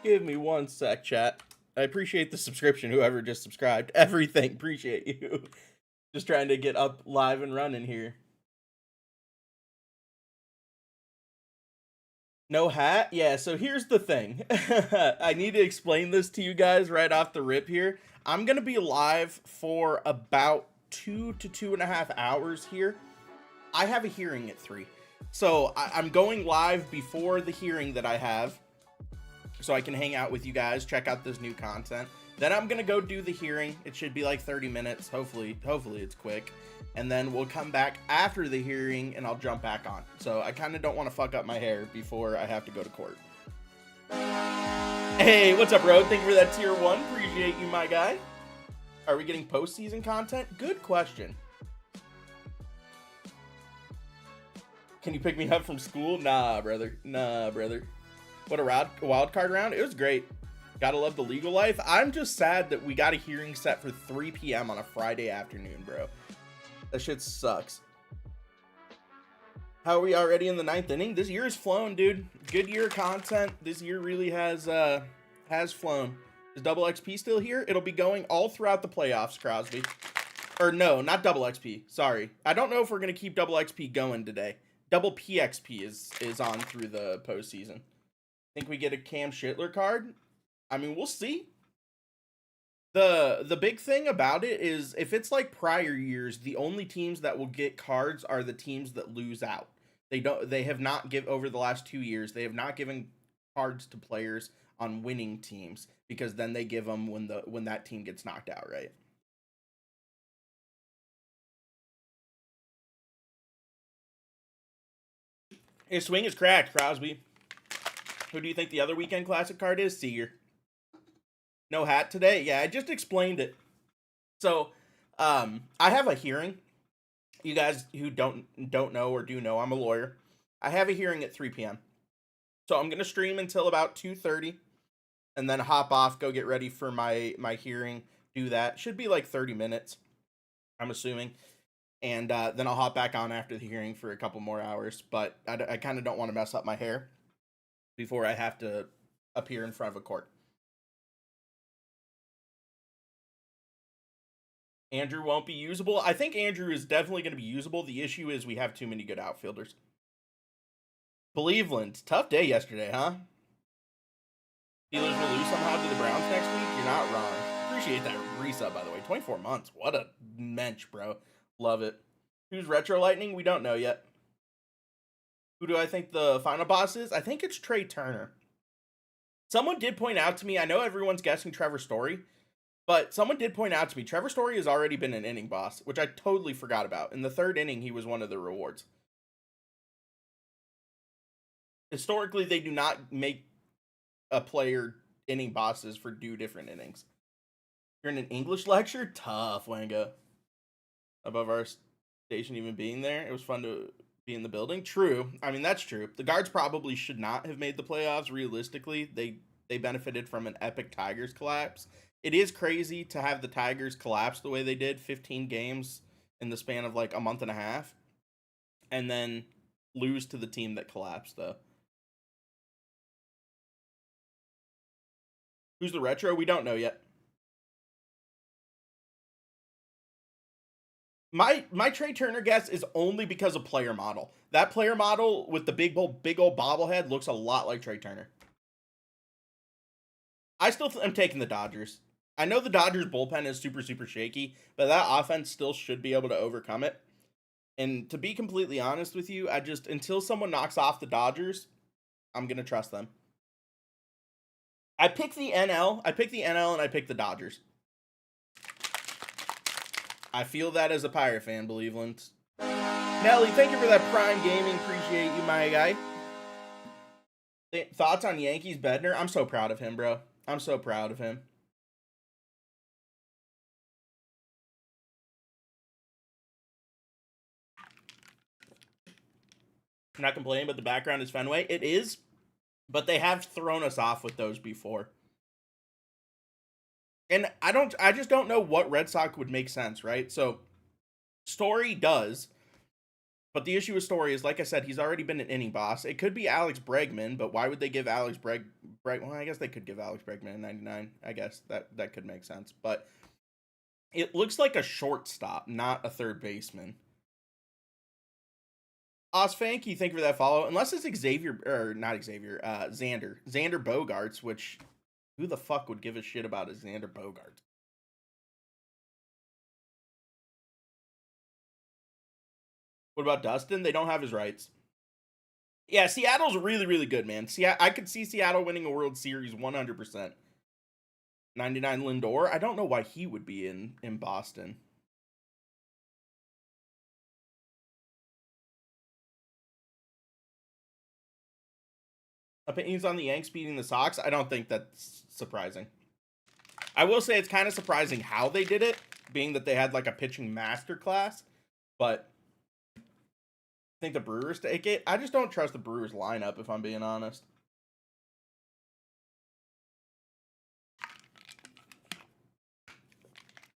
Give me one sec, chat. I appreciate the subscription, whoever just subscribed. Everything, appreciate you. Just trying to get up live and running here. No hat? Yeah, so here's the thing. I need to explain this to you guys right off the rip here. I'm going to be live for about 2 to 2.5 hours here. I have a hearing at 3. So I'm going live before the hearing that I have, so I can hang out with you guys, check out this new content. Then I'm gonna go do the hearing. It should be like 30 minutes. Hopefully it's quick. And then we'll come back after the hearing and I'll jump back on. So I kind of don't want to fuck up my hair before I have to go to court. Hey, what's up, Road? Thank you for that tier 1. Appreciate you, my guy. Are we getting postseason content? Good question. Can you pick me up from school? Nah, brother. Nah, brother. What a wild card round. It was great. Gotta love the legal life. I'm just sad that we got a hearing set for 3 p.m. on a Friday afternoon, bro. That shit sucks. How are we already in the 9th inning? This year has flown, dude. Good year of content. This year really has flown. Is Double XP still here? It'll be going all throughout the playoffs, Crosby. Or no, not Double XP. Sorry. I don't know if we're gonna keep Double XP going today. Double PXP is on through the postseason. Think we get a Cam Schittler card? I mean, we'll see. The big thing about it is if it's like prior years, the only teams that will get cards are the teams that lose out. They have not over the last 2 years, they have not given cards to players on winning teams because then they give them when that team gets knocked out, right? His swing is cracked, Crosby. Who do you think the other weekend classic card is? Seager. No hat today? Yeah, I just explained it. So, I have a hearing. You guys who don't know or do know, I'm a lawyer. I have a hearing at 3 p.m. So I'm going to stream until about 2:30 and then hop off, go get ready for my hearing, do that. Should be like 30 minutes, I'm assuming. And then I'll hop back on after the hearing for a couple more hours. But I kind of don't want to mess up my hair before I have to appear in front of a court. Andrew won't be usable. I think Andrew is definitely going to be usable. The issue is we have too many good outfielders. Cleveland. Tough day yesterday, huh? Steelers will lose somehow to the Browns next week? You're not wrong. Appreciate that resub, by the way. 24 months. What a mensch, bro. Love it. Who's Retro Lightning? We don't know yet. Who do I think the final boss is? I think it's Trey Turner. Someone did point out to me, I know everyone's guessing Trevor Story, but someone did point out to me, Trevor Story has already been an inning boss, which I totally forgot about. In the 3rd inning, he was one of the rewards. Historically, they do not make a player inning bosses for 2 different innings. You're in an English lecture? Tough, Wanga. Above our station even being there. It was fun to be in the building. True. I mean, that's true. The Guards probably should not have made the playoffs. Realistically, they benefited from an epic Tigers collapse. It is crazy to have the Tigers collapse the way they did, 15 games in the span of like a month and a half, and then lose to the team that collapsed, though. Who's the retro? We don't know yet. My Trey Turner guess is only because of player model. That player model with the big old bobblehead looks a lot like Trey Turner. I still am taking the Dodgers. I know the Dodgers bullpen is super, super shaky, but that offense still should be able to overcome it. And to be completely honest with you, until someone knocks off the Dodgers, I'm going to trust them. I picked the NL and I picked the Dodgers. I feel that as a Pirate fan, Believeland. Nelly, thank you for that Prime Gaming. Appreciate you, my guy. Thoughts on Yankees Bednar? I'm so proud of him, bro. I'm so proud of him. I'm not complaining, but the background is Fenway. It is, but they have thrown us off with those before. And I just don't know what Red Sox would make sense, right? So Story does, But the issue with Story is, like I said, he's already been an inning boss. It could be Alex Bregman, but why would they give Alex well, I guess they could give Alex Bregman a 99. I guess that could make sense. But it looks like a shortstop, not a third baseman. Osfanky, thank you for that follow. Unless it's Xander Bogarts, which who the fuck would give a shit about a Xander Bogarts? What about Dustin? They don't have his rights. Yeah, Seattle's really, really good, man. I could see Seattle winning a World Series 100%. 99 Lindor. I don't know why he would be in Boston. Opinions on the Yanks beating the Sox? I don't think that's surprising. I will say it's kind of surprising how they did it, being that they had like a pitching masterclass, but I think the Brewers take it. I just don't trust the Brewers lineup, if I'm being honest.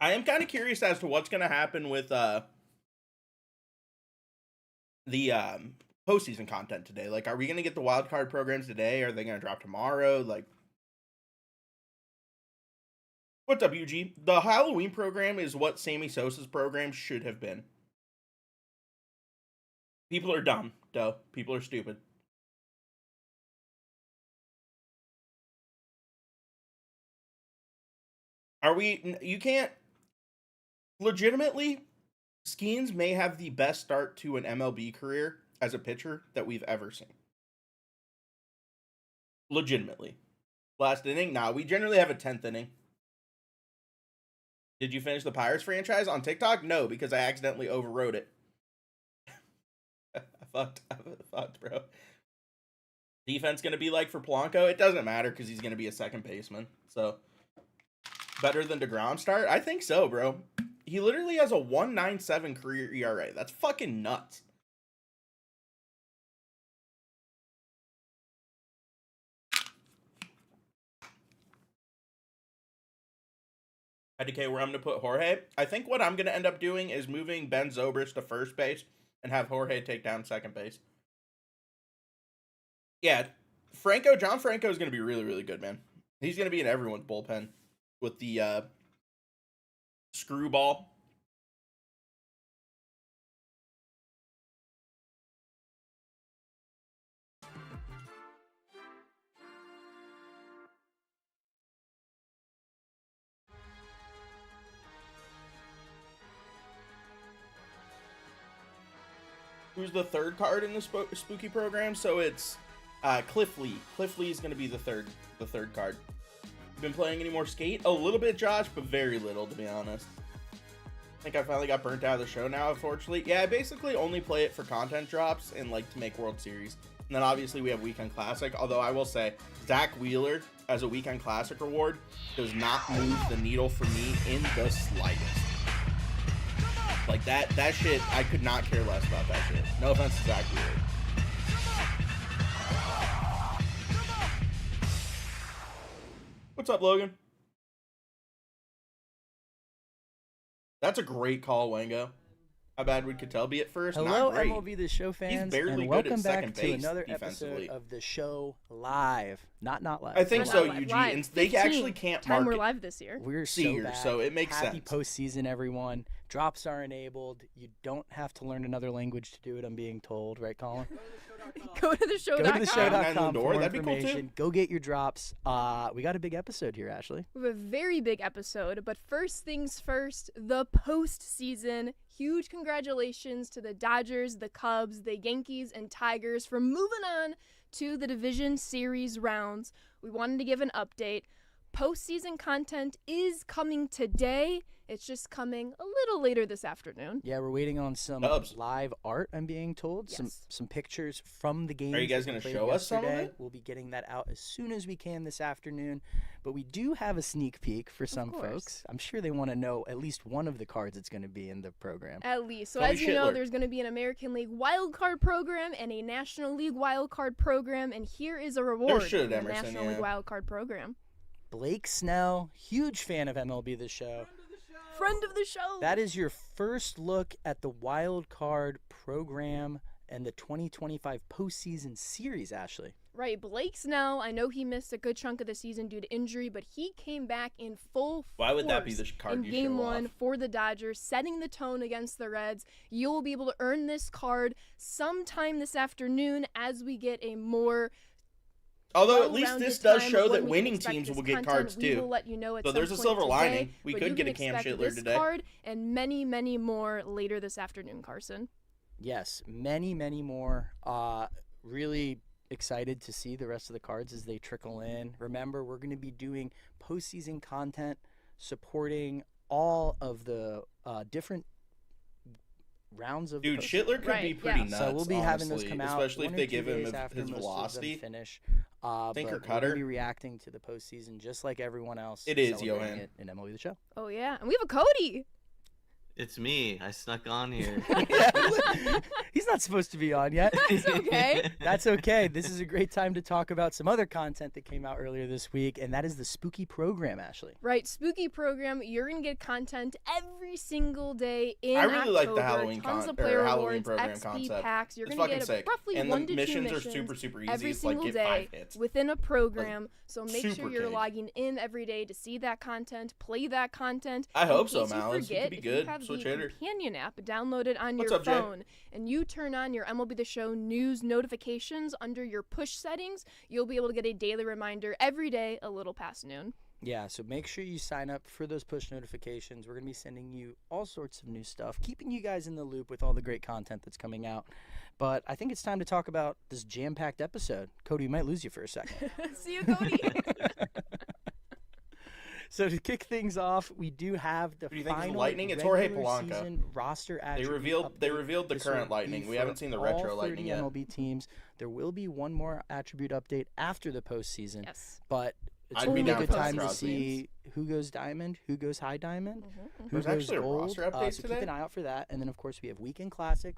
I am kind of curious as to what's going to happen with the postseason content today. Like, are we going to get the wild card programs today? Are they going to drop tomorrow? Like, what's up, UG? The Halloween program is what Sammy Sosa's program should have been. People are dumb, though. People are stupid. You can't, legitimately, Skeens may have the best start to an MLB career as a pitcher that we've ever seen. Legitimately. Last inning? Nah, we generally have a 10th inning. Did you finish the Pirates franchise on TikTok? No, because I accidentally overwrote it. I fucked, bro. Defense going to be like for Polanco? It doesn't matter because he's going to be a second baseman. So, better than DeGrom start? I think so, bro. He literally has a 1.97 career ERA. That's fucking nuts. IDK, where I'm going to put Jorge. I think what I'm going to end up doing is moving Ben Zobrist to first base and have Jorge take down second base. Yeah, John Franco is going to be really, really good, man. He's going to be in everyone's bullpen with the screwball. Who's the third card in the spooky program? So it's Cliff Lee. Cliff Lee is going to be the third card. Been playing any more Skate? A little bit, Josh, but very little, to be honest. I think I finally got burnt out of the show now, unfortunately. Yeah, I basically only play it for content drops and like to make World Series. And then obviously we have Weekend Classic. Although I will say, Zach Wheeler as a Weekend Classic reward does not move the needle for me in the slightest. Like, that shit, I could not care less about that shit. No offense to Zach Wheeler. What's up, Logan? That's a great call, Wango. How bad we could tell be at first. Hello, not great. MLB the Show fans. He's barely and good welcome at second back base to another defensively. episode of the show live. Not live. I think Not so, live. Eugene. And they 15 actually can't time market. we're live this year. We're See so here, bad. so it makes Happy sense. postseason, everyone. Drops are enabled. You don't have to learn another language to do it, I'm being told. Right, Colin? Go to the show. Go to the show.com Lindor, for more that'd be cool, too. information. Go get your drops. We got a big episode here, Ashley. We have a very big episode, but first things first, the postseason. Huge congratulations to the Dodgers, the Cubs, the Yankees, and Tigers for moving on to the Division Series rounds. We wanted to give an update. Postseason content is coming today. It's just coming a little later this afternoon. Yeah, we're waiting on some Cubs. live art, I'm being told. Yes. Some pictures from the game. Are you guys going to show us some of it? We'll be getting that out as soon as we can this afternoon. But we do have a sneak peek for some course. folks. I'm sure they want to know at least one of the cards that's going to be in the program. At least. So Tony as you know, Schittler. there's going to be an American League wild card program and a National League wild card program, and here is a reward should, for the Emerson, National yeah. League wild card program. Blake Snell, huge fan of MLB The Show. friend of the show. That is your first look at the wild card program and the 2025 postseason series, Ashley. Right, Blake's now. I know he missed a good chunk of the season due to injury, but he came back in full force. Why would that be the card in you game show one off? for the Dodgers, setting the tone against the Reds? You'll be able to earn this card sometime this afternoon as we get a more Although at least well-rounded this does time show of that when we winning expect teams this will get content. cards We will too. let you know at So some there's a point silver today, lining. We but could you get can a Cam expect Shittler this today. card and many, many more later this afternoon, Carson. Yes, many, many more. Really excited to see the rest of the cards as they trickle in. Remember, we're going to be doing postseason content supporting all of the different rounds of Dude, the Shittler could be Right, pretty yeah. nuts. So we'll be having those honestly, come out, especially if 1 or they 2 give him days after his most velocity. of them finish. Thinker But we're cutter. going to be reacting to the postseason just like everyone else. It is, celebrating Johan. it in MLB the Show. Oh, yeah. And we have a Cody. It's me. I snuck on here. He's not supposed to be on yet. It's okay. That's okay. This is a great time to talk about some other content that came out earlier this week, and that is the Spooky program, Ashley. Right, Spooky program. You're gonna get content every single day in I really like the October. Halloween Tons con- of or player Halloween rewards, program XP concept. packs. You're It's gonna fucking get sick. roughly And 1 the to 2 missions are missions super easy. every It's like single get day 5 hits. within a program. So make super sure you're cake. logging in every day to see that content, play that content. I In hope so, case you Malice. You forget, could be if good. You have Switch the hitter. companion app downloaded on What's your up, Jay? phone, and you turn on your MLB The Show news notifications under your push settings, you'll be able to get a daily reminder every day, a little past noon. Yeah, so make sure you sign up for those push notifications. We're going to be sending you all sorts of new stuff, keeping you guys in the loop with all the great content that's coming out. But I think it's time to talk about this jam-packed episode. Cody, we might lose you for a second. See you, Cody. So to kick things off, we do have the Who do you think is final Lightning? It's Jorge regular Polanco. season roster They attribute revealed the This current will Lightning. be We for haven't seen the all retro 30 Lightning yet. MLB teams. There will be one more attribute update after the postseason, Yes. but it's I'd be only a down good for the time to Crosby see who goes diamond, who goes high diamond, who There's goes actually a gold. roster update so today? keep an eye out for that. And then, of course, we have Weekend Classic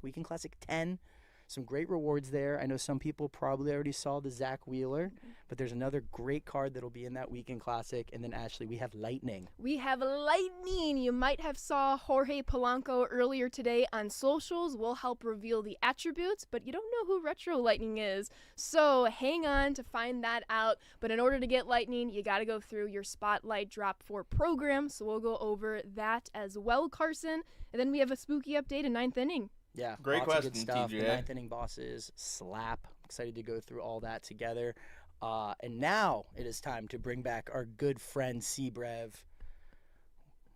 10. Some great rewards there. I know some people probably already saw the Zach Wheeler, but there's another great card that'll be in that Weekend Classic. And then, Ashley, we have Lightning. We have Lightning. You might have saw Jorge Polanco earlier today on socials. We'll help reveal the attributes, but you don't know who Retro Lightning is. So hang on to find that out. But in order to get Lightning, you got to go through your Spotlight Drop 4 program. So we'll go over that as well, Carson. And then we have a spooky update in 9th inning. Yeah, Great lots of good question, stuff. The TJ. 9th inning bosses slap. Excited to go through all that together. And now it is time to bring back our good friend Seabrev.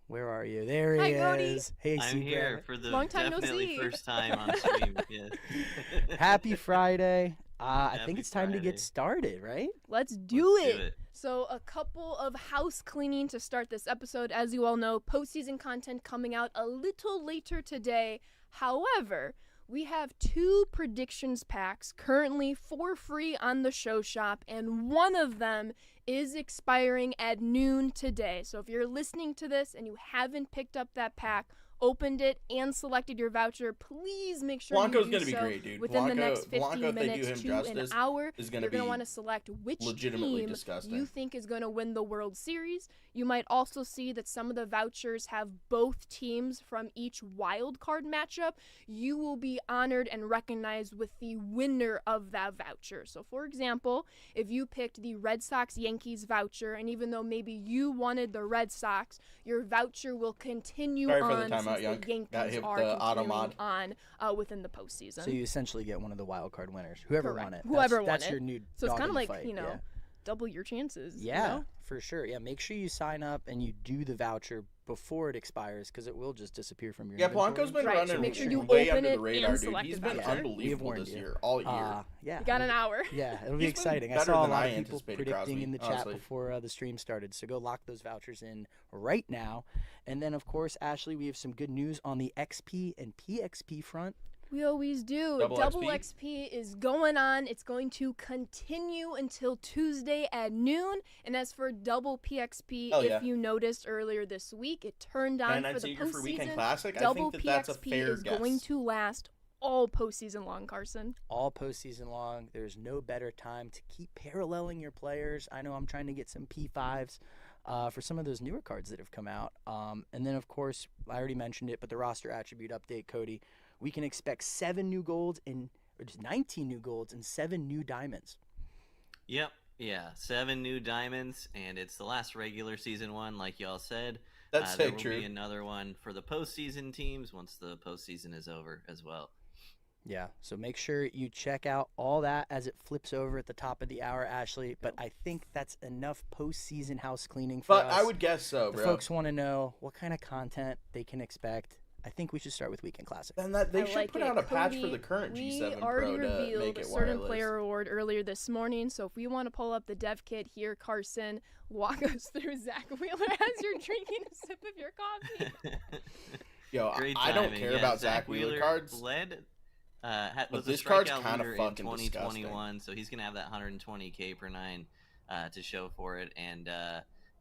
Where are you? There he Hi, Cody. is. Hey, I'm Seabrev. here for the Long time no definitely see. first time on stream. Yes. Happy Friday. I think Happy it's time to Friday. get started, right? Let's do Let's it. do it. So a couple of house cleaning to start this episode. As you all know, postseason content coming out a little later today. However, we have 2 predictions packs currently for free on the show shop, and one of them is expiring at noon today. So if you're listening to this and you haven't picked up that pack, opened it, and selected your voucher, please make sure Blanco's you do gonna be so great, dude. within the Blanco- next 15 Blanco, if they do minutes him to an justice, hour. is gonna You're going to be want to select which legitimately team disgusting. you think is going to win the World Series. You might also see that some of the vouchers have both teams from each wild card matchup. You will be honored and recognized with the winner of that voucher. So, for example, if you picked the Red Sox-Yankees voucher, and even though maybe you wanted the Red Sox, your voucher will continue Sorry for the on timeout, since Young. the Yankees Got hit with are the auto continuing mod. on within the postseason. So you essentially get one of the wild card winners. Whoever Correct. won it. Whoever won That's it. your new So it's dog kind in of the like, fight. you know, Yeah. double your chances. you Yeah, know? for sure. Yeah, make sure you sign up and you do the voucher before it expires because it will just disappear from your Yeah, inventory. Blanco's been Right, so running make sure you way open under it the radar, and dude. select He's the been voucher. We have unbelievable warned this you. year, all year. Yeah. You got an hour. Yeah, it'll be He's been exciting. I better saw a than lot I of people anticipated predicting Crosby, in the chat honestly. before the stream started. So go lock those vouchers in right now. And then, of course, Ashley, we have some good news on the XP and PXP front. We always do. Double Double XP? XP is going on. It's going to continue until Tuesday at noon. And as for double PXP, Hell if yeah. you noticed earlier this week, it turned on 99 for the Seeger for Weekend postseason. Classic. I Double think that's a PXP fair is guess. going to last all postseason long, Carson. All postseason long. There's no better time to keep paralleling your players. I know I'm trying to get some P5s. for some of those newer cards that have come out. And then, of course, I already mentioned it, but the roster attribute update, Cody, we can expect 7 new golds or just 19 new golds and 7 new diamonds. Yep. Yeah. 7 new diamonds, and it's the last regular season one, like y'all said. That's there so will true. be another one for the postseason teams once the postseason is over as well. Yeah, so make sure you check out all that as it flips over at the top of the hour, Ashley. But I think that's enough postseason house cleaning for But us. I would guess so, The bro. folks want to know what kind of content they can expect. I think we should start with Weekend Classic. And that they I should like put it. out a patch Cody, for the current G7 we already Pro to revealed make a it certain wireless. player reward earlier this morning. So if we want to pull up the dev kit here, Carson, walk us through Zach Wheeler as you're drinking a sip of your coffee. Yo, Great I don't timing. care Yeah, about Zach Wheeler cards. Led, But was this a card's strikeout kinda leader fucking in 2021, so he's gonna have that 120K per 9 to show for it, and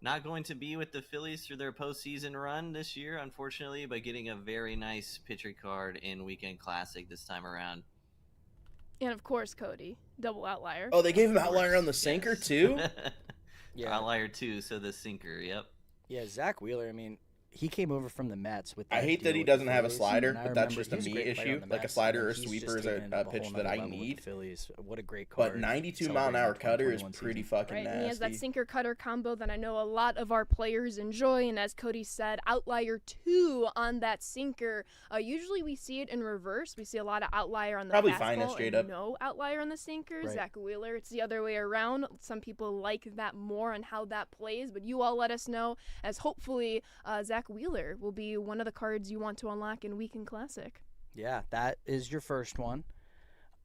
not going to be with the Phillies through their postseason run this year, unfortunately, but getting a very nice pitcher card in Weekend Classic this time around. And of course, Cody, double outlier. Oh, they gave him Of outlier course, on the sinker yes. too? Yeah, Outlier 2, so the sinker, yep. yeah, Zach Wheeler. I mean, he came over from the Mets with. I That hate that deal he with the doesn't have a Phillies, slider, and I but that's remember just he a was me great player issue. on the Like a Mets, slider and or then he's sweeper just is taken it a up pitch whole that nother I level with the need. Phillies. What a great card. But 92 mile an celebrating hour the cutter is 2021 pretty season. fucking Right, nasty. and he has that sinker cutter combo that I know a lot of our players enjoy. And as Cody said, outlier 2 on that sinker. Usually we see it in reverse. We see a lot of outlier on the Probably fastball finest, straight and up. no outlier on the sinker. Right. Zach Wheeler, it's the other way around. Some people like that more on how that plays, but you all let us know, as hopefully Zach Wheeler will be one of the cards you want to unlock in Weekend Classic. Yeah, that is your first one.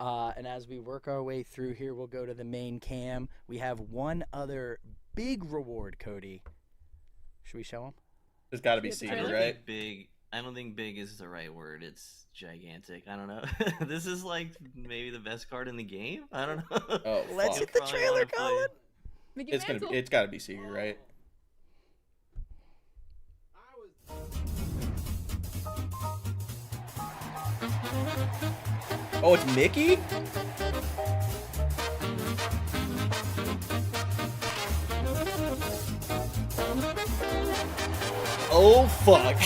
And as we work our way through here, we'll go to the main cam. We have one other big reward, Cody. Should we show him? It's got to be Get the Seager, trailer? right? I don't think big is the right word. It's gigantic. I don't know. This is like maybe the best card in the game. I don't know. Oh, Let's fuck. hit the Probably trailer, wanna play. Colin. Mickey It's Mantle. got to be Seager, right? Oh, it's Mickey? Oh, fuck.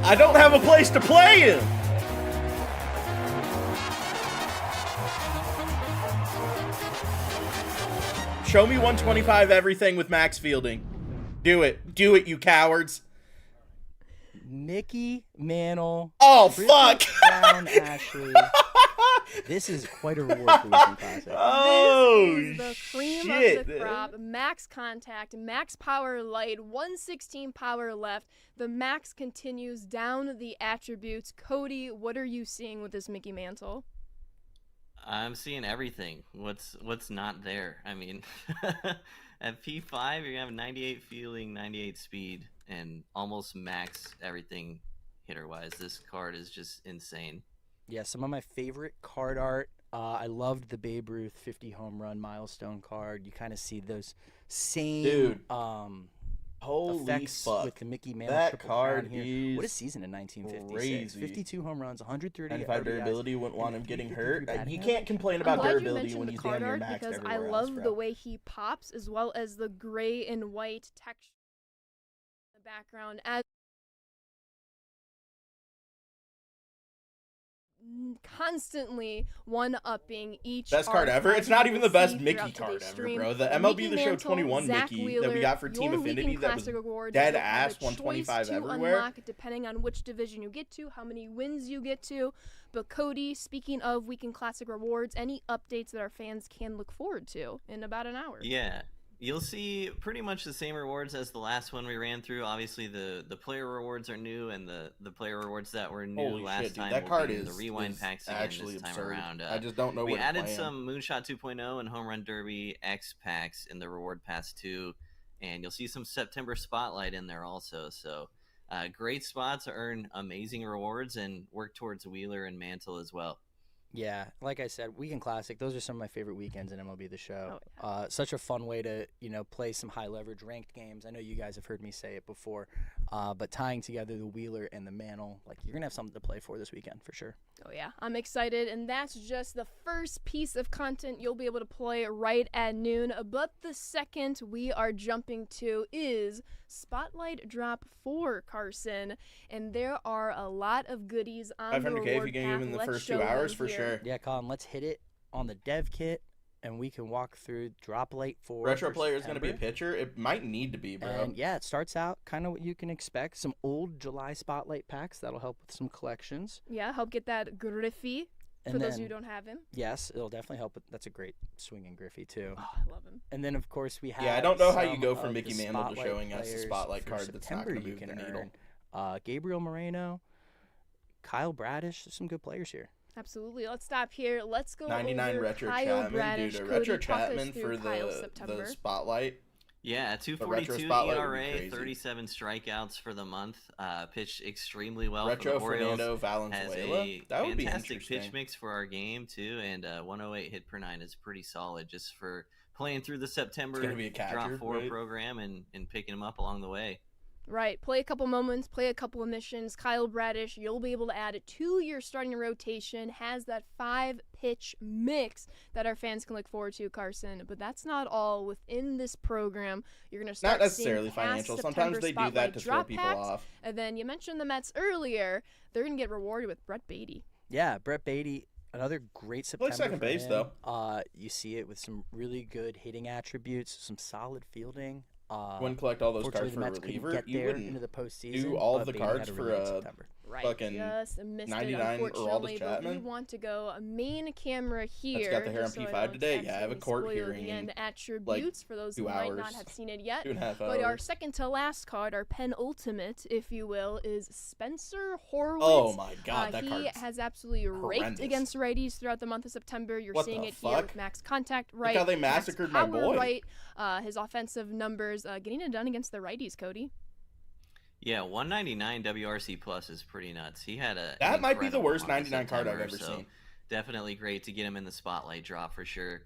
I don't have a place to play him. Show me 125 everything with Max Fielding. Do it. Do it, you cowards. Mickey Mantle. Oh, Triple fuck. Crown Ashley. This is quite a reward for Weekend Classic. Oh, This is the cream shit. of the crop. Max contact, max power light, 116 power left. The max continues down the attributes. Cody, what are you seeing with this Mickey Mantle? I'm seeing everything. What's not there? I mean, at P5 you're gonna have 98 fielding, 98 speed, and almost max everything hitter-wise. This card is just insane. Yeah, some of my favorite card art. I loved the Babe Ruth 50 home run milestone card. You kind of see those same Dude. Holy effects fuck. with the Mickey Mantle That triple card crown here. What a is season in 1956. crazy. 52 home runs, 130 95 RBIs. durability, wouldn't want him and getting 353 hurt. batting You average. can't complain I'm about glad you durability mentioned when the he's card damn near art maxed because I everywhere love else, the bro. way he pops as well as the gray and white texture in the background as constantly one-upping each Best card art ever? as It's not you even will the best see Mickey throughout card today's ever, stream. bro. The Mickey MLB the Show Mantle, 21 Zach Mickey Wheeler, that we got for Team your Affinity Weekend that was Classic awards dead that you'll have ass a choice 125 to everywhere. unlock depending on which division you get to, how many wins you get to. But Cody, speaking of Weekend Classic rewards, any updates that our fans can look forward to in about an hour? Yeah, you'll see pretty much the same rewards as the last one we ran through. Obviously, the player rewards are new, and the player rewards that were new Holy last shit, dude. time That will card be in is the rewind is packs again actually this time absurd. around. I just don't know We where to added play 'em. some Moonshot 2.0 and Home Run Derby X packs in the Reward Pass 2, and you'll see some September Spotlight in there also. So, great spot to earn amazing rewards and work towards Wheeler and Mantle as well. Yeah, like I said, Weekend Classic, those are some of my favorite weekends in MLB The Show. Oh, Such a fun way to, play some high leverage ranked games. I know you guys have heard me say it before, but tying together the Wheeler and the Mantle, like you're going to have something to play for this weekend for sure. Oh, yeah. I'm excited, and that's just the first piece of content you'll be able to play right at noon. But the second we are jumping to is Spotlight Drop 4, Carson. And there are a lot of goodies on the 500K reward if you can path. give him the Let's first show 2 hours them for here. sure. Yeah, Colin, let's hit it on the dev kit, and we can walk through Drop Light 4. Retro for player is going to be a September. pitcher. It might need to be, bro. And yeah, it starts out kind of what you can expect. Some old July Spotlight packs. That'll help with some collections. Yeah, help get that Griffey for And those then- who don't have him. Yes, it'll definitely help. That's a great swinging Griffey, too. Oh, I love him. And then, of course, we have. Yeah, I don't know how you some go from of Mickey the Mantle to Spotlight showing us a players Spotlight for card that's not September gonna you move can the needle. earn. Gabriel Moreno, Kyle Bradish, some good players here. Absolutely. Let's stop here. Let's go 99 over Retro Kyle Chapman, Bradish. dude. A Cody, Retro talk us Chapman through for Kyle's the September. Spotlight. Yeah, retro 242 spotlight would be ERA, crazy. 37 strikeouts for the month. Pitched extremely well Retro for the Orioles. Fernando Has Valenzuela. a That would be fantastic interesting. pitch mix for our game too, and 108 hit per 9 is pretty solid just for playing through the September gonna be a catcher, Drop 4 right? program and picking them up along the way. Right. Play a couple moments, play a couple of missions. Kyle Bradish, you'll be able to add it to your starting rotation, has that 5-pitch mix that our fans can look forward to, Carson. But that's not all within this program. You're going to start Not necessarily seeing past financial. September Sometimes they do that Spotlight to throw drop people packs. off. And then you mentioned the Mets earlier. They're going to get rewarded with Brett Beatty. Yeah, Brett Beatty, another great September. second for base, him. though. You see it with some really good hitting attributes, some solid fielding. Wouldn't collect all those Fortunately, cards the for a Mets couldn't reliever. get You there into wouldn't the postseason. do all but the Beatty cards had a for really good a September. Right, fucking just missed 99 it, unfortunately. Aroldis But we Chapman? want to go main camera here. got the hair just on so I P5 don't today. Yeah, I have a accidentally court spoil hearing the in, end attributes for those who 2 might not hours. have seen it yet. 2.5 But our hours. second to last card, our penultimate, if you will, is Spencer Horwitz. Oh my god, that he card. has absolutely raked horrendous. against righties throughout the month of September. You're What seeing the it here fuck? with max contact Look right. how they max massacred my power boy. right. His offensive numbers getting it done against the righties, Cody. Yeah, 199 WRC plus is pretty nuts. He had a That might be the incredible worst month of 99 card I've September, ever so seen. Definitely great to get him in the spotlight drop for sure.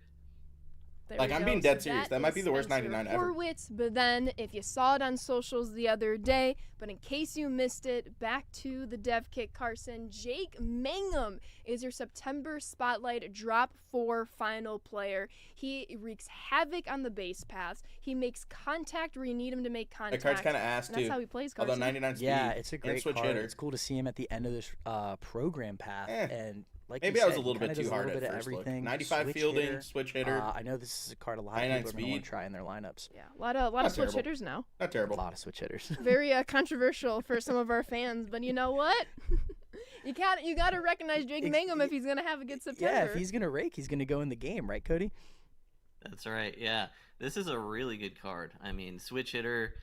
There Like, we I'm go. being So dead serious. That might is be the worst Spencer 99 ever. Horwitz, but then, if you saw it on socials the other day, but in case you missed it, back to the dev kit, Carson. Jake Mangum is your September Spotlight Drop 4 final player. He wreaks havoc on the base paths. He makes contact where you need him to make That contact. card's kind of ass, and that's too. how he plays, Although Carson. 99 speed Yeah, it's a and great switch card. hitter. It's cool to see him at the end of this program path. Eh. And like Maybe you I was said, a little he bit kinda too does a hard little at bit of first look. everything. 95 Switch fielding, hitter. switch hitter. I know this is a card a lot of 99 people are going to want speed. to try in their lineups. Yeah, a lot of Not switch terrible. hitters now. Not A terrible. lot of switch hitters. Very controversial for some of our fans, but you know what? you got to recognize Jake Mangum if he's gonna have a good September. Yeah, if he's going to rake, he's going to go in the game, right, Cody? That's right. Yeah, this is a really good card. I mean, switch hitter,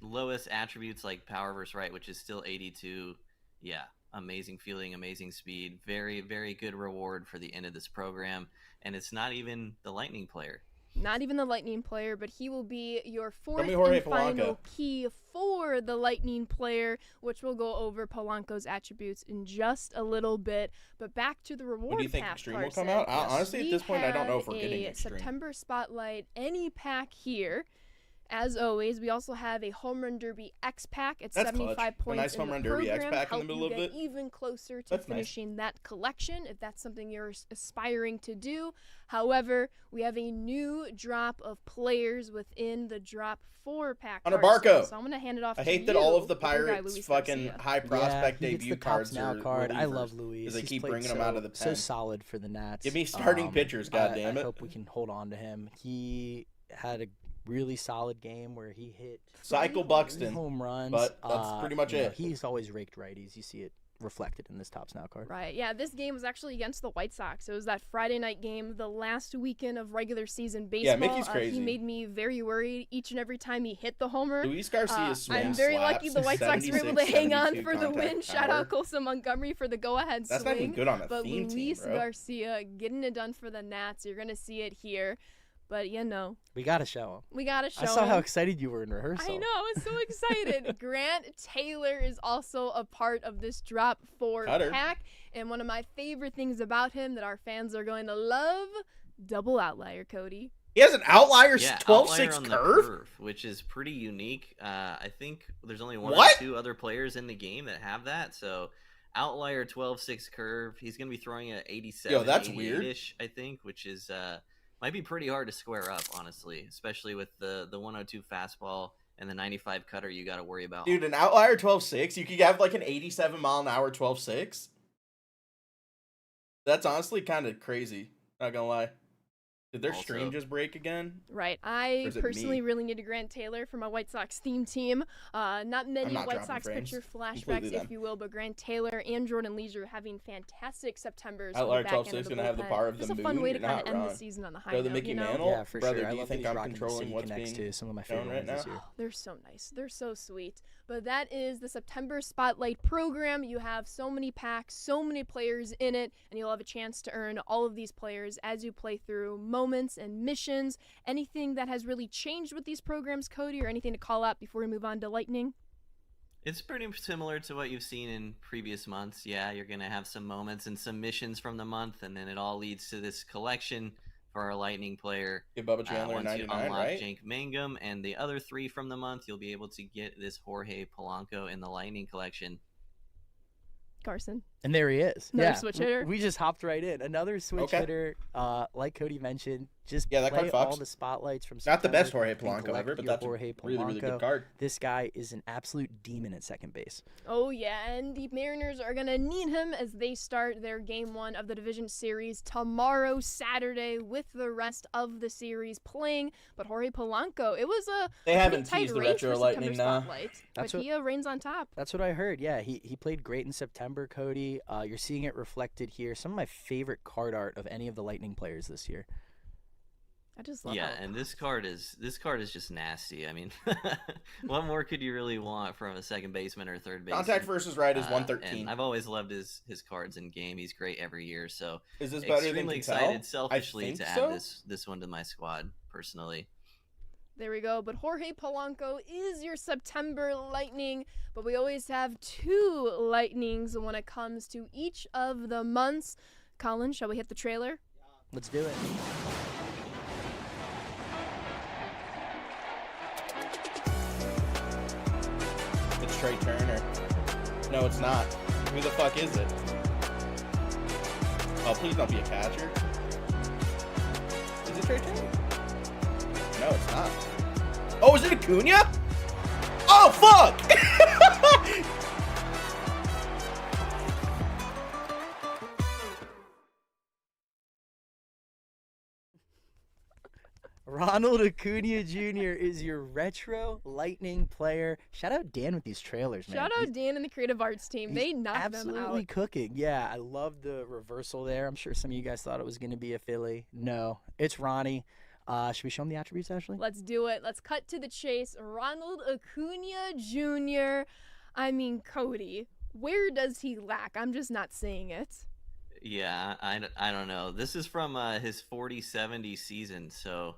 lowest attributes like power versus right, which is still 82. Yeah, amazing fielding, amazing speed. Very, very good reward for the end of this program. And it's not even the Lightning player. Not even the Lightning player, but he will be your fourth me Jorge and final Polanco. key for the Lightning player, which we'll go over Polanco's attributes in just a little bit. But back to the reward When do you think pack, Extreme will Carson. come out? Honestly, at We this point, I don't know if have we're getting a Extreme. September Spotlight any pack here. As always, we also have a Home Run Derby X pack at That's 75 clutch. A points nice in Home the Run Derby X program, pack in the help middle you of get it. even closer to That's nice. finishing that collection if that's something you're aspiring to do. However, we have a new drop of players within the drop 4 pack. Hunter Carson. Barco. So I'm gonna hand it off I to hate you. that all of the with your guy, Pirates Luis fucking Garcia. high prospect yeah, he gets debut the cards Tops Now are card. I relievers, love Luis. 'cause they He's keep played bringing him so, out of the so pen. solid for the Nats. Give me starting pitchers, goddammit. I hope we can hold on to him. He had a really solid game where he hit Cycle 3 Buxton. home runs. but that's pretty much it. He's always raked righties. You see it reflected in this Tops Now card. Right, yeah, this game was actually against the White Sox. It was that Friday night game, the last weekend of regular season baseball. Mickey's He crazy. made me very worried each and every time he hit the homer. Luis Garcia's swing I'm very slaps, lucky the White Sox were able to 76, hang on 72 for the win. contact Shout power. out Colson Montgomery for the go-ahead That's swing. not even good on a But theme team, Luis bro. Garcia getting it done for the Nats. You're going to see it here. But We got to show him. we gotta show I saw him. how excited you were in rehearsal. I know, I was so excited. Grant Taylor is also a part of this Drop 4 Cutter. pack. And one of my favorite things about him that our fans are going to love, double outlier, Cody. He has an outlier Yeah, 12-6 outlier on the curve? which is pretty unique. I think there's only one What? or two other players in the game that have that. So outlier 12-6 curve. He's going to be throwing at 87, Yo, that's weird. 88-ish, I think, which is might be pretty hard to square up, honestly, especially with the 102 fastball and the 95 cutter you got to worry about. Dude, an outlier 12-6, you could have like an 87 mile an hour 12-6. That's honestly kind of crazy. Not gonna lie. Did their stream Also- just break again? Right. Or I is it personally me? really need a Grant Taylor for my White Sox theme team. Not many not White dropping Sox frames. pitcher flashbacks, Completely if done. you will, but Grant Taylor and Jordan Leisure having fantastic Septembers. Outlier on the back end 12-6 of the gonna have the bullpen. power of Just the a fun moon, way to you're kind of not end the wrong. season on the high Go the note, Mickey you know? Mantle? Yeah, for Brother, sure. do I you love think that he's I'm rocking the controlling City what's Connects being too. Some of my shown favorite right ones this now? year. They're so nice. They're so sweet. But that is the September Spotlight program. You have so many packs, so many players in it, and you'll have a chance to earn all of these players as you play through moments and missions. Anything that has really changed with these programs, Cody, or anything to call out before we move on to Lightning? It's pretty similar to what you've seen in previous months. Yeah, you're going to have some moments and some missions from the month, and then it all leads to this collection for our Lightning player. Give Bubba Chandler Once you 99, unlock right? Jake Mangum and the other 3 from the month, you'll be able to get this Jorge Polanco in the Lightning collection. Carson. And there he is. Another yeah, switch w- hitter. We just hopped right in. Another switch Okay. hitter, like Cody mentioned. Just Yeah, that play card all fucks. the spotlights from Not the best September Jorge and Polanco collect ever, but your that's a Jorge really, really good Polanco. card. This guy is an absolute demon at second base. Oh, yeah, and the Mariners are going to need him as they start their Game 1 of the Division Series tomorrow, Saturday, with the rest of the series playing. But Jorge Polanco, it was a They pretty haven't tight teased the race retro for Lightning September now. Spotlight. That's but what- he reigns on top. That's what I heard. Yeah, he played great in September, Cody. You're seeing it reflected here. Some of my favorite card art of any of the Lightning players this year. I just love Yeah, how and this card is just nasty. I mean, what more could you really want from a second baseman or third baseman? Contact versus right is And 113. I've always loved his cards in game. He's great every year. So Is this better than extremely Cattell? excited, I selfishly, think to so. add this one to my squad personally. There we go. But Jorge Polanco is your September Lightning. But we always have 2 Lightnings when it comes to each of the months. Colin, shall we hit the trailer? Let's do it. It's Trey Turner. No, it's not. Who the fuck is it? Oh, please don't be a catcher. Is it Trey Turner? No, it's not. Oh, is it Acuna? Oh, fuck! Ronald Acuna Jr. is your retro Lightning player. Shout out Dan with these trailers, man. Shout He's- out Dan and the Creative Arts team. he's They knocked them absolutely out. cooking. Yeah, I love the reversal there. I'm sure some of you guys thought it was going to be a Philly. No, it's Ronnie. Should we show him the attributes, Ashley? Let's do it. Let's cut to the chase. Ronald Acuna Jr. I mean, Cody, where does he lack? I'm just not seeing it. Yeah, I don't know. This is from his 40-70 season. So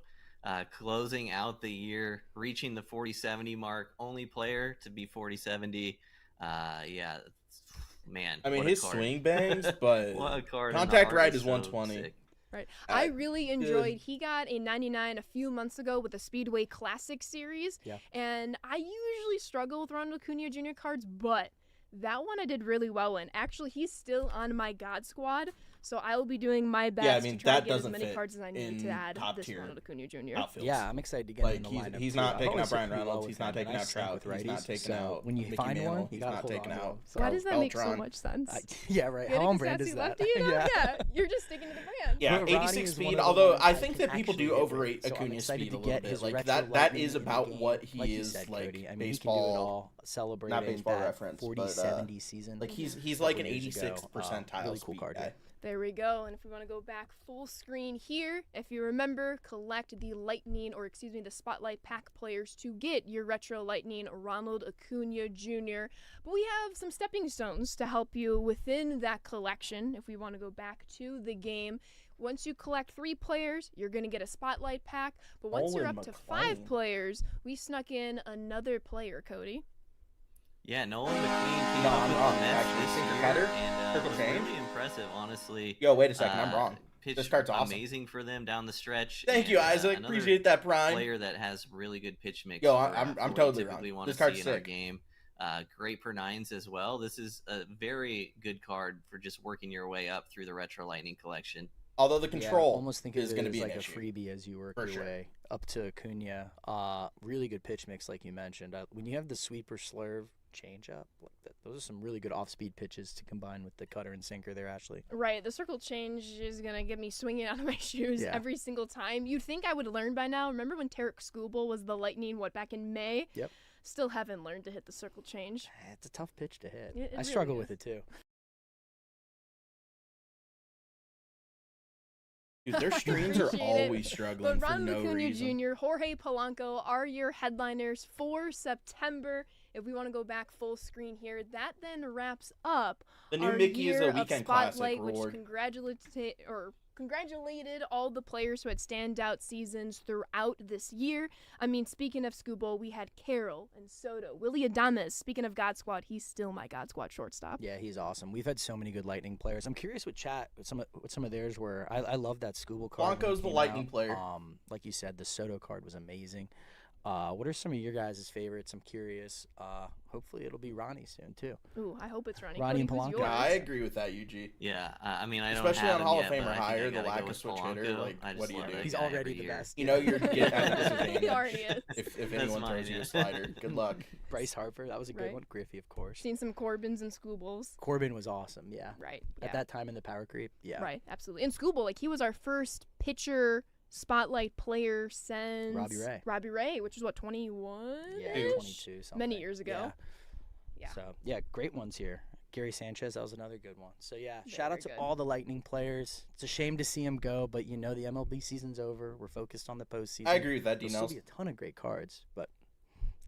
closing out the year, reaching the 40-70 mark, only player to be 40-70. Yeah, man. I mean, what a his card. swing bangs, but What a card. and the contact art right is so 120. sick. Right. I- I really enjoyed. He got a 99 a few months ago with the Speedway Classic series. Yeah. And I usually struggle with Ronald Acuna Jr. cards, but that one I did really well in. Actually, he's still on my God squad, so I will be doing my best I mean, to try that to get as doesn't many fit cards as I need in to add top this tier Ronald Acuna Jr. Outfields. Yeah, I'm excited to get him in Like, the he's- lineup. he's too. not I've picking always out Brian hit pretty Reynolds, well he's with not him, taking and I out stink Trout, with he's not righties, taking so out when you Mickey find Mantle, one, you he's gotta not hold on taking to out him. So. Why does that make so Beltran. much sense? Yeah, right. Good, How on because brand sassy is that? lefty, you know? Yeah, you're just sticking to the brand. Yeah, But Ronnie 86 is one speed. of the Although ones I that think can that people actually do hit overrate right. So I'm Acuna's excited speed a to little get bit. his Like retro that Lightning is in the about game. what he Like you is said, like Cody. I mean, baseball. he can do it all. Celebrating baseball that reference, but, 40-70 season. Like he's like an couple years ago. 86 percentile Really cool speed card. guy. There we go. And if we want to go back full screen here, if you remember, collect the Lightning, or excuse me, the Spotlight Pack players to get your Retro Lightning Ronald Acuna Jr. But we have some stepping stones to help you within that collection. If we want to go back to the game, Once you collect 3 players, you're going to get a spotlight pack. But once you're Olin up to 5 McClain. players, we snuck in another player, Cody. Yeah, Nolan McLean came No, up I'm with wrong, the Mets actually. this Sinker year, cutter, and triple was change. really impressive, honestly. Yo, wait a second, I'm wrong. Pitched This card's awesome. amazing for them down the stretch. Thank you, and, Isaac. another Appreciate that, Prime. player that has really good pitch mix. Yo, for, I'm for what totally we typically wrong. want This to card's see in our sick. game. Great per 9s as well. This is a very good card for just working your way up through the Retro Lightning collection. Although the Yeah, control almost think is of going it to as be like an a issue. freebie as you work For your sure. way up to Acuna. Really good pitch mix, like you mentioned. When you have the sweeper, slurve, changeup, like that, those are some really good off-speed pitches to combine with the cutter and sinker there, Ashley. Right, the circle change is going to get me swinging out of my shoes Yeah. every single time. You'd think I would learn by now. Remember when Tarek Skubal was the Lightning, back in May? Yep. Still haven't learned to hit the circle change. It's a tough pitch to hit. It I really struggle is. with it too. Dude, their streams are Appreciate it. always struggling But for Ron no Acuna reason. Jr., Jorge Polanco are your headliners for September. If we want to go back full screen here, that then wraps up The new our Mickey is year a of weekend classic Spotlight, which reward. congratulated all the players who had standout seasons throughout this year. I mean, speaking of Scooble, we had Carroll and Soto, Willie Adames. Speaking of God Squad, he's still my God Squad shortstop. Yeah, he's awesome. We've had so many good Lightning players. I'm curious what some of theirs were. I love that Scooble card. when it Blanco's the came Lightning out. player. Like you said, the Soto card was amazing. What are some of your guys' favorites? I'm curious. Hopefully it'll be Ronnie soon too. Ooh, I hope it's Ronnie. Ronnie Cody, and who's Polanco. Yeah, I yours? agree with that, UG. Yeah, I mean, I don't Especially have on him Hall of yet, Fame but or I think higher, I the gotta lack go of with switch Polanco. hitter, like, I just what do you love do? that He's guy already every the year. best. You know you're getting at this He advantage already is. if That's anyone mine, throws you yeah. a slider. Good luck. Bryce Harper, that was a good Right. one. Griffey, of course. Seen some Corbins and Scoobles. Corbin was awesome. Yeah. Right. At that time in the power creep. Yeah. Right, absolutely. And Scooble, like he was our first pitcher spotlight player since Robbie Ray. which was what, 21? Yeah. Dude. 22 something. Many years ago. Yeah. So yeah, great ones here. Gary Sanchez, that was another good one. So yeah, shout Very out to good. all the Lightning players. It's a shame to see them go, but you know the MLB season's over. We're focused on the postseason. I agree with that, There'll still D-Nels. be a ton of great cards, but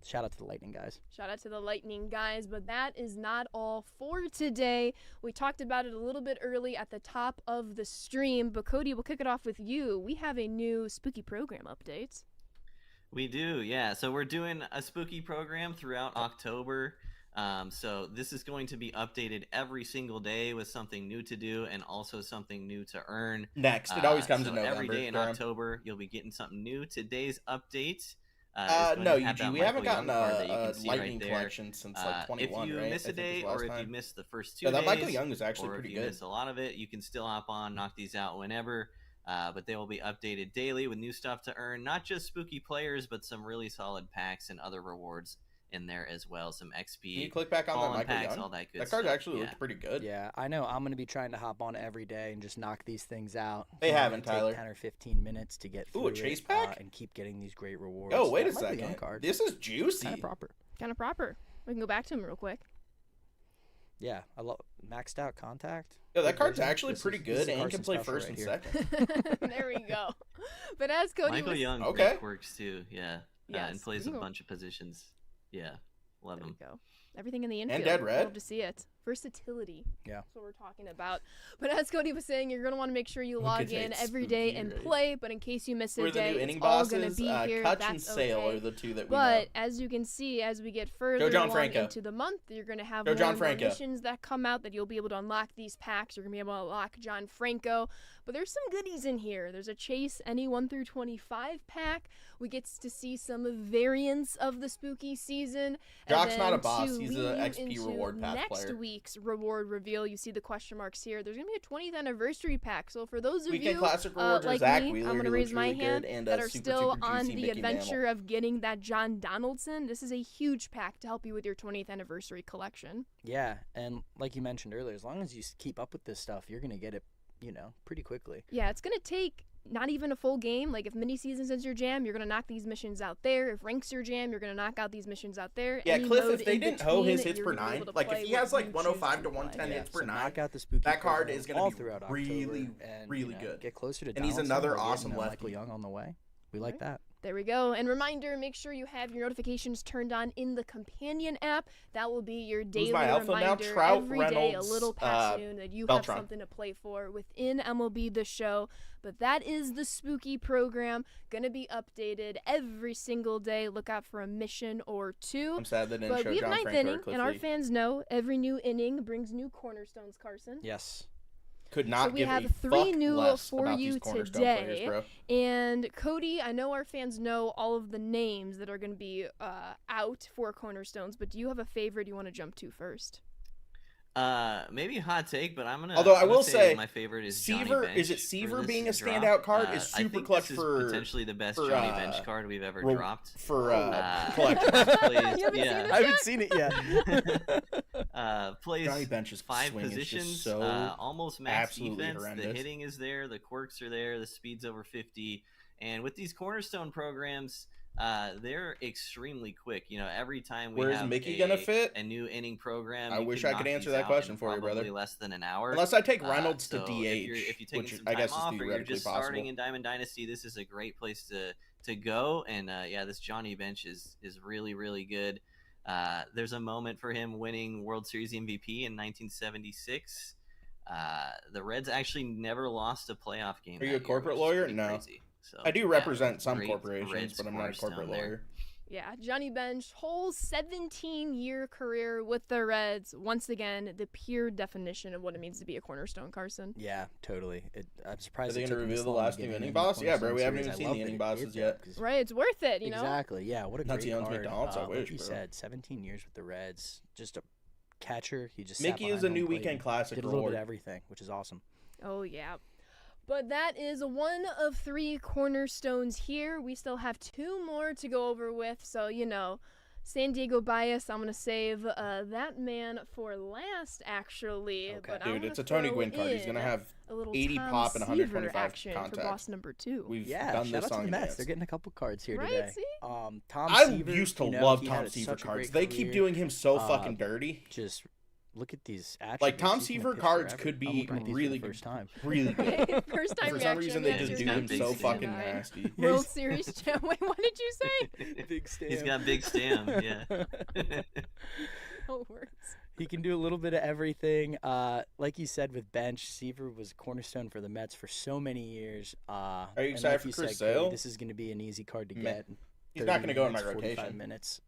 shout out to the Lightning guys. Shout out to the Lightning guys, but that is not all for today. We talked about it a little bit early at the top of the stream, but Cody, we'll kick it off with you. We have a new spooky program update. We do, yeah. So we're doing a spooky program throughout October. So this is going to be updated every single day with something new to do and also something new to earn. Next. It always comes so in November. every day in Graham. October, you'll be getting something new. Today's update. Is going No, to have UG, that we haven't Michael gotten Young card that you a can see Lightning right there. collection since like 21, If you right? miss I a think was day the last or if you time. miss the first 2 Yeah, that days, Michael Young is actually or pretty if you good. miss a lot of it, you can still hop on, knock these out whenever. But they will be updated daily with new stuff to earn, not just spooky players, but some really solid packs and other rewards in there as well. Some XP, Can you click back on that fallen Michael packs, Young? all that good That card stuff. actually Yeah. looked pretty good. Yeah, I know. I'm gonna be trying to hop on every day and just knock these things out. They It's only haven't, gonna take Tyler. 10 or 15 minutes to get through Ooh, a chase it, pack? and keep getting these great rewards. Oh, wait a That Michael Young second. card. This is juicy. Kind of proper. Kind of proper. We can go back to him real quick. Yeah, I love maxed out contact. Yo, that Good card's version. actually This pretty is- this is good a and Carson can play special first right and here. second. There we go. But as Cody Michael was Young Okay. works too, yeah. Yes, And plays we a can go- bunch of positions. Yeah, love There we him. go. Everything in the infield. Dead Red. Love to see it. Versatility. Yeah. That's what we're talking about. But as Cody was saying, you're going to want to make sure you Look log at in that every day spooky, and right? play. But in case you miss a We're the day, new inning it's all going to bosses. be here. Kutch That's and Sale okay. are the two that we But know. as you can see, as we get further John along Franco. into the month, you're going to have Go more John and more Franco. missions that come out that you'll be able to unlock these packs. You're going to be able to unlock John Franco. But there's some goodies in here. There's a Chase any 1 through 25 pack. We get to see some variants of the spooky season. Jock's and not a then boss. to He's lead a you XP into reward path next player. week's reward reveal, you see the question marks here. There's going to be a 20th anniversary pack. So for those of Weekend you Classic rewards are like Zach me, Wheeler, I'm going to who raise looks my really hand, good, and that a are super, still super on juicy the Mickey adventure of getting that John Donaldson. This is a huge pack to help you with your 20th anniversary collection. Yeah, and like you mentioned earlier, as long as you keep up with this stuff, you're gonna get it, pretty quickly. Yeah, it's going to take not even a full game. Like if mini seasons is your jam, you're going to knock these missions out there. If ranks your jam, you're going to knock out these missions out there. Yeah, Any Cliff, mode if they in didn't hoe between, his hits you're per gonna be 9, able to like play if he what has like you 105 choose to play. 110 hits per so 9, knock out the spooky that card program is gonna all be throughout really, October and, really good. Get closer to And he's Donaldson another by getting awesome Michael lefty. Young on the way. We like Right. that. There we go. And reminder, make sure you have your notifications turned on in the companion app. That will be your daily my alpha now? reminder Trout, every day, a Reynolds, little past noon, that you Beltran. have something to play for within MLB The Show. But that is the spooky program. Going to be updated every single day. Look out for a mission or two. I'm sad they didn't But show we have John ninth Franco or inning, Cliff and our Lee. fans know every new inning brings new cornerstones, Carson. Yes. Could not So we give have a 3 fuck new less for about you these cornerstone today. players, bro. And Cody, I know our fans know all of the names that are going to be out for cornerstones, but do you have a favorite you want to jump to first? Maybe a hot take, but I'm gonna. Although I I'm gonna will say, my favorite is Johnny Seaver. Bench Is it for Seaver this being a drop. standout card? Is I super think clutch this for is potentially the best for, Johnny Bench card we've ever dropped. for Uh, collectors. Plays, You haven't seen yeah, it? I haven't seen it yet. plays Johnny Bench's 5 swing is positions, just so almost max absolutely defense. horrendous. The hitting is there, the quirks are there, the speed's over 50, and with these cornerstone programs, they're extremely quick. You know, every time we Where's have Mickey gonna fit? a new inning program, I you wish can I could knock answer these that out question in for you, brother. probably less than an hour. Unless I take Reynolds to So DH, if you're taking which some I time guess is off, or you're theoretically just possible. starting in Diamond Dynasty, this is a great place to go. And yeah, this Johnny Bench is really, really good. There's a moment for him winning World Series MVP in 1976. The Reds actually never lost a playoff game. Are you that a year, corporate which is lawyer? pretty No. crazy. So, I do yeah, represent some great corporations, Reds but I'm not a corporate cornerstone there. lawyer. Yeah, Johnny Bench, whole 17-year career with the Reds. Once again, the pure definition of what it means to be a cornerstone, Carson. Yeah, totally. I'm Are surprised they it going to took them reveal this the long to last get new in inning any boss? Yeah, bro, we haven't cornerstone even seen series. the I inning love that bosses it did yet. that, 'cause- Right, it's worth it, you know? Exactly. Yeah, what a Nuts he great owns card. McDonald's, I Like wish, you bro. said, 17 years with the Reds. Just a catcher. He just Mickey sat is a behind new home plate weekend and classic did a little bit reward. of everything, which is awesome. Oh, yeah. But that is one of 3 cornerstones here. We still have 2 more to go over with. So, you know, San Diego bias, I'm going to save that man for last, actually. Okay. But I'm Dude, gonna it's a Tony throw Gwynn card. He's going to in have a little 80 Tom pop and Seaver 125 action contact. for boss number 2. We've Yeah, done shout this out to song the in Mets. advance. They're getting a couple cards here Right, today. see? Tom I Seaver, used to you know, love he Tom had Seaver such a cards. great They keep career. doing him so fucking dirty. Just look at these attributes. Like, Tom He's gonna Seaver pitch cards forever. could I'm be looking at these for really the first time. Really good. Right? First time For reaction. some reason, they yes, just here's do Tom him big so Seaver. stamp. fucking Right. nasty. World Series champ. Wait, what did you say? Big stamp. He's got big stam, yeah. Oh, words. He can do a little bit of everything. Like you said with Bench, Seaver was a cornerstone for the Mets for so many years. Are you and excited like for you Chris said, Cody, Sale? This is going to be an easy card to Meh. get. He's not 30 gonna go in my minutes, 45 rotation. minutes,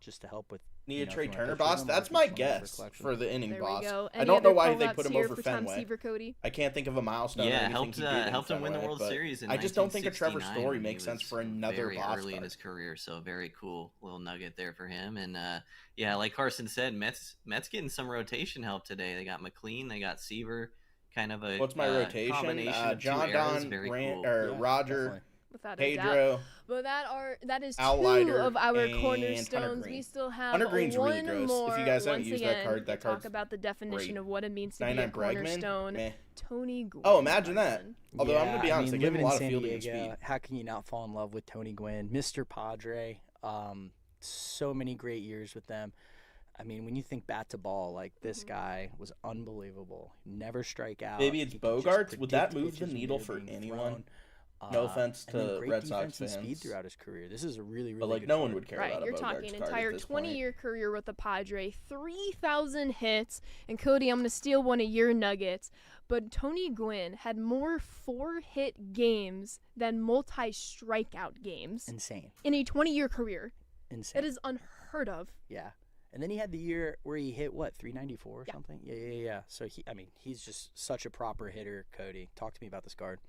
just to help with. Need you a know, Trey if you wanna Turner pitch with boss? him or That's if you my just wanna have guess collection. for the inning There boss. we go. I Any don't know other why they pull-ups put him here over for Tom Fenway. Seaver, Cody? I can't think of a milestone. or Yeah, anything helped he did in helped him win the Fenway, World but Series in I just don't think a Trevor 1969 Story when he makes sense was for another very boss early in card. his career. So very cool little nugget there for him. And yeah, like Carson said, Mets getting some rotation help today. They got McLean, they got Seaver, kind of a What's my rotation? combination of John two eras. Don, Very Rand, cool. or Yeah, Roger, definitely. Without a doubt. Pedro. But that is Al 2 Leiter of our and Hunter cornerstones. Green. We still have Hunter Green's really one gross. If more. you guys haven't once used that again, card, that to talk card's about the definition great. of what it means to be a 99 Bregman? cornerstone. Meh. Tony Gwynn. Oh, imagine that. Carson. Although I'm gonna be honest, I mean, they give him living a lot in of San fielding and Diego, speed. how can you not fall in love with Tony Gwynn, Mr. Padre? So many great years with them. I mean, when you think bat to ball, like this guy was unbelievable. Never strike out. Maybe it's He could just Bogarts. Would that predict move the pitches when needle they're for being anyone? thrown. No offense and then to great Red Sox defense and speed fans. throughout his career. This is a really, really But like good no one card. would care Right, about a you're Bogarts talking card entire at this point. 20-year career with the Padre, 3,000 hits. And Cody, I'm going to steal one of your nuggets. But Tony Gwynn had more 4-hit games than multi-strikeout games Insane. in a 20-year career. Insane. It is unheard of. Yeah. And then he had the year where he hit, what, 394 or Yeah. something? Yeah. So, he's just such a proper hitter, Cody. Talk to me about this card.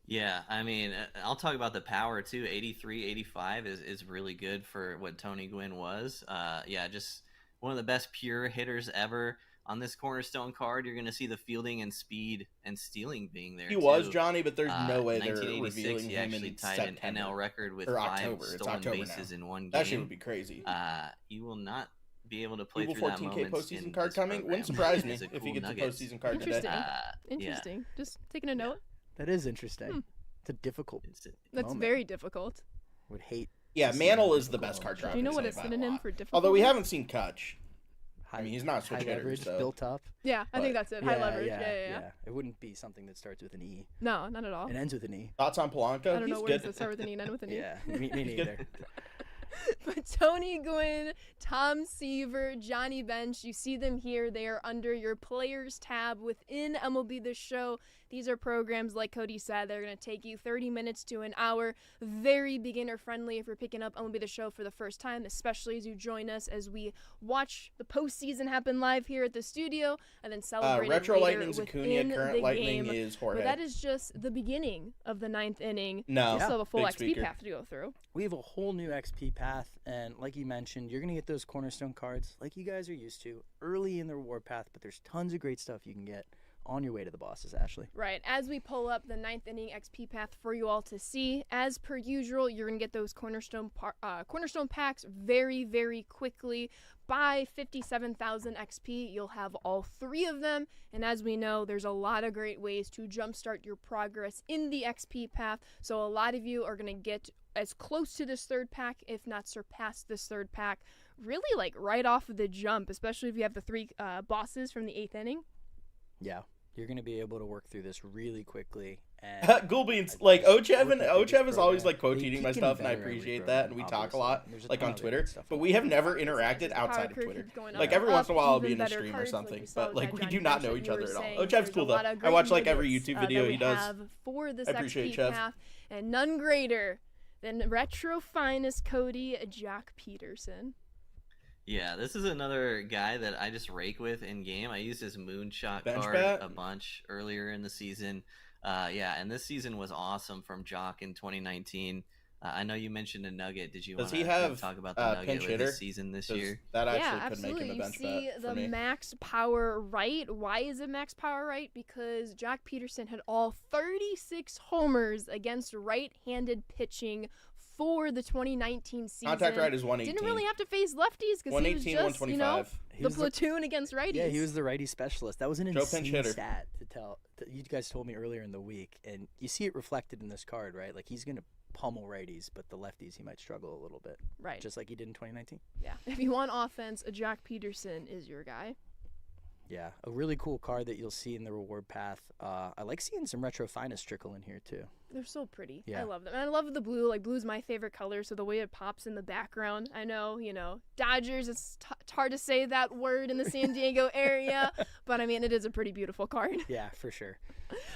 Yeah, I mean, I'll talk about the power too. 83, 85 is really good for what Tony Gwynn was. Yeah, just one of the best pure hitters ever. On this cornerstone card, you're going to see the fielding and speed and stealing being there. He too. was Johnny, but there's no way they're 1986, revealing he him actually in tied September. an NL record with Or 5 October. It's stolen October bases now. in one game. That shit would be crazy. You will not be able to play Evil through that 14K moment. postseason in card this coming. program. Wouldn't surprise me It's a if he cool gets a nugget. postseason card Interesting. today. Yeah. Interesting. Just taking a note. That is interesting. It's a difficult That's moment. very difficult. Would hate. Yeah, to see Mantle him is the best card go drop. Do you know what a by synonym lot. for difficult Although we is? haven't seen Kutch. high, I mean, he's not a switch high hitter, leverage so. built up. Yeah, I think But- that's it. High leverage. Yeah. It wouldn't be something that starts with an E No, not at all. and ends with an E. Thoughts on Polanco? I don't He's know where good. does it start with an E and end with an E. Yeah, me neither. But Tony Gwynn, Tom Seaver, Johnny Bench, you see them here. They are under your players tab within MLB The Show. These are programs, like Cody said, they're going to take you 30 minutes to an hour. Very beginner friendly if you're picking up MLB The Show for the first time, especially as you join us as we watch the postseason happen live here at the studio and then celebrate it Retro later Lightning's within Acuna, current the Lightning game. is Jorge. But that is just the beginning of the ninth inning. No, We still have a full big XP speaker. path to go through. We have a whole new XP path, and like you mentioned, you're going to get those cornerstone cards like you guys are used to early in the reward path, but there's tons of great stuff you can get on your way to the bosses, Ashley. Right. As we pull up the ninth inning XP path for you all to see, as per usual, you're going to get those cornerstone packs very, very quickly. By 57,000 XP, you'll have all 3 of them. And as we know, there's a lot of great ways to jumpstart your progress in the XP path. So a lot of you are going to get as close to this third pack, if not surpass this third pack, really like right off of the jump, especially if you have the 3 bosses from the 8th inning. Yeah, you're going to be able to work through this really quickly. And Gulbeans, like Ochev and working through this Ochev is always program. like quote They tweeting keep my getting stuff, and I better every appreciate program, that, and we talk a obviously. lot, There's a like ton on of Twitter, great stuff but on we there. have never The interacted power outside of curve Twitter. keeps going Like up, every once in a while, I'll even be in a better stream or cards, like something, we saw but with like that we do Johnny not Bench know that each you other were at all. saying. Ochev's There's cool a though. lot of I watch great like every nuggets, YouTube that video we he does. have for this I appreciate XP Chev. path, and none greater than retro finest Cody Jack Peterson. Yeah, this is another guy that I just rake with in game. I used his moonshot Bench card bat? a bunch earlier in the season. And this season was awesome from Jock in 2019. I know you mentioned a nugget. Did you Does want he to have, talk about the nugget pinch with hitter? his season this 'Cause year? that Yeah, actually could absolutely. make him a You bench see bet the for me. max power right. Why is it max power right? Because Jack Peterson had all 36 homers against right-handed pitching for the 2019 season. Contact right is 118. Didn't really have to face lefties because he was 118, just, 125. He the was platoon against righties. Yeah, he was the righty specialist. That was an Joe pinch insane hitter. stat to tell. You guys told me earlier in the week, and you see it reflected in this card, right? Like he's gonna pummel righties, but the lefties he might struggle a little bit, right. just like he did in 2019. Yeah. If you want offense, a Jack Peterson is your guy. Yeah, a really cool card that you'll see in the reward path. I like seeing some retro finest trickle in here too. They're so pretty. Yeah. I love them. And I love the blue. Like, blue's my favorite color, so the way it pops in the background. I know, Dodgers, it's hard to say that word in the San Diego area, but I mean, it is a pretty beautiful card. Yeah, for sure.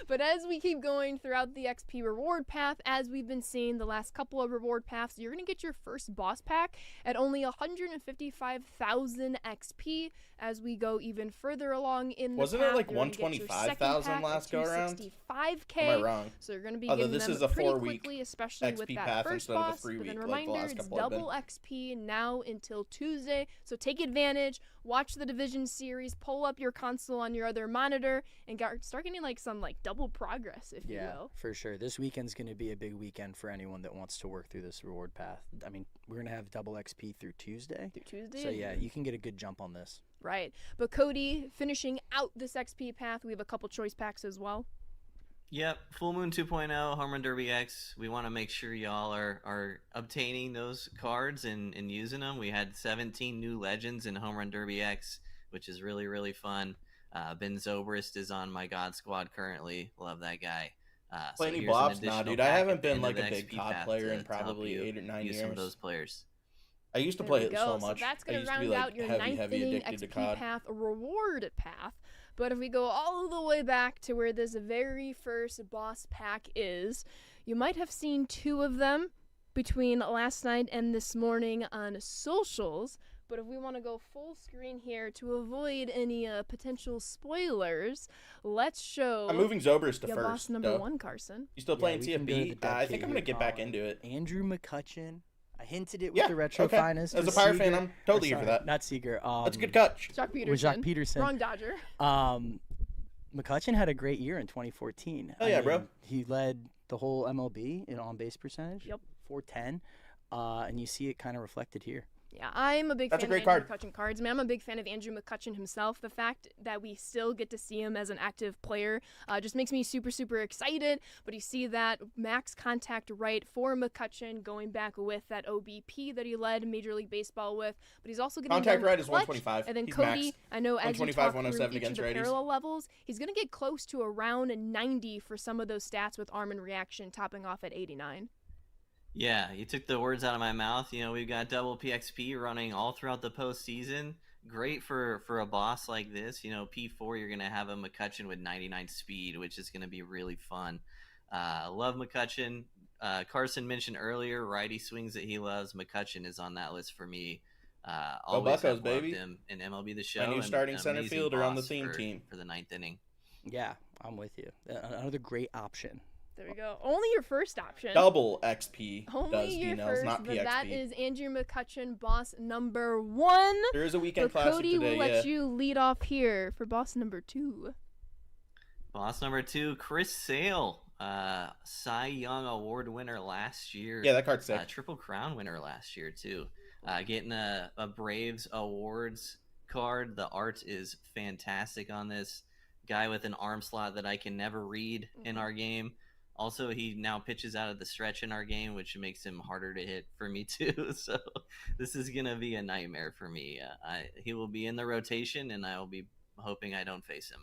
But as we keep going throughout the XP reward path, as we've been seeing the last couple of reward paths, you're going to get your first boss pack at only 155,000 XP. As we go even further along in the Wasn't it path, like you're gonna get your 125,000 second pack last at go around? 265K. Am I wrong? So you're going to be Although getting this them is a pretty 4-week quickly, especially with XP that path first instead of a boss. But 3-week then like the reminder, last it's couple have been. double XP now until Tuesday. So take advantage, watch the Division Series, pull up your console on your other monitor, and start getting like some like double progress, if you Yeah, will. for sure. This weekend's going to be a big weekend for anyone that wants to work through this reward path. I mean, we're going to have double XP through Tuesday. Through Tuesday. So yeah, you can get a good jump on this. Right. But Cody, finishing out this XP path, we have a couple choice packs as well. Yep, Full Moon 2.0, Home Run Derby X. We want to make sure y'all are obtaining those cards and using them. We had 17 new legends in Home Run Derby X, which is really, really fun. Ben Zobrist is on my God Squad currently. Love that guy. Play any here's an blobs? Nah, additional dude. I pack haven't at the been end like of a the big XP COD path player to in help probably you 8 or 9 use some of years. those players. I used to There play we it go. so much. That's I going to used to be round like out your heavy, ninth heavy inning addicted to XP COD. path reward path. But if we go all the way back to where this very first boss pack is, you might have seen 2 of them between last night and this morning on socials. But if we want to go full screen here to avoid any potential spoilers, let's show I'm moving Zobrist to your first. boss number though. 1, Carson. You still Yeah, playing we can go to CFB? the I think I'm gonna dedicated get back column. into it. Andrew McCutcheon. I hinted it with Yeah, the retro okay. finest. As with a Pirate fan, Seager. I'm totally Or here for sorry, that. Not Seager. That's a good cut. Jacques Peterson. With Jacques Peterson. Wrong Dodger. McCutcheon had a great year in 2014. Oh, yeah, bro. He led the whole MLB in on-base percentage. Yep. 410. And you see it kind of reflected here. Yeah, I'm a big That's a fan great of Andrew card. McCutchen cards. I mean, I'm a big fan of Andrew McCutchen himself. The fact that we still get to see him as an active player just makes me super, super excited. But you see that max contact right for McCutchen going back with that OBP that he led Major League Baseball with. But he's also getting Contact done right with is clutch. 125. And then He's Cody, maxed. I know as you 125, talk through 107 each of against the righties. parallel levels, he's going to get close to around 90 for some of those stats with arm and reaction, topping off at 89. Yeah, you took the words out of my mouth. You know, we've got double PXP running all throughout the postseason. Great for a boss like this. You know, P4, you're going to have a McCutchen with 99 speed, which is going to be really fun. Love McCutchen. Carson mentioned earlier righty swings that he loves. McCutchen is on that list for me. Always Buccos, have loved baby. him in MLB the Show. My new and starting an center amazing fielder on the boss theme for, team. for the ninth inning. Yeah, I'm with you. Another great option. There we go. Only your first option. Double XP does Only your D-Nails, first, not but PXP. that is Andrew McCutchen, boss number 1. There is a weekend But classic Cody today, will let you lead off here for boss number 2. Boss number 2, Chris Sale. Cy Young Award winner last year. Yeah, that card's sick. Triple Crown winner last year, too. Getting a Braves Awards card. The art is fantastic on this. Guy with an arm slot that I can never read in our game. Also, he now pitches out of the stretch in our game, which makes him harder to hit for me, too. So this is going to be a nightmare for me. He will be in the rotation, and I will be hoping I don't face him.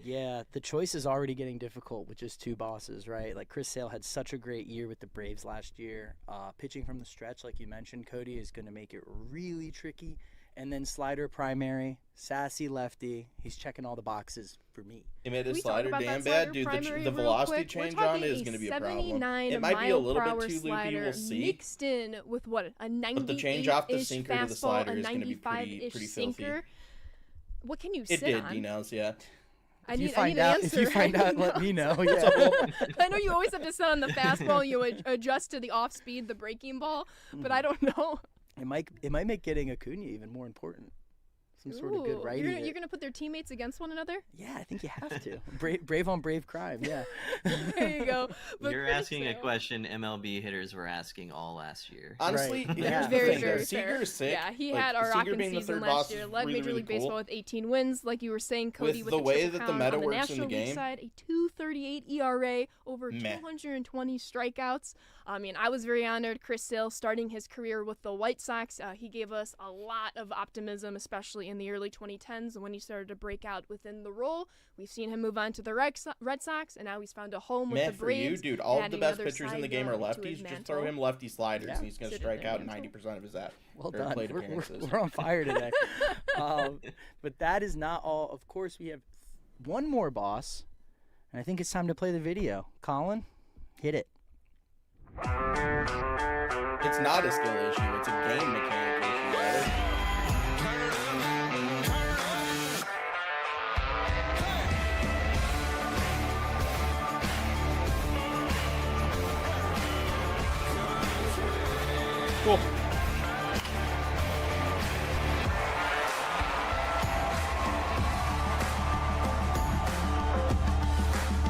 Yeah, the choice is already getting difficult with just 2 bosses, right? Like Chris Sale had such a great year with the Braves last year. Pitching from the stretch, like you mentioned, Cody, is going to make it really tricky. And then slider primary, sassy lefty. He's checking all the boxes for me. He made Can his we talk slider about damn that bad, slider dude. primary The real velocity quick? We're change on talking it is going to be a problem. 79 It might be a little mile per bit too loopy. slider We'll see. mixed in with what, a 98-ish the change off the sinker to the fastball, slider a is gonna be 95-ish pretty filthy. sinker. What can you It sit did, on? D-Nails, yeah. I If need, you find I out, need an if you answer. find I out, need let an me know. answer. Yeah. I know you always have to sit on the fastball. You adjust to the off speed, the breaking ball, but I don't know. It might make getting Acuna even more important. Some sort of good Ooh, righty. You're gonna put their teammates against one another? Yeah, I think you have to. Brave on brave crime. Yeah. There you go. But You're Chris asking a Sale- question MLB hitters were asking all last year. Honestly, Right. here's Yeah. the Very, thing. very though. fair. Seager is sick. Yeah, he Like, had our Seager rockin' being the season third last boss year. is Led really, Major really League cool. Baseball with 18 wins, like you were saying, Cody, With with the way Triple that the Crown meta on the works in the National League game. side, a 238 ERA, over Meh. 220 strikeouts. I mean, I was very honored. Chris Sale starting his career with the White Sox. He gave us a lot of optimism, especially in the early 2010s when he started to break out within the role. We've seen him move on to the Red Sox, and now he's found a home with Meh the for you, Braves. dude. All of the adding best another pitchers in the Cy game are Young to his lefties. Just mantle. throw him lefty sliders, Yeah. and he's going to Sit in strike their out mantle. 90% of his Well or done. plate We're, appearances. we're on fire today. But that is not all. Of course, we have one more boss, and I think it's time to play the video. Colin, hit it. It's not a skill issue. It's a game mechanic issue, right? Cool.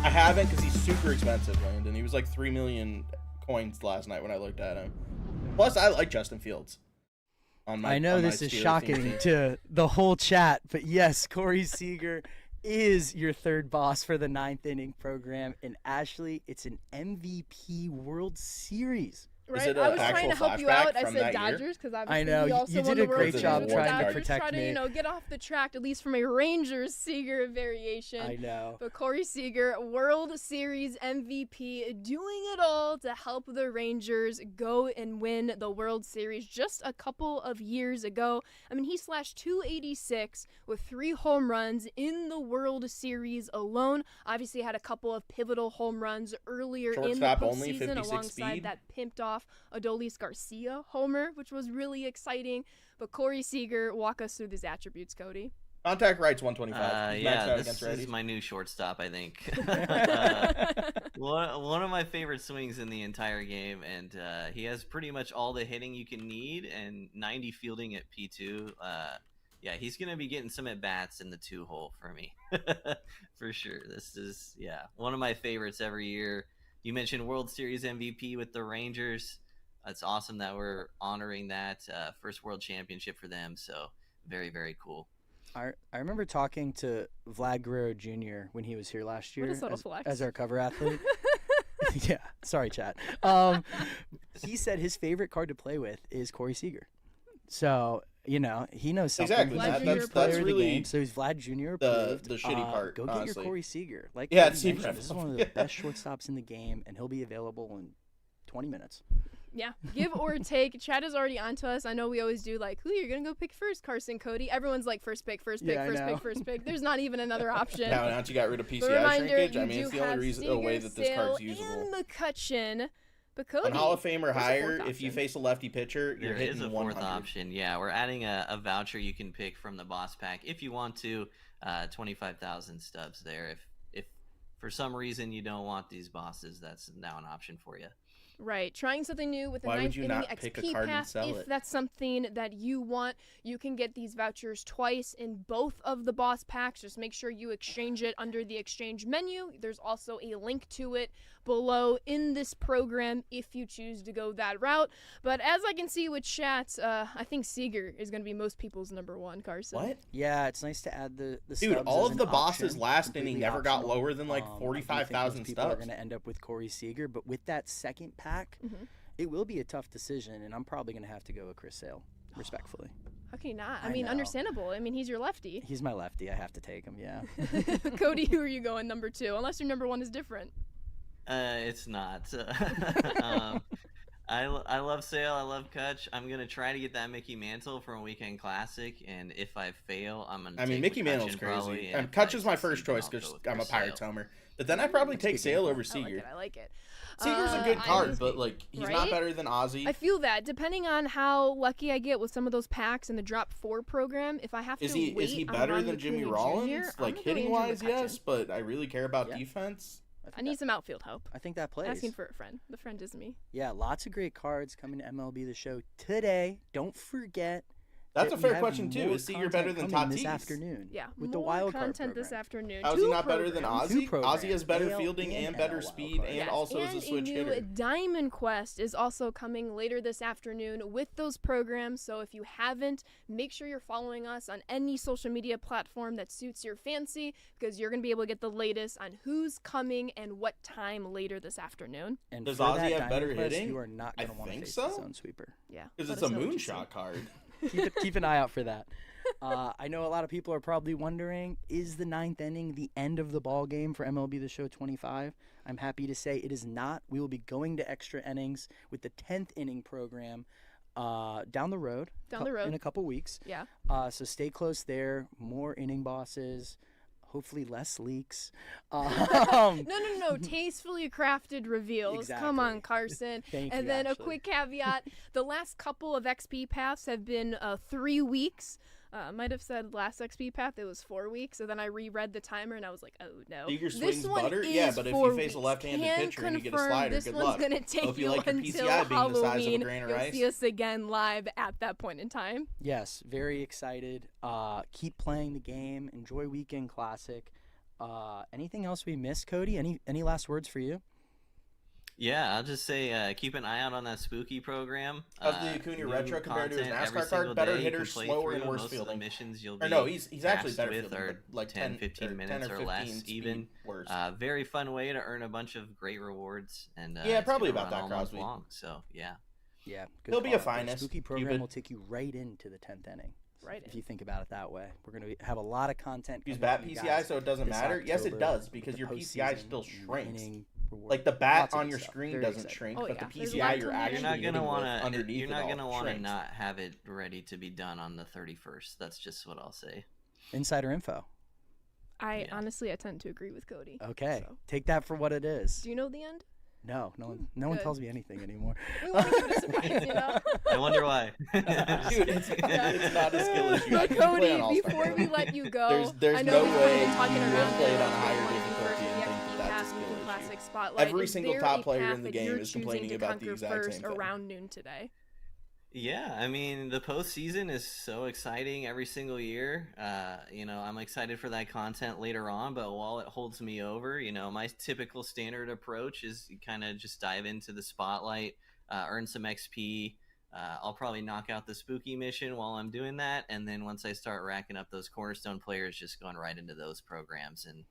I haven't because he's super expensive, Landon. He was like 3 million coins last night when I looked at him. Plus, I like Justin Fields. I know this is Steelers shocking team. to the whole chat, but yes, Corey Seager is your third boss for the 9th inning program. And Ashley, it's an MVP World Series. Right? it I an was trying to actual help you flashback out. I from said that year? Dodgers because I know, he also you won did the a World great Series job with the trying to Dodgers. protect Try to, me. get off the track at least from a Rangers Seager variation. I know. But Corey Seager, World Series MVP, doing it all to help the Rangers go and win the World Series just a couple of years ago. I mean, he slashed 286 with 3 home runs in the World Series alone. Obviously, had a couple of pivotal home runs earlier in the Shortstop only, postseason 56 alongside speed. that pimped off Adolis Garcia homer, which was really exciting. But Corey Seager, walk us through these attributes, Cody. Contact rights 125. He's maxed Yeah, out this against is righties. my new shortstop, I think. One of my favorite swings in the entire game, and he has pretty much all the hitting you can need and 90 fielding at P2. Yeah, he's going to be getting some at-bats in the 2-hole for me. For sure. This is, one of my favorites every year. You mentioned World Series MVP with the Rangers. it's awesome that we're honoring that first world championship for them. So very, very cool. I remember talking to Vlad Guerrero Jr. when he was here last year What a subtle flex. as our cover athlete. Yeah, sorry, chat. He said his favorite card to play with is Corey Seager. So, he knows something. Exactly. Vlad Jr. He's a player That's of the really game. So he's Vlad Jr. the approved. shitty part, Go get honestly. your Corey Seager. Like Yeah, Cody it's mentioned, super this is one of the yeah. best shortstops in the game, and he'll be available in 20 minutes. Yeah, give or take. Chad is already onto us. I know we always do like, who you're gonna go pick first, Carson, Cody. Everyone's like first pick, first pick, Yeah, I first know. pick, first pick. There's not even another option. Now that you got rid of But PCI reminder, shrinkage, you I mean, it's do the have only Seager, way that this card's Sale, usable. and McCutcheon. But Cody, On Hall of Fame or there's a higher, fourth if you option. face a lefty pitcher, you're There hitting is a 100. fourth option. Yeah, we're adding a voucher you can pick from the boss pack if you want to. 25,000 stubs there. If for some reason you don't want these bosses, that's now an option for you. Right, trying something new with the Why would ninth you inning not pick a XP card and pass. sell If it? that's something that you want, you can get these vouchers twice in both of the boss packs. Just make sure you exchange it under the exchange menu. There's also a link to it below in this program if you choose to go that route. But as I can see with chat, I think Seager is going to be most people's number one, Carson. What? Yeah, it's nice to add the Dude, stubs all as of an the bosses option, last inning completely never got optional. lower than like I do think 45,000 most people are stubs. going to end up with Corey Seager, but with that second pack, Mhm. it will be a tough decision, and I'm probably going to have to go with Chris Sale, respectfully. How can you not? I I mean, know. understandable. I mean, he's your lefty. He's my lefty. I have to take him, yeah. Cody, who are you going number two? Unless your number one is different. It's not. I love Sale. I love Kutch. I'm gonna try to get that Mickey Mantle from a Weekend Classic, and if I fail, I'm gonna. I mean, take Mickey McCutcheon Mantle's probably, crazy. and And if Kutch I is my first succeed, choice I'll go because with I'm a Chris Pirates Sale. homer. But then I'd probably That's a take good Sale game over I like Seager. it. I like it. Seager's a good I- card, but like he's not Right? better than Ozzy. I feel that depending on how lucky I get with some of those packs in the drop 4 program, if I have Is to he wait is he on better Ron than Jimmy Acuna Rollins? Jr., I'm Like gonna go hitting Andrew wise, McCutcheon. yes, but I really care about Yeah. defense. I need some outfield help. I think that plays. Asking for a friend. The friend is me. Yeah, lots of great cards coming to MLB The Show today. Don't forget. That's that a we fair have question too. more Is Seager content better than coming Tatis? this afternoon? Yeah, with more the wild card content this program. afternoon. How is he 2 not better than programs. Two Ozzy? programs, Ozzy has better AL fielding and and better NL speed, wild card. and Yes, also is a and switch new hitter. Diamond Quest is also coming later this afternoon with those programs. So if you haven't, make sure you're following us on any social media platform that suits your fancy, because you're going to be able to get the latest on who's coming and what time later this afternoon. And Does for Ozzy that have Diamond better Quest, hitting? You are not I going to want to think face so. the zone sweeper. Yeah, Because let it's a us know what you see. moonshot card. Keep an eye out for that. I know a lot of people are probably wondering, is the 9th inning the end of the ball game for MLB The Show 25? I'm happy to say it is not. We will be going to extra innings with the 10th inning program down the road. Down the road. In a couple weeks. Yeah. So stay close there. More inning bosses. Hopefully less leaks. No. Tastefully crafted reveals. Come on, Exactly. Carson. Thank And you, then a Ashley. quick caveat: the last couple of XP paths have been 3 weeks. Might have said last XP path it was 4 weeks, and then I reread the timer and I was like, oh no. Seager This swings one butter? is Yeah, but if 4 you face a weeks. left-handed Can pitcher and you get a confirm slider, this good one's luck. gonna take Hope you you like your until PCI being the size of a Halloween. grain of You'll rice. see us again live at that point in time. Yes, very excited. Keep playing the game. Enjoy Weekend Classic. Anything else we missed, Cody? Any last words for you? Yeah, I'll just say keep an eye out on that spooky program. How's the Acuna New retro compared to his content every NASCAR single card? Better day you can hitter, play slower, and through. worse Most of the fielding. missions you'll Or be no, he's actually tasked better with fielding, are but like 10, 10, 15 or minutes 10 or less 15 speed even. worse. Very fun way to earn a bunch of great rewards. And Yeah, it's probably gonna about run that, all month Crosby. long, so yeah. Yeah, He'll be a call. The finest, spooky program Cupid. will take you right into the 10th inning. Right If you think about it that way, we're going to have a lot of content. Use coming bat to you PCI guys so it doesn't this matter? Yes, it October does, with because the your PCI postseason still and shrinks. inning reward. Like the bat Lots of on good your stuff. screen Very doesn't excited. shrink, Oh, but yeah. the There's a PCI lot you're to actually You're not hitting gonna with want to. underneath You're not it gonna all want to shrinks. not have it ready to be done on the 31st. That's just what I'll say. Insider info. I Yeah. honestly I tend to agree with Cody. Okay, So. take that for what it is. Do you know the end? No one Good. tells me anything anymore. We want to keep it a surprise, you know? I wonder why. Dude, it's not a skill issue. But I can play Cody, on All-Star before we Game. let you go, There's I know no we've kind of way been talking you around played it. on a higher One thing difficulty first, and the think XP that's a Pass skill Weekend issue. Classic Spotlight. Every Is single there top a player path in the that game you're is choosing complaining to about the conquer exact first same thing. around noon today? Yeah, I mean the postseason is so exciting every single year. I'm excited for that content later on, but while it holds me over, my typical standard approach is kind of just dive into the spotlight, earn some XP. I'll probably knock out the spooky mission while I'm doing that, and then once I start racking up those cornerstone players, just going right into those programs and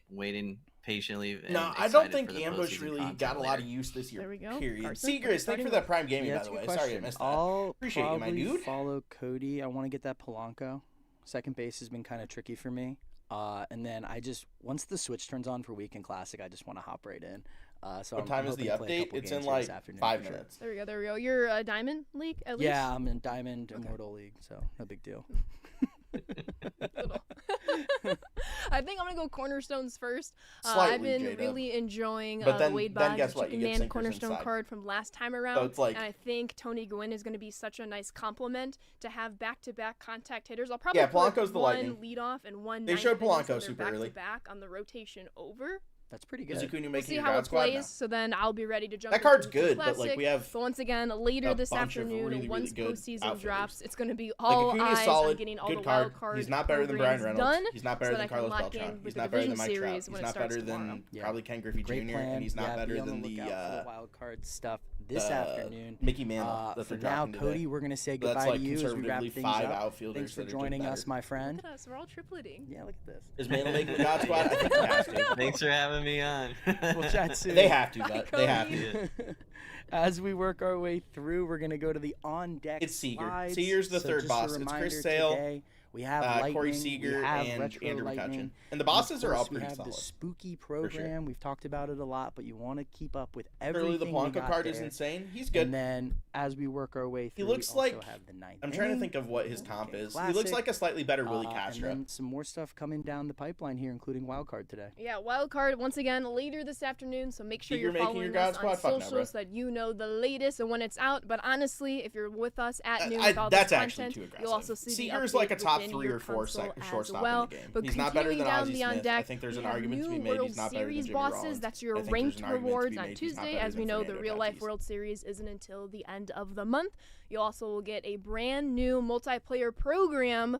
waiting patiently. And No, I don't excited think for the Ambush postseason really content got a lot later. of use this year. There we go. Period. Carson, Seagrace, thanks for that Prime Gaming, Yeah, by that's the a way. good Sorry I question. missed that. I'll Appreciate you, my probably dude. follow Cody. I want to get that Polanco. Second base has been kind of tricky for me. And then once the switch turns on for Weekend Classic, I just want to hop right in. So What time is the update? It's in like 5 minutes. There we go. There we go. You're a Diamond League at least. Yeah, I'm in Diamond Immortal League, so no big deal. I think I'm gonna go Cornerstones first. Slightly, I've been J-Dub. really enjoying But then- Wade then Boggs, guess the what? Chicken You get Man Sinkers Cornerstone inside. card from last time around. So it's like, and I think Tony Gwynn is going to be such a nice compliment to have back-to-back contact hitters. I'll probably Yeah, put Polanco's the one Lightning. leadoff and one They ninth showed inning, Polanco so they're super early. back-to-back on the rotation over. That's pretty is good. Acuna We'll making see your how God it squad plays. now? So then I'll be ready to jump. That card's into the good, but like Classic. we have So once again, later a this bunch of afternoon, really, once really good postseason outfielders. drops, it's going to be like all Acuna's eyes solid, on getting all good the card. wild card He's not better than Brian programs Reynolds. done, He's not so better that than I can Carlos lock in Beltran. with He's the not better than division Mike Trout. series He's when it not starts better tomorrow. than Yeah. probably Ken Griffey Jr. Great plan. And he's not Yeah, better be on than the the lookout for the wild card stuff this afternoon. Mickey Mantle that For they're now, dropping Cody, today. we're gonna say That's goodbye like to you as we wrap conservatively things 5 up. outfielders Thanks for that are just joining us, better. my friend. Look at us, we're all tripleting. Yeah, look at this. Is Mantle making the God squad? I think he has to. Thanks for having me on. We'll chat soon. They have to, Bye, but they have Cody. to. As we work our way through, we're going to go to the on-deck It's Seager. slides. Seager's the So third just a boss. It's reminder Chris Sale, today, we have Corey Lightning, Seager, we have and Retro Andrew Lightning. McCutcheon. And the of bosses are all course, pretty we have solid. the spooky program. We've talked about it a lot, but you want to keep up with everything. Early, the we Polanco got card is there. insane. He's good. And then as we work our way through, looks we also like- have the ninth I'm trying to inning, think of what his comp Weekend is. He looks Classic, like a slightly better Willie and Castro. then some more stuff coming down the pipeline here, including wild card today. Yeah, wild card once again later this afternoon. So make sure Seager you're making following your God us squad? on Fuck no, social bro. so that you know the latest and when it's out. But honestly, if you're with us at noon I- with all that's this actually content, too aggressive. you'll also see Seager's the like a update top within 3 your or 4 console as shortstop well. in the game. But He's not better than continuing down Ozzie the on Smith. deck, I think there's we an have argument to new be made. World He's not better than Series Jimmy bosses. Rollins. That's I your think there's ranked an argument to be rewards made on he's not Tuesday. better As we than know, the Fernando real life Tatis. World Series isn't until the end of the month. You also will get a brand new multiplayer program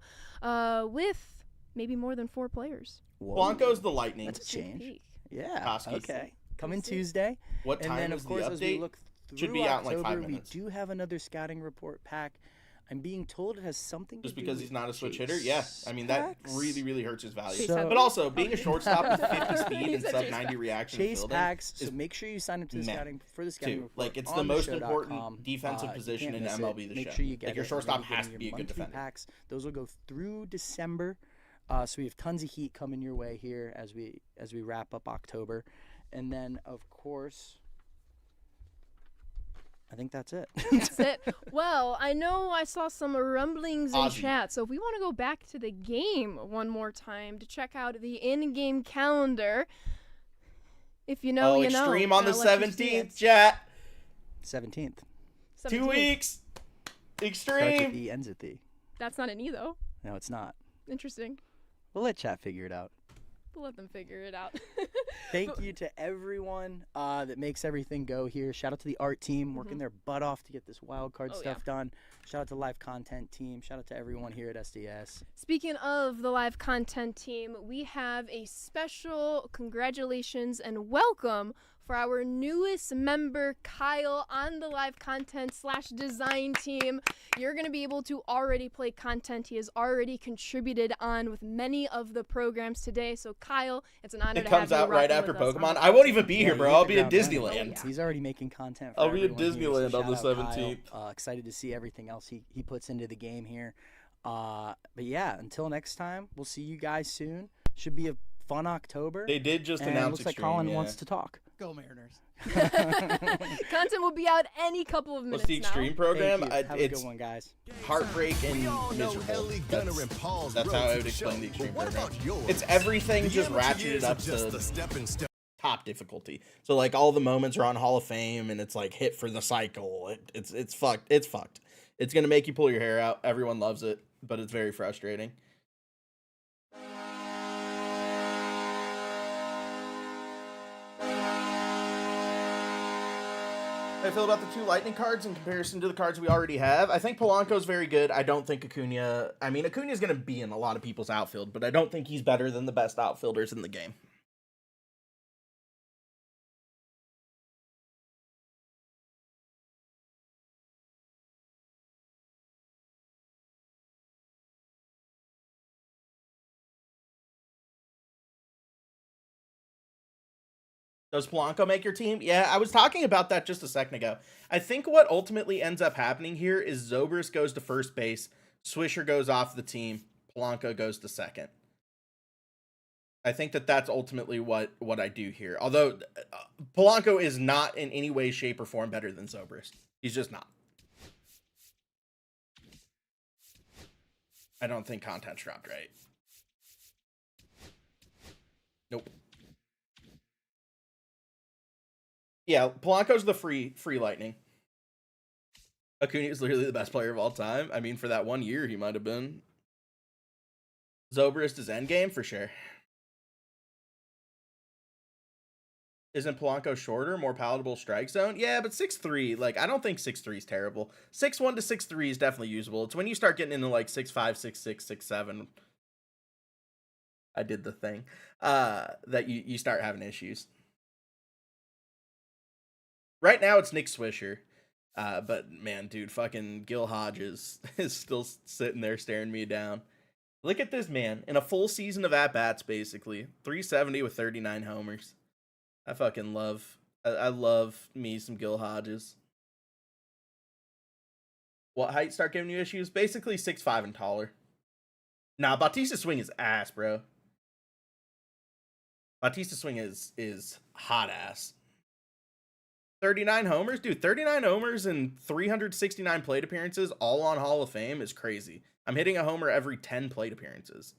with maybe more than 4 players. Whoa. Blanco's the Lightning. That's a Sneak change. peek. Yeah. Koski. Okay. Coming We'll see. Tuesday. What And time then, is of course, the as we update? look through Should be out in like 5 October, minutes. we do have another scouting report pack. I'm being told it has something Just to do because with he's not a switch Chase hitter? Yeah. I mean, that Packs. really, really hurts his value. So- But also, being a Okay. shortstop with 50 speed He and said sub Chase 90 Packs. reaction Chase fielding packs. is So make sure you sign up to the meh, scouting for the scouting too. report. Like, it's on the most theshow.com. important defensive You position can't in miss MLB it. the Make Show. sure you get Like, your it. shortstop You're gonna has get to be a your good monthly defender. Packs. Those will go through December. So we have tons of heat coming your way here as we wrap up October, and then of course, I think that's it. That's it. Well, I know I saw some rumblings in Ozzy. chat, so if we want to go back to the game one more time to check out the in-game calendar, if you know, Oh, you know. extreme on the and I'll let you see 17th, it. chat. 17th. 2 17th. weeks. Starts with Extreme. E, ends with E. That's not an E though. No, it's not. Interesting. We'll let chat figure it out. We'll let them figure it out. Thank you to everyone that makes everything go here. Shout out to the art team working their butt off to get this wild card Oh, stuff done. Shout out to live content team. Shout out to everyone here at SDS. Speaking of the live content team, we have a special congratulations and welcome for our newest member, Kyle, on the live content / design team. You're going to be able to already play content he has already contributed on with many of the programs today. So, Kyle, it's an honor It to comes have you out right rocking after with us on Pokemon. the I won't team. even be here, Yeah, bro. you I'll hit be the at ground running. Disneyland. Oh, yeah. He's already making content for I'll be at everyone here, so Disneyland on the shout out Kyle. 17th. Excited to see everything else he puts into the game here. But yeah, until next time, we'll see you guys soon. Should be a fun October. They did just and announce looks like Extreme, Colin yeah. wants to talk. Go Mariners. Content will be out any couple of minutes What's the Extreme now. program? Thank you. Have a It's good one, guys. heartbreak and We all know miserable. Ellie Gunner and Paul's That's how I Road would to explain Show. the Extreme But what program. about yours? It's everything The just amateur ratcheted years up are just to a stepping stone. top difficulty. So like all the moments are on Hall of Fame and it's like hit for the cycle. It's fucked. It's fucked. It's gonna make you pull your hair out. Everyone loves it, but it's very frustrating. How I feel about the 2 Lightning cards in comparison to the cards we already have. I think Polanco's very good. I don't think Acuna... I mean, Acuna's going to be in a lot of people's outfield, but I don't think he's better than the best outfielders in the game. Does Polanco make your team? Yeah, I was talking about that just a second ago. I think what ultimately ends up happening here is Zobrist goes to first base, Swisher goes off the team, Polanco goes to second. I think that that's ultimately what I do here. Although Polanco is not in any way, shape, or form better than Zobrist. He's just not. I don't think content's dropped right. Nope. Yeah, Polanco's the free lightning. Acuna is literally the best player of all time. I mean, for that 1 year, he might have been. Zobrist is endgame for sure. Isn't Polanco shorter, more palatable strike zone? Yeah, but 6'3", like, I don't think 6'3" is terrible. 6'1" to 6'3" is definitely usable. It's when you start getting into, like, 6'5", 6'6", 6'7", I did the thing, that you start having issues. Right now, it's Nick Swisher. But, man, dude, fucking Gil Hodges is still sitting there staring me down. Look at this man. In a full season of at-bats, basically. 370 with 39 homers. I fucking love... I love me some Gil Hodges. What height start giving you issues? Basically 6'5" and taller. Nah, Bautista's swing is ass, bro. Bautista's swing is hot ass. 39 homers? Dude, 39 homers and 369 plate appearances all on Hall of Fame is crazy. I'm hitting a homer every 10 plate appearances.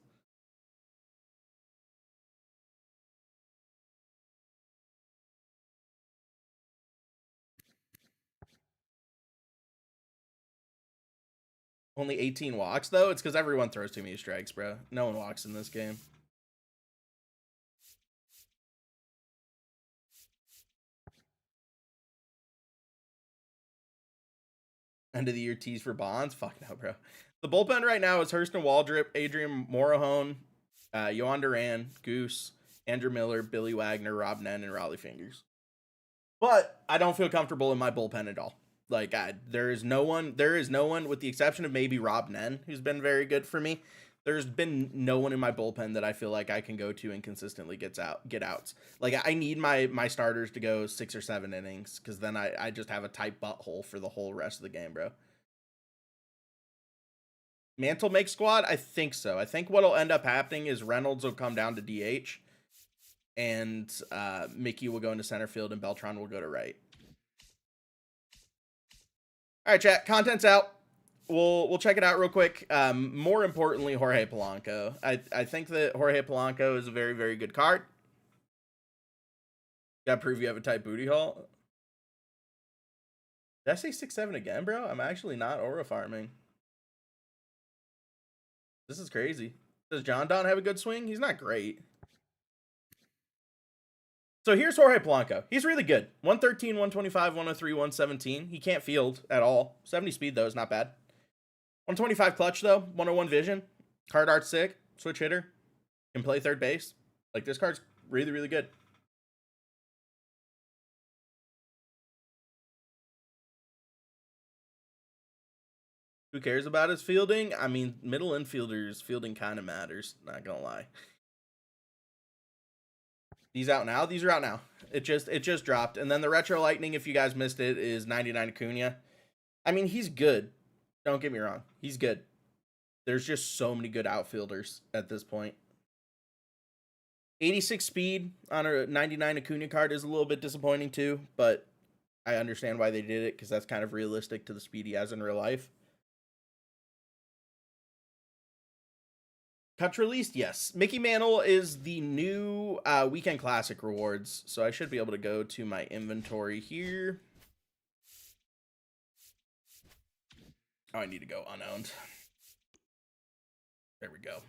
Only 18 walks, though? It's because everyone throws too many strikes, bro. No one walks in this game. End of the year tease for Bonds? Fuck no, bro. The bullpen right now is Hurston Waldrip, Adrian Morejon, Yohan Duran, Goose, Andrew Miller, Billy Wagner, Rob Nen, and Raleigh Fingers. But I don't feel comfortable in my bullpen at all. Like, there is no one, with the exception of maybe Rob Nen, who's been very good for me. There's been no one in my bullpen that I feel like I can go to and consistently get outs. Like, I need my starters to go 6 or 7 innings, because then I just have a tight butthole for the whole rest of the game, bro. Mantle make squad? I think so. I think what'll end up happening is Reynolds will come down to DH, and Mickey will go into center field, and Beltran will go to right. All right, chat. Content's out. We'll check it out real quick. More importantly, Jorge Polanco. I think that Jorge Polanco is a very, very good card. Gotta prove you have a tight booty hole. Did I say 6'7" again, bro? I'm actually not aura farming. This is crazy. Does John Don have a good swing? He's not great. So here's Jorge Polanco. He's really good. 113, 125, 103, 117. He can't field at all. 70 speed, though, is not bad. 125 clutch, though. 101 vision. Card art's sick. Switch hitter. Can play third base. Like, this card's really, really good. Who cares about his fielding? I mean, middle infielders, fielding kind of matters. Not gonna lie. These out now? These are out now. It just dropped. And then the Retro Lightning, if you guys missed it, is 99 Acuna. I mean, he's good. Don't get me wrong. He's good. There's just so many good outfielders at this point. 86 speed on a 99 Acuna card is a little bit disappointing too, but I understand why they did it, because that's kind of realistic to the speed he has in real life. Cuts released, yes. Mickey Mantle is the new Weekend Classic rewards, so I should be able to go to my inventory here. Oh, I need to go unowned. There we go.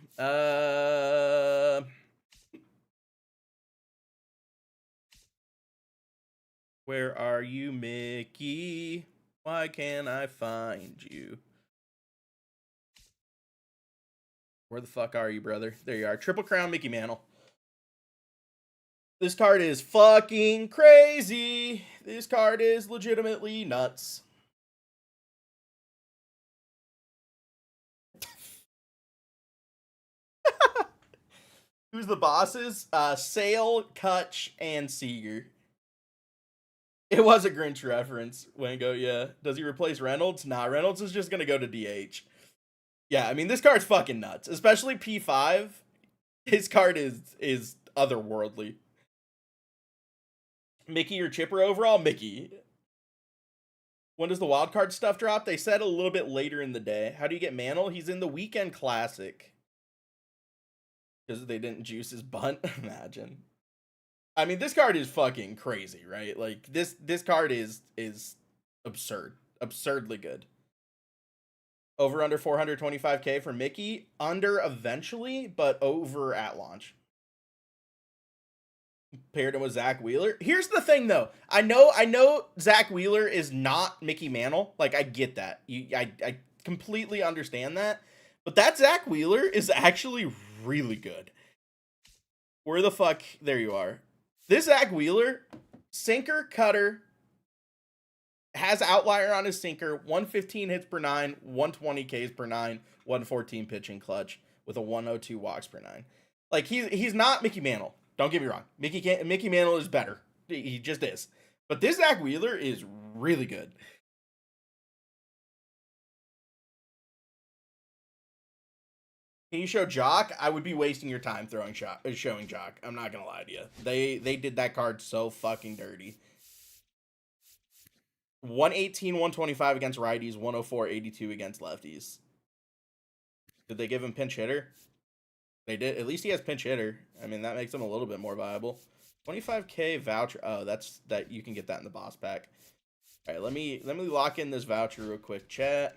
Where are you, Mickey? Why can't I find you? Where the fuck are you, brother? There you are. Triple Crown Mickey Mantle. This card is fucking crazy. This card is legitimately nuts. Who's the bosses? Sale, Kutch, and Seager. It was a Grinch reference, Wango, yeah. Does he replace Reynolds? Nah, Reynolds is just gonna go to DH. Yeah, I mean, this card's fucking nuts. Especially P5. His card is otherworldly. Mickey or Chipper overall? Mickey. When does the wild card stuff drop? They said a little bit later in the day. How do you get Mantle? He's in the Weekend Classic. Because they didn't juice his bunt? Imagine. I mean, this card is fucking crazy, right? Like, this card is absurd. Absurdly good. Over under 425k for Mickey. Under eventually, but over at launch. Paired him with Zach Wheeler. Here's the thing, though. I know Zach Wheeler is not Mickey Mantle. Like, I get that. I completely understand that. But that Zach Wheeler is actually really good. Where the fuck? There you are. This Zach Wheeler, sinker, cutter, has outlier on his sinker, 115 hits per 9, 120 Ks per 9, 114 pitching clutch with a 102 walks per 9. Like, he's not Mickey Mantle. Don't get me wrong. Mickey Mantle is better. He just is. But this Zach Wheeler is really good. Can you show Jock? I would be wasting your time showing Jock. I'm not gonna lie to you. They did that card so fucking dirty. 118, 125 against righties, 104, 82 against lefties. Did they give him pinch hitter? They did. At least he has pinch hitter. I mean, that makes him a little bit more viable. 25k voucher. Oh, that's that. You can get that in the boss pack. All right, let me lock in this voucher real quick, chat.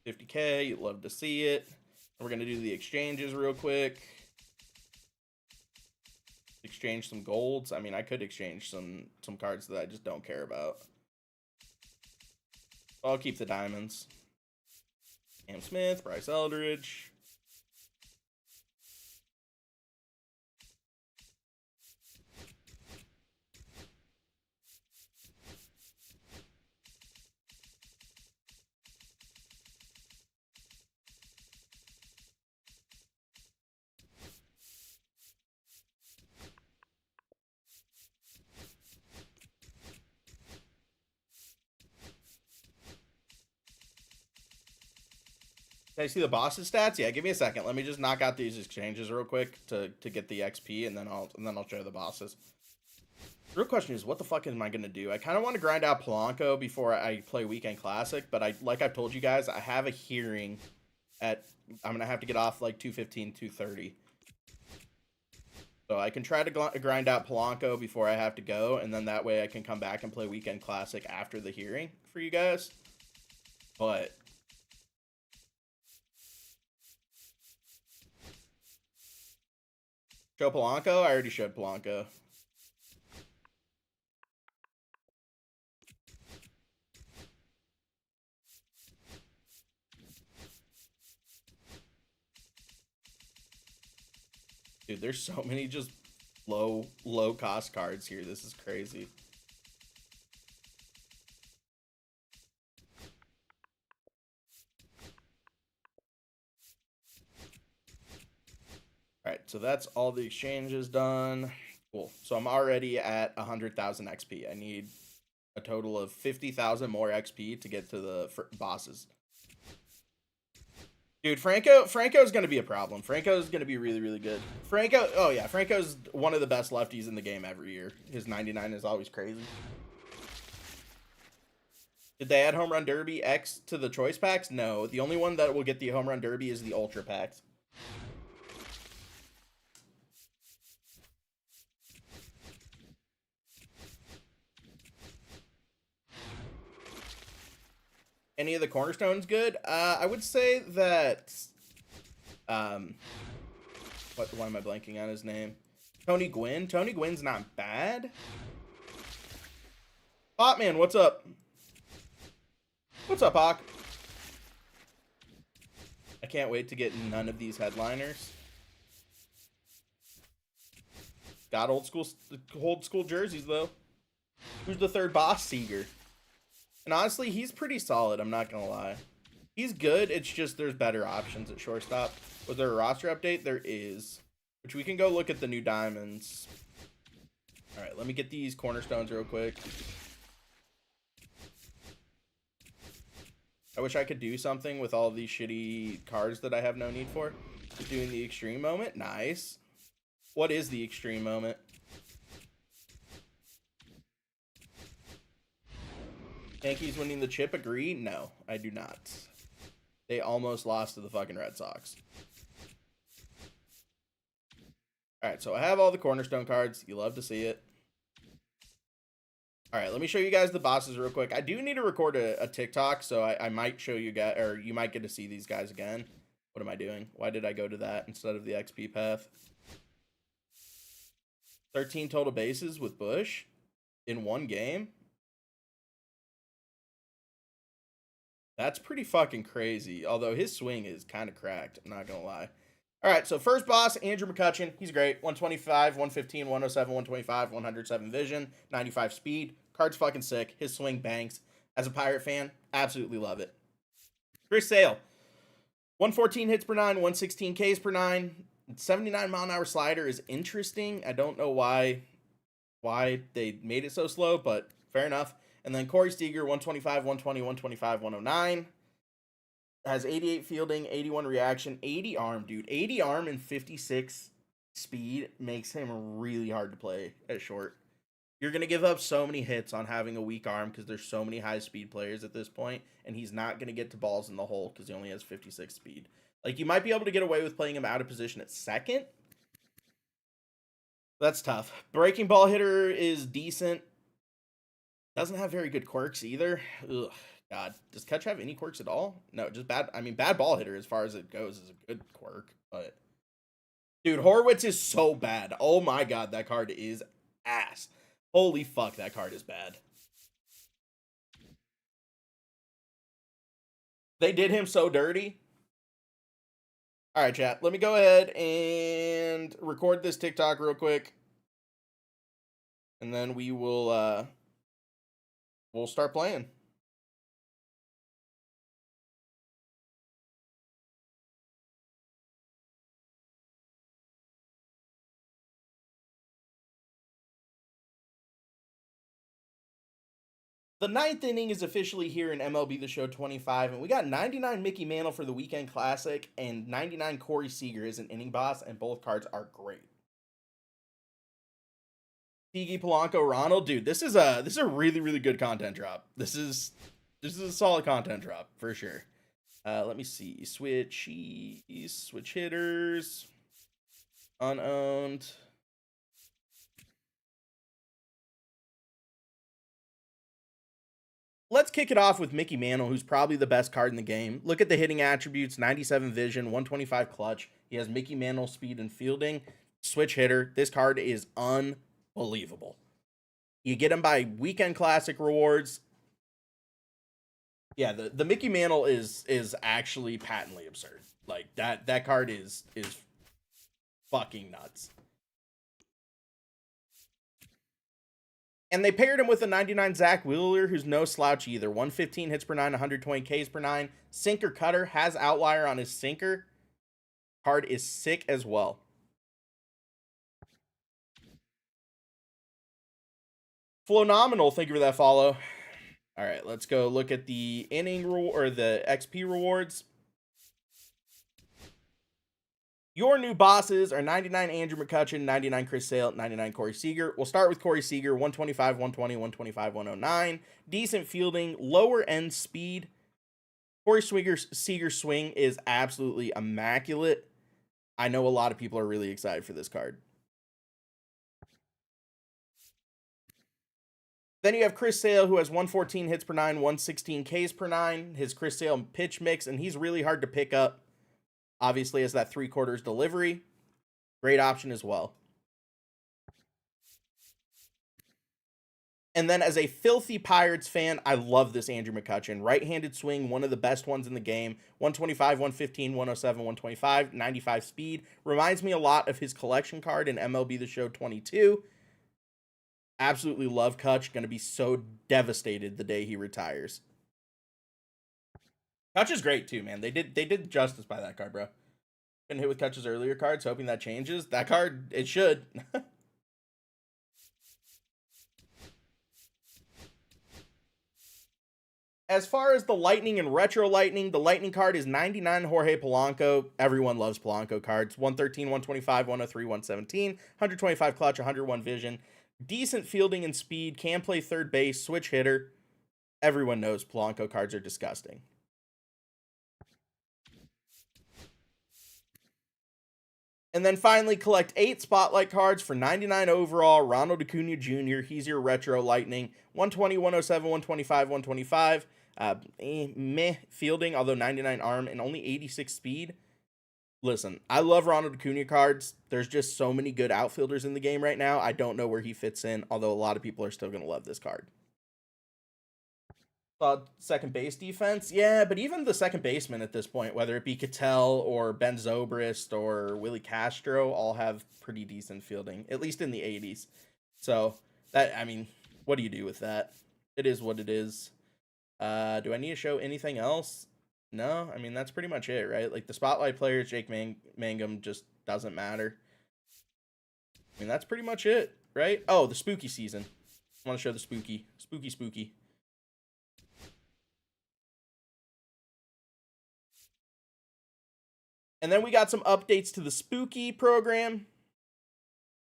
50k. You'd love to see it. We're gonna do the exchanges real quick. Exchange some golds. I mean, I could exchange some cards that I just don't care about. I'll keep the diamonds. Cam Smith, Bryce Eldridge. Can I see the boss's stats? Yeah, give me a second. Let me just knock out these exchanges real quick to get the XP, and then I'll show the bosses. The real question is, what the fuck am I gonna do? I kind of want to grind out Polanco before I play Weekend Classic, but like I've told you guys, I have a hearing at. I'm gonna have to get off like 2:15, 2:30. So I can try to grind out Polanco before I have to go, and then that way I can come back and play Weekend Classic after the hearing for you guys. But show Polanco? I already showed Polanco. Dude, there's so many just low cost cards here. This is crazy. All right, so that's all the exchanges done. Cool. So I'm already at 100,000 XP. I need a total of 50,000 more XP to get to the bosses. Dude, Franco's going to be a problem. Franco's going to be really, really good. Oh yeah, Franco's one of the best lefties in the game every year. His 99 is always crazy. Did they add Home Run Derby X to the choice packs? No. The only one that will get the Home Run Derby is the Ultra packs. Any of the cornerstones good? I would say that why am I blanking on his name? Tony Gwynn. Tony Gwynn's not bad. Hotman, what's up? What's up, Hawk? I can't wait to get none of these headliners. Got old school jerseys though. Who's the third boss? Seager. And honestly, he's pretty solid, I'm not going to lie. He's good, it's just there's better options at shortstop. Was there a roster update? There is. Which we can go look at the new diamonds. Alright, let me get these cornerstones real quick. I wish I could do something with all of these shitty cards that I have no need for. Just doing the extreme moment. Nice. What is the extreme moment? Yankees winning the chip, agree? No, I do not. They almost lost to the fucking Red Sox. Alright, so I have all the cornerstone cards. You love to see it. Alright, let me show you guys the bosses real quick. I do need to record a TikTok, so I might show you guys, or you might get to see these guys again. What am I doing? Why did I go to that instead of the XP path? 13 total bases with Bush in one game? That's pretty fucking crazy. Although his swing is kind of cracked. I'm not going to lie. All right, so first boss, Andrew McCutchen. He's great. 125, 115, 107, 125, 107 vision, 95 speed. Card's fucking sick. His swing bangs. As a Pirate fan, absolutely love it. Chris Sale. 114 hits per 9, 116 Ks per 9. 79 mile an hour slider is interesting. I don't know why they made it so slow, but fair enough. And then Corey Seager, 125, 120, 125, 109. Has 88 fielding, 81 reaction, 80 arm, dude. 80 arm and 56 speed makes him really hard to play at short. You're going to give up so many hits on having a weak arm because there's so many high-speed players at this point, and he's not going to get to balls in the hole because he only has 56 speed. Like, you might be able to get away with playing him out of position at second. That's tough. Breaking ball hitter is decent. Doesn't have very good quirks either. Ugh, God. Does Kutch have any quirks at all? No, just bad. I mean, bad ball hitter as far as it goes is a good quirk, but... Dude, Horwitz is so bad. Oh my God, that card is ass. Holy fuck, that card is bad. They did him so dirty. All right, chat. Let me go ahead and record this TikTok real quick. And then we will, we'll start playing. The ninth inning is officially here in MLB the Show 25, and we got 99 Mickey Mantle for the Weekend Classic and 99 Corey Seager as an inning boss, and both cards are great. Tigi Polanco, Ronald, dude, this is a really, really good content drop. This is a solid content drop for sure. Let me see. Switch hitters, unowned. Let's kick it off with Mickey Mantle, who's probably the best card in the game. Look at the hitting attributes, 97 vision, 125 clutch. He has Mickey Mantle speed and fielding. Switch hitter. This card is unbelievable. You get him by Weekend Classic rewards. Yeah, the Mickey Mantle is actually patently absurd. Like, that card is fucking nuts. And they paired him with a 99 Zach Wheeler, who's no slouch either. 115 hits per 9, 120 Ks per 9. Sinker cutter, has outlier on his sinker. Card is sick as well. Phenomenal, thank you for that follow. All right, let's go look at the inning or the XP rewards. Your new bosses are 99 Andrew McCutchen, 99 Chris Sale, 99 Corey Seager. We'll start with Corey Seager, 125, 120, 125, 109. Decent fielding, lower end speed. Corey Seager's swing is absolutely immaculate. I know a lot of people are really excited for this card. Then you have Chris Sale, who has 114 hits per 9, 116 Ks per 9. His Chris Sale pitch mix, and he's really hard to pick up. Obviously, as that 3/4 delivery. Great option as well. And then as a filthy Pirates fan, I love this Andrew McCutchen. Right-handed swing, one of the best ones in the game. 125, 115, 107, 125, 95 speed. Reminds me a lot of his collection card in MLB the Show 22. Absolutely love Kutch. Going to be so devastated the day he retires. Kutch is great too, man. They did justice by that card, bro. Been hit with Kutch's earlier cards, hoping that changes. That card, it should. As far as the Lightning and Retro Lightning, the Lightning card is 99 Jorge Polanco. Everyone loves Polanco cards. 113, 125, 103, 117, 125 clutch, 101 vision. Decent fielding and speed. Can play third base. Switch hitter. Everyone knows Polanco cards are disgusting. And then finally, collect 8 Spotlight cards for 99 overall. Ronald Acuna Jr. He's your Retro Lightning. 120, 107, 125, 125. Meh fielding, although 99 arm and only 86 speed. Listen, I love Ronald Acuna cards. There's just so many good outfielders in the game right now. I don't know where he fits in, although a lot of people are still going to love this card. Second base defense, yeah, but even the second baseman at this point, whether it be Cattell or Ben Zobrist or Willie Castro, all have pretty decent fielding, at least in the 80s. So that, I mean, what do you do with that? It is what it is. Do I need to show anything else? No, I mean, that's pretty much it, right? Like the Spotlight players, Jake Mangum just doesn't matter. I mean, that's pretty much it, right? Oh, the spooky season. I want to show the spooky. And then we got some updates to the Spooky program.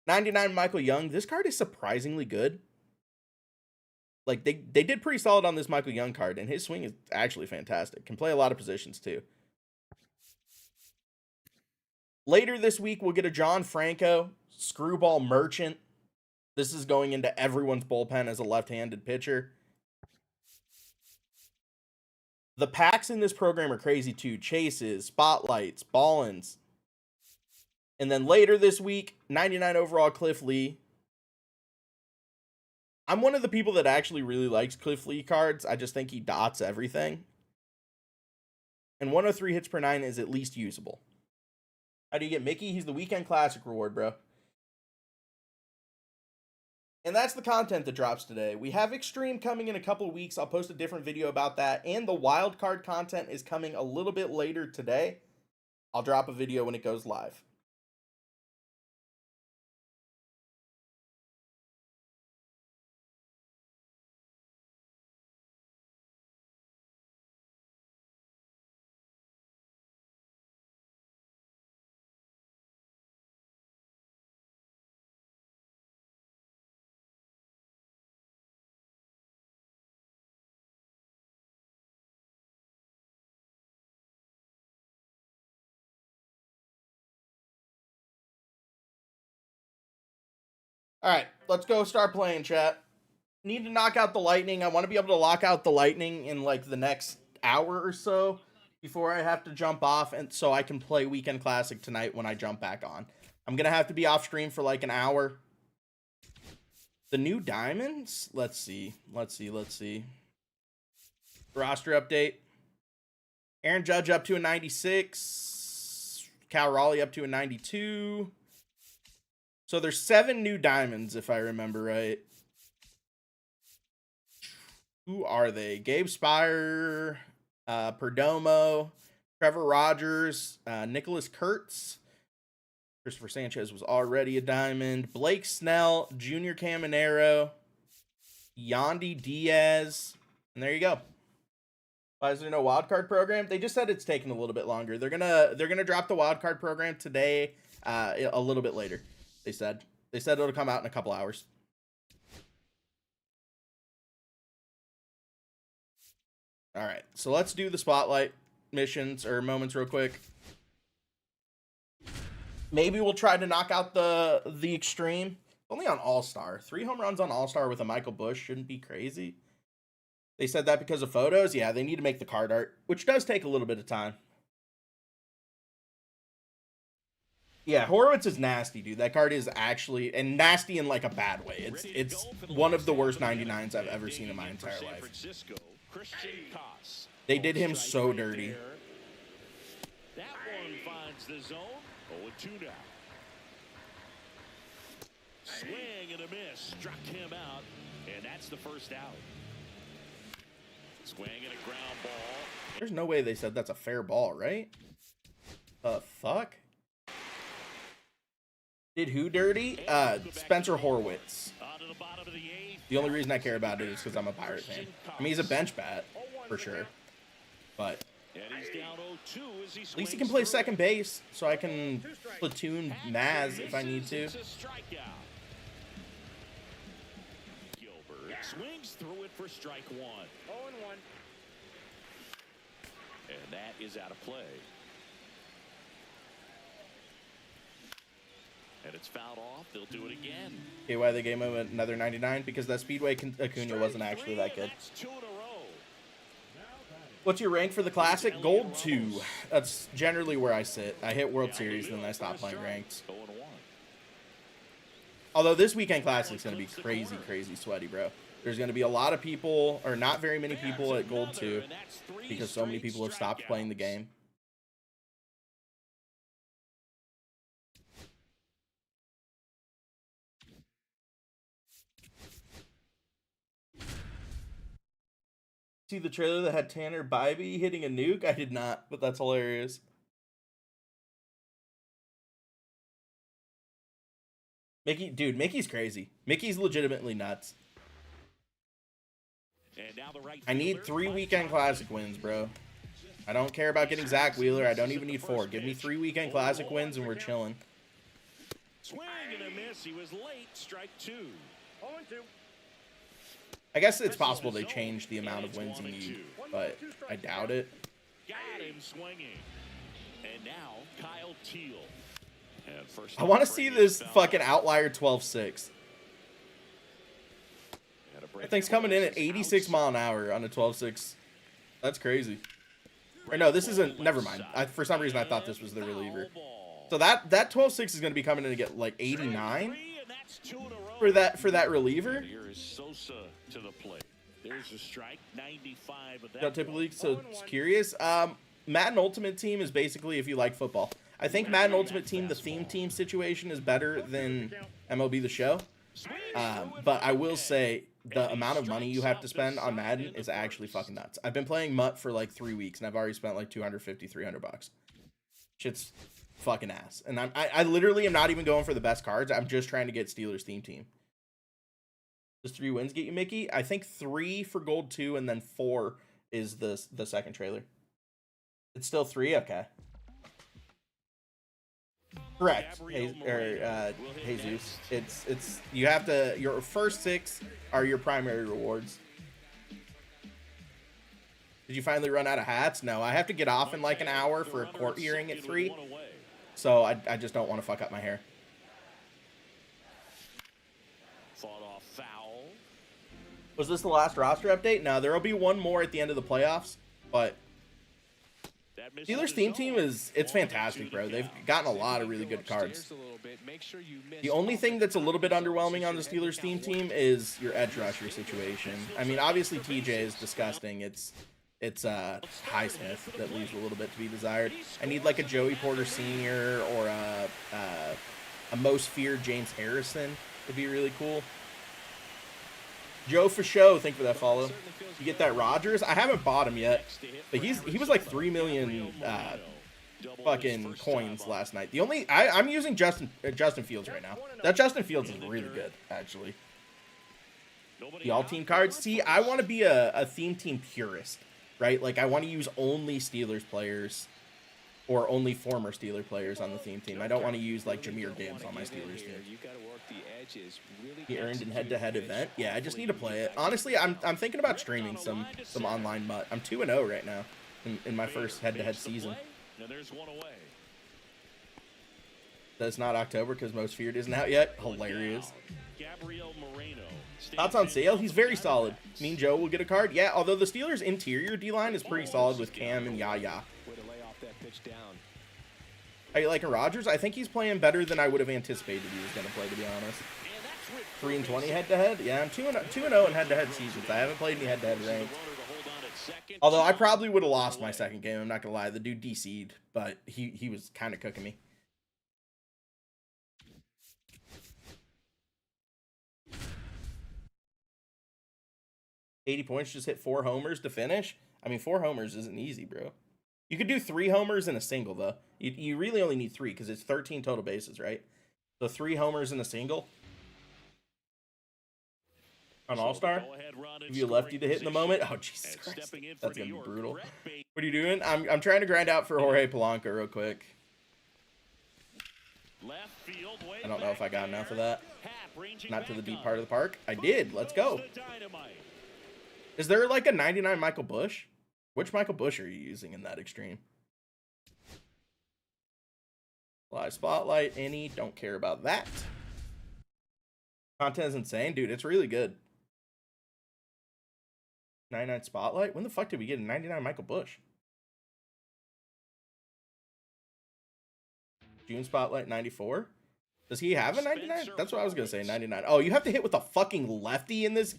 99 Michael Young. This card is surprisingly good. Like, they did pretty solid on this Michael Young card, and his swing is actually fantastic. Can play a lot of positions, too. Later this week, we'll get a John Franco Screwball Merchant. This is going into everyone's bullpen as a left-handed pitcher. The packs in this program are crazy too. Chases, Spotlights, Ballins. And then later this week, 99 overall Cliff Lee. I'm one of the people that actually really likes Cliff Lee cards. I just think he dots everything. And 103 hits per 9 is at least usable. How do you get Mickey? He's the Weekend Classic reward, bro. And that's the content that drops today. We have Extreme coming in a couple of weeks. I'll post a different video about that. And the wild card content is coming a little bit later today. I'll drop a video when it goes live. All right, let's go start playing, chat. Need to knock out the Lightning. I want to be able to lock out the Lightning in like the next hour or so before I have to jump off, and so I can play Weekend Classic tonight when I jump back on. I'm going to have to be off stream for like an hour. The new diamonds? Let's see. Roster update. Aaron Judge up to a 96. Cal Raleigh up to a 92. So there's 7 new diamonds, if I remember right. Who are they? Gabe Spire, Perdomo, Trevor Rogers, Nicholas Kurtz. Christopher Sanchez was already a diamond. Blake Snell, Junior Caminero, Yandy Diaz. And there you go. Why is there no wildcard program? They just said it's taking a little bit longer. They're gonna drop the wildcard program today, a little bit later. They said it'll come out in a couple hours. All right, so let's do the spotlight missions or moments real quick. Maybe we'll try to knock out the extreme. Only on All-Star. 3 home runs on All-Star with a Michael Busch shouldn't be crazy. They said that because of photos. Yeah, they need to make the card art, which does take a little bit of time. Yeah, Horowitz is nasty, dude. That card is actually, and nasty in like a bad way. It's one of the worst 99s I've ever seen in my entire life. They did him so dirty. That one finds the zone. 0-2 now. Swing and a miss. Struck him out, and that's the first out. Swing and a ground ball. There's no way they said that's a fair ball, right? The fuck? Did who dirty? Spencer Horwitz. The only reason I care about it is because I'm a Pirate fan. I mean, he's a bench bat. for sure. But And he's down 0-2 as he at least he swings can play through second it. base, so I can platoon Maz if I need to. It's a strikeout. Gilbert swings through it for strike one. 0-1. And that is out of play. And it's fouled off. They'll do it again. Okay, why they gave him another 99? Because that Speedway Acuna wasn't actually that good. That's 2 in a row. What's your rank for the Classic? Gold 2. That's generally where I sit. I hit World Series, then I stop playing ranked. 0-1. Although this weekend Classic's going to be crazy, crazy sweaty, bro. There's going to be a lot of people, or not very many people at Gold 2, because so many people have stopped playing the game. See the trailer that had Tanner Bybee hitting a nuke? I did not, but that's hilarious. Mickey's crazy. Mickey's legitimately nuts. And now the right I need fielder, 3 Mike weekend Classic wins, bro. I don't care about getting Zach Wheeler. I don't even need 4. Give me 3 weekend Classic wins and we're chilling. Swing and a miss. He was late. Strike 2. 0-2. I guess it's possible they change the amount of wins you need, but I doubt it. Got him swinging. And now Kyle Teal. And first I want to offering see is this fouled fucking out. outlier 12.6. That thing's coming in at 86 mile an hour on a 12.6. That's crazy. Or no, this isn't. Never mind. For some reason, I thought this was the reliever. So that 12.6 is going to be coming in to get like 89 for that reliever. Here is Sosa to the plate. There's a strike. 95 of that. Don't typically. So just curious. Madden Ultimate Team is basically if you like football. I think Madden Ultimate Team, the theme team situation is better than MLB the Show. But I will say the amount of money you have to spend on Madden is actually fucking nuts. I've been playing MUT for like 3 weeks and I've already spent like $250, $300. Shit's fucking ass. And I literally am not even going for the best cards. I'm just trying to get Steelers theme team. Does 3 wins get you, Mickey? I think 3 for gold 2 and then 4 is the second trailer. It's still 3? Okay. Correct. Jesus. It's you have to, your first 6 are your primary rewards. Did you finally run out of hats? No, I have to get off in like an hour for a court hearing at 3. So I just don't want to fuck up my hair. Fought off foul. Was this the last roster update? No, there'll be one more at the end of the playoffs, but Steelers theme team it's fantastic, bro. They've gotten a lot of really good cards. The only thing that's a little bit underwhelming on the Steelers theme team is your edge rusher situation. I mean, obviously TJ is disgusting. It's Highsmith that leaves a little bit to be desired. I need like a Joey Porter Sr. or a most feared James Harrison would be really cool. Joe for show, thank you for that follow. You get that Rodgers? I haven't bought him yet, but he was like 3 million fucking coins last night. The only I'm using Justin Fields right now. That Justin Fields is really good, actually. The all team cards. See, I want to be a theme team purist, right? Like I want to use only Steelers players or only former Steeler players on the theme team. I don't want to use like Jahmyr Gibbs on my Steelers team. He earned in head-to-head event. Yeah, I just need to play it. Honestly, I'm thinking about streaming some online MUT. I'm 2-0 right now in my first head-to-head season. That's not October because Most Feared isn't out yet. Hilarious. Thoughts on Sale? He's very solid. Me and Joe will get a card. Yeah, although the Steelers' interior D-line is pretty solid with Cam and Yaya. Are you liking Rodgers? I think he's playing better than I would have anticipated he was going to play, to be honest. 3-20 head-to-head? Yeah, I'm 2-0 in head-to-head seasons. I haven't played any head-to-head ranked. Although I probably would have lost my second game, I'm not going to lie. The dude DC'd, but he was kind of cooking me. $80 points, just hit 4 homers to finish? I mean, 4 homers isn't easy, bro. You could do 3 homers in a single, though. You really only need 3, because it's 13 total bases, right? So 3 homers in a single. on All-Star. Give you a lefty to hit in the moment. Oh, Jesus Christ. That's going to be brutal. What are you doing? I'm trying to grind out for Jorge Polanco real quick. I don't know if I got enough of that. Not to the deep part of the park. I did. Let's go. Is there like a 99 Michael Bush? Which Michael Bush are you using in that extreme? Live spotlight, any, don't care about that. Content is insane. Dude, it's really good. 99 spotlight? When the fuck did we get a 99 Michael Bush? June spotlight 94? Does he have a 99? That's what I was going to say, 99. Oh, you have to hit with a fucking lefty in this?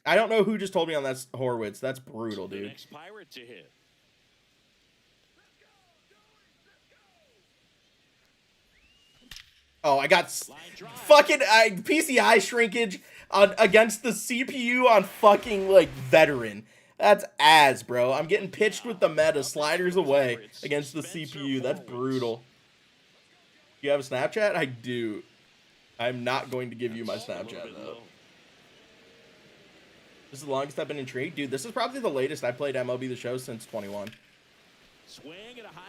I don't know who just told me on that Horwitz. That's brutal, dude. Next Pirate to hit. Oh, I got fucking PCI shrinkage against the CPU on fucking, like, veteran. That's ass, bro. I'm getting pitched with the meta, sliders away against the CPU. That's brutal. You have a Snapchat? I do. I'm not going to give you my Snapchat, though. This is the longest I've been intrigued. Dude, this is probably the latest I played MLB the Show since 21.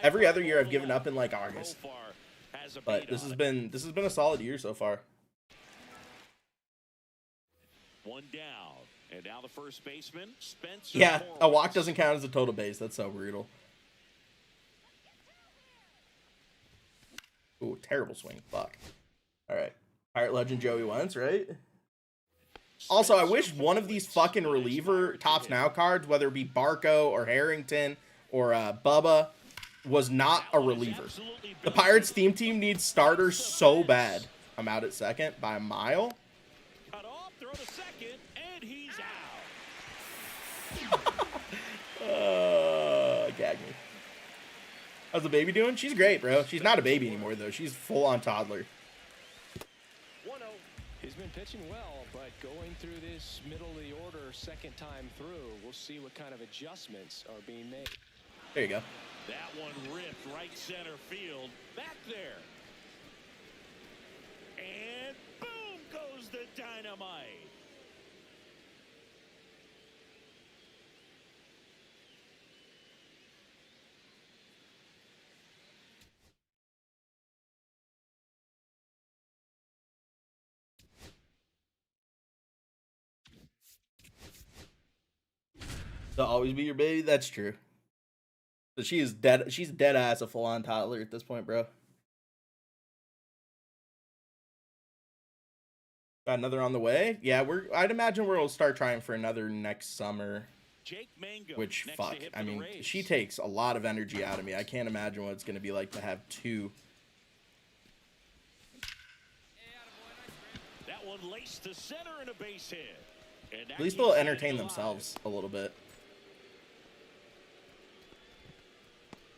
Every other year I've given up in, like, August. But this has been a solid year so far. One down. And now the first baseman, Spencer. Yeah, a walk doesn't count as a total base. That's so brutal. Ooh, terrible swing. Fuck. All right. Pirate legend Joey Wentz, right? Also, I wish one of these fucking reliever Tops Now cards, whether it be Barco or Harrington or Bubba, was not a reliever. The Pirates theme team needs starters so bad. I'm out at second by a mile. Cut off, throw to second, and he's out. Gag me. How's the baby doing? She's great, bro. She's not a baby anymore, though. She's full-on toddler. 1-0. He's been pitching well, but going through this middle of the order second time through, we'll see what kind of adjustments are being made. There you go. That one ripped right center field. Back there. And boom goes the dynamite. They'll always be your baby? That's true. So she is dead. She's dead ass a full-on toddler at this point, bro. Got another on the way. Yeah, I'd imagine we'll start trying for another next summer. Jake Mango, which, next fuck. to hit for I the mean, Rays. she takes a lot of energy out of me. I can't imagine what it's going to be like to have two. That one laced to center and a base hit. And At least they'll entertain themselves a little bit.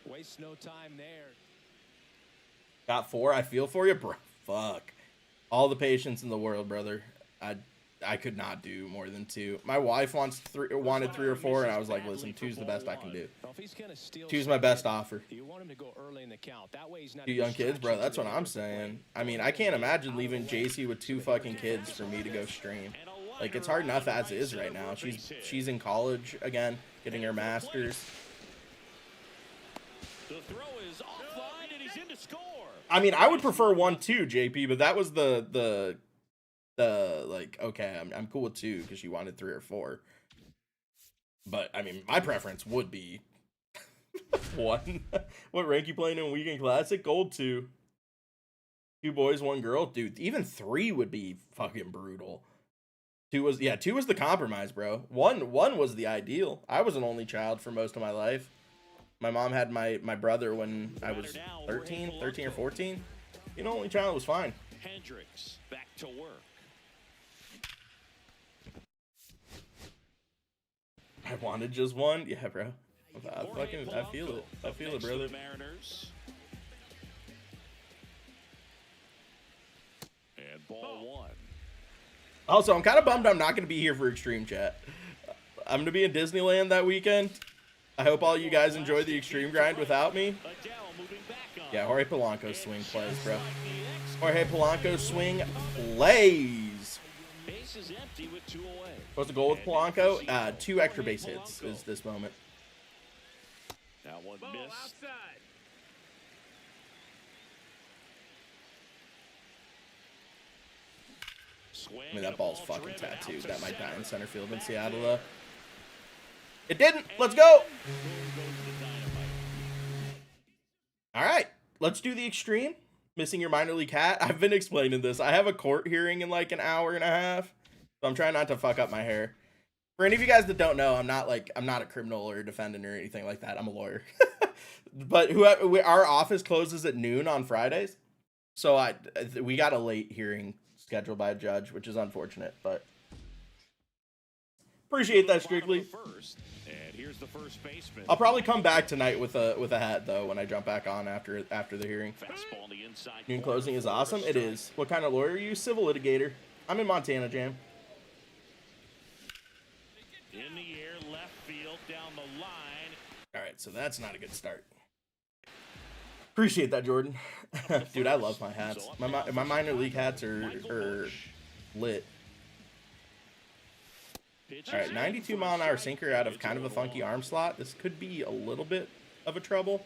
Waste no time there. Got 4. I feel for you, bro. Fuck. All the patience in the world, brother. I could not do more than 2. My wife wanted 3 or 4, and I was like, listen, 2's the best I can do. 2's my best offer. You want him to go early in the count. That way he's not 2 young kids, bro. That's what I'm saying. I mean, I can't imagine leaving JC with 2 fucking kids for me to go stream. Like, it's hard enough as is right now. She's in college again, getting her master's. The throw is offline and he's in to score. I mean, I would prefer 1 too, JP, but that was the like, okay, I'm cool with 2 because she wanted 3 or 4. But I mean, my preference would be 1. What rank you playing in Weekend Classic? Gold 2. 2 boys, 1 girl, dude. Even 3 would be fucking brutal. 2 was the compromise, bro. 1 was the ideal. I was an only child for most of my life. My mom had my brother when I was 13 or 14. You know, only child was fine. Hendricks back to work. I wanted just 1. Yeah, bro. I feel it. I feel it, brother. Mariners. And ball 1. Also, I'm kind of bummed I'm not going to be here for Extreme Chat. I'm going to be in Disneyland that weekend. I hope all you guys enjoy the Extreme Grind without me. Yeah, Jorge Polanco swing plays, bro. Jorge Polanco swing plays. is empty with 2 away. What's the goal with Polanco? 2 extra base hits is this moment. That one missed. I mean, that ball's fucking tattooed. That might die in center field in Seattle, though. It didn't. Let's go. All right. Let's do the extreme. Missing your minor league hat. I've been explaining this. I have a court hearing in like an hour and a half. So I'm trying not to fuck up my hair. For any of you guys that don't know, I'm not a criminal or a defendant or anything like that. I'm a lawyer. But our office closes at noon on Fridays. So we got a late hearing scheduled by a judge, which is unfortunate, but appreciate that, Strictly. And here's the first baseman. I'll probably come back tonight with a hat though when I jump back on after the hearing. Fastball on the inside. Noon closing is awesome. It is. What kind of lawyer are you? Civil litigator. I'm in Montana, Jam. In the air, left field, down the line. All right, so that's not a good start. Appreciate that, Jordan. Dude, I love my hats. My minor league hats are lit. All right, 92-mile-an-hour sinker out of kind of a funky arm slot. This could be a little bit of a trouble.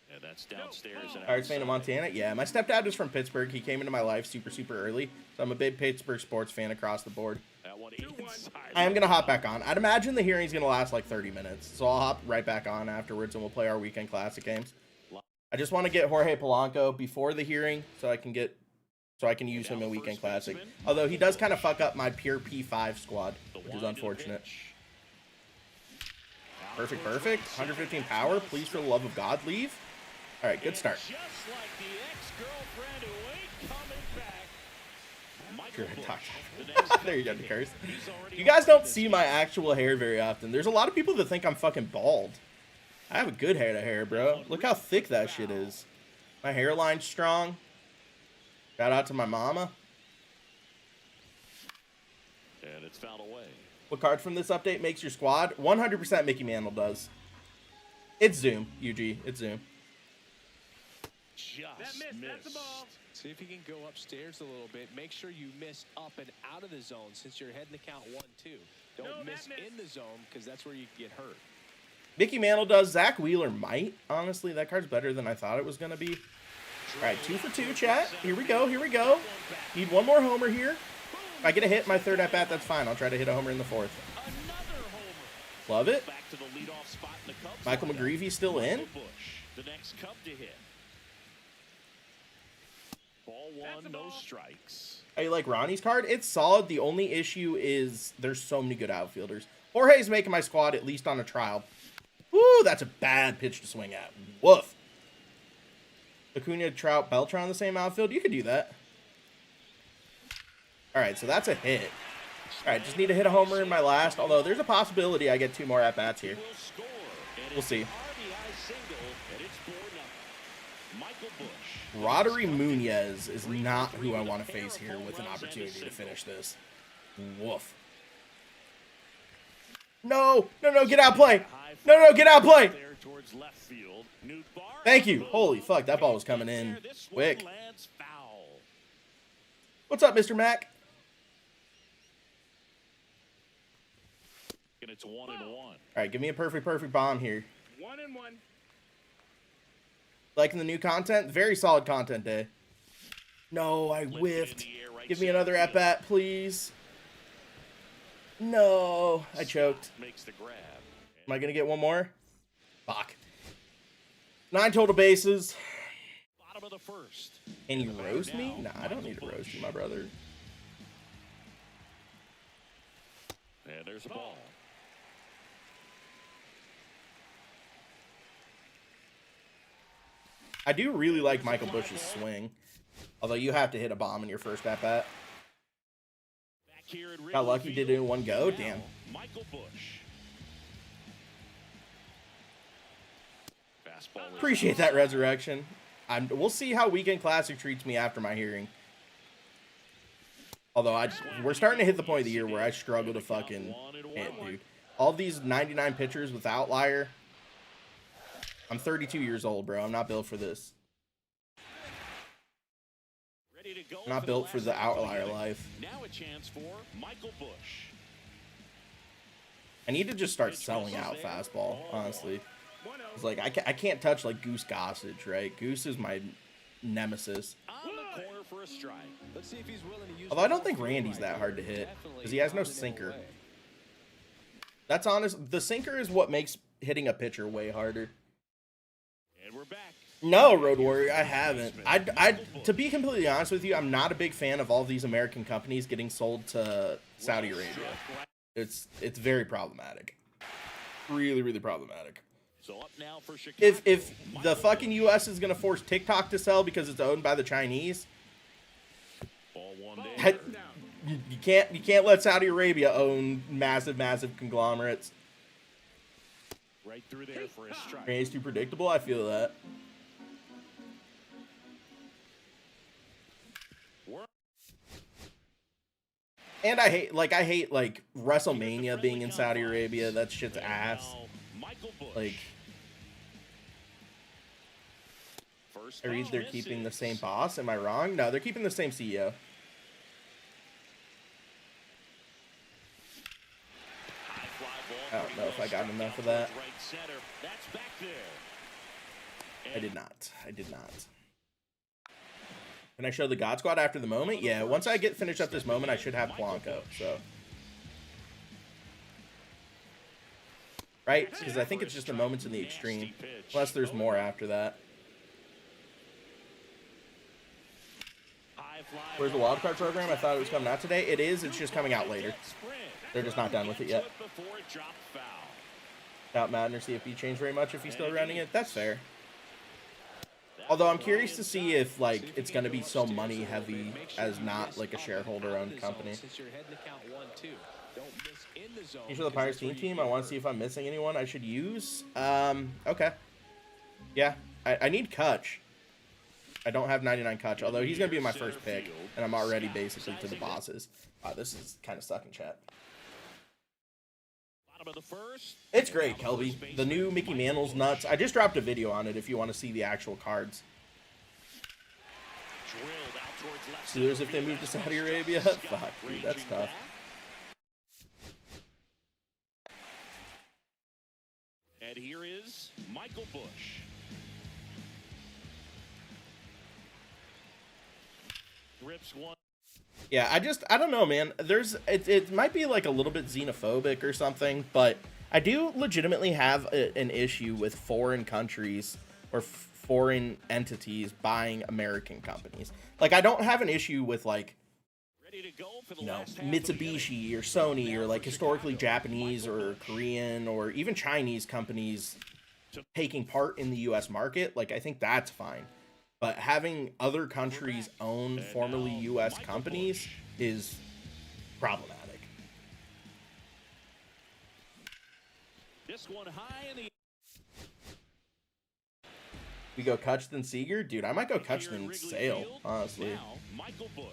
Yeah, that's downstairs. All right, fan of Montana. Yeah, my stepdad is from Pittsburgh. He came into my life super early, so I'm a big Pittsburgh sports fan across the board. That one inside. I am going to hop back on. I'd imagine the hearing's going to last like 30 minutes, so I'll hop right back on afterwards, and we'll play our weekend classic games. I just want to get Jorge Polanco before the hearing so I can use him in weekend classic. Although he does kind of fuck up my pure P5 squad, which is unfortunate. Perfect. 115 power. Please, for the love of God, leave. All right, good start. Just like the ex-girlfriend who ain't coming back. Sure, there you go, the curse. You guys don't see my actual hair very often. There's a lot of people that think I'm fucking bald. I have a good head of hair, bro. Look how thick that shit is. My hairline's strong. Shout out to my mama. And it's fouled away. What card from this update makes your squad? 100% Mickey Mantle does. It's Zoom, UG. It's Zoom. Just missed. See if you can go upstairs a little bit. Make sure you miss up and out of the zone since you're heading to count 1-2. Don't miss in the zone because that's where you get hurt. Mickey Mantle does. Zach Wheeler might. Honestly, that card's better than I thought it was going to be. All right, 2 for 2, chat. Here we go. Need one more homer here. If I get a hit my third at-bat, that's fine. I'll try to hit a homer in the fourth. Love it. Michael McGreevy's still in. The next Cub to hit. Ball one, no strikes. How you like Ronnie's card? It's solid. The only issue is there's so many good outfielders. Jorge's making my squad at least on a trial. Woo, that's a bad pitch to swing at. Woof. Acuna, Trout, Beltran on the same outfield. You could do that. All right, so that's a hit. All right, just need to hit a homer in my last, although there's a possibility I get 2 more at-bats here. We'll see. Roddery Munoz is not who I want to face here with an opportunity to finish this. Woof. No, get out play. No, get out play. Thank you. Holy fuck, that ball was coming in quick. What's up, Mr. Mac? And it's 1-1. All right, give me a perfect bomb here. 1-1. Liking the new content? Very solid content day. No, I whiffed. Give me another at-bat, please. No, I choked. Makes the grab. Am I going to get one more? Fuck. 9 total bases. Bottom of the first. Can you roast me? Nah, I don't need to roast you, my brother. And there's a ball. I do really like Michael Busch's swing. Although you have to hit a bomb in your first at-bat. Got lucky, did it in one go? Damn. Michael Busch. Appreciate that, Resurrection. We'll see how Weekend Classic treats me after my hearing. Although we're starting to hit the point of the year where I struggle to fucking hit, dude. All these 99 pitchers with outlier. I'm 32 years old, bro. I'm not built for this. Not built for the outlier life. Now a chance for Michael Bush. I need to just start selling out fastball, honestly. It's like, I can't touch, like, Goose Gossage, right? Goose is my nemesis. On the corner for a strike. Let's see if he's willing to use. Although I don't think Randy's that hard to hit, because he has no sinker. That's honest. The sinker is what makes hitting a pitcher way harder. And we're back. No, Road Warrior, I haven't. To be completely honest with you, I'm not a big fan of all these American companies getting sold to Saudi Arabia. It's very problematic. Really, really problematic. So up now for Chicago. If the fucking U.S. is gonna force TikTok to sell because it's owned by the Chinese, Ball one day. you can't let Saudi Arabia own massive conglomerates. Right through there for a strike. It's too predictable. I feel that. And I hate WrestleMania being in Saudi Arabia. That shit's ass. Like, I read they're keeping the same boss. Am I wrong? No, they're keeping the same CEO. I don't know if I got enough of that. I did not. Can I show the God Squad after the moment? Yeah, once I finish up this moment, I should have Blanco, so. Right? Because I think it's just the moments in the extreme. Unless there's more after that. Where's the wildcard program? I thought it was coming out today. It is. It's just coming out later. They're just not done with it yet. Doubt Madden or CFB change very much if he's still running it. That's fair. Although I'm curious to see if, like, it's going to be so money heavy as not, like, a shareholder-owned company. These are the Pirates team. I want to see if I'm missing anyone I should use. Okay. Yeah, I need Kutch. I don't have 99 Kutch, although he's going to be my first pick, and I'm already basically to the bosses. Wow, this is kind of stuck in chat. It's great, Kelby. The new Mickey Mantle's nuts. I just dropped a video on it if you want to see the actual cards. Steelers if they move to Saudi Arabia? Fuck, dude, that's tough. And here is Michael Bush. Rips one. Yeah, I don't know, man. It might be like a little bit xenophobic or something, but I do legitimately have an issue with foreign countries or foreign entities buying American companies. Like, I don't have an issue with, like, you know, Mitsubishi or Sony or, like, historically Japanese or Korean or even Chinese companies taking part in the U.S. market. Like, I think that's fine. But having other countries own formerly U.S. companies is problematic. This one high in the. We go Kutch then Seager? Dude, I might go Kutch then Sale, honestly.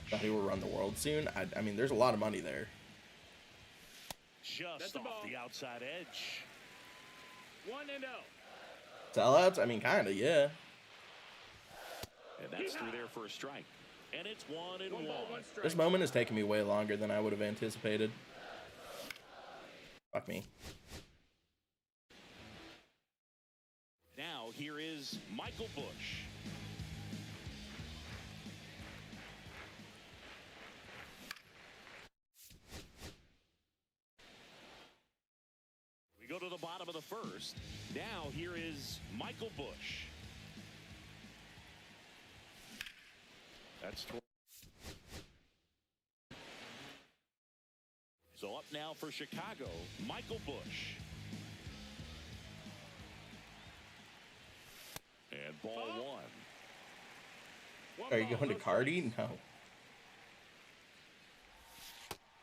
Thought he will run the world soon. I mean, there's a lot of money there. Just off the outside edge. 1-0. Sellouts? I mean, kind of, yeah. And that's through there for a strike. And it's 1-1. This moment has taken me way longer than I would have anticipated. Fuck me. Now here is Michael Bush. We go to the bottom of the first. Now here is Michael Bush. That's so up now for Chicago, Michael Bush. And ball one. Are you going to Cardi? No.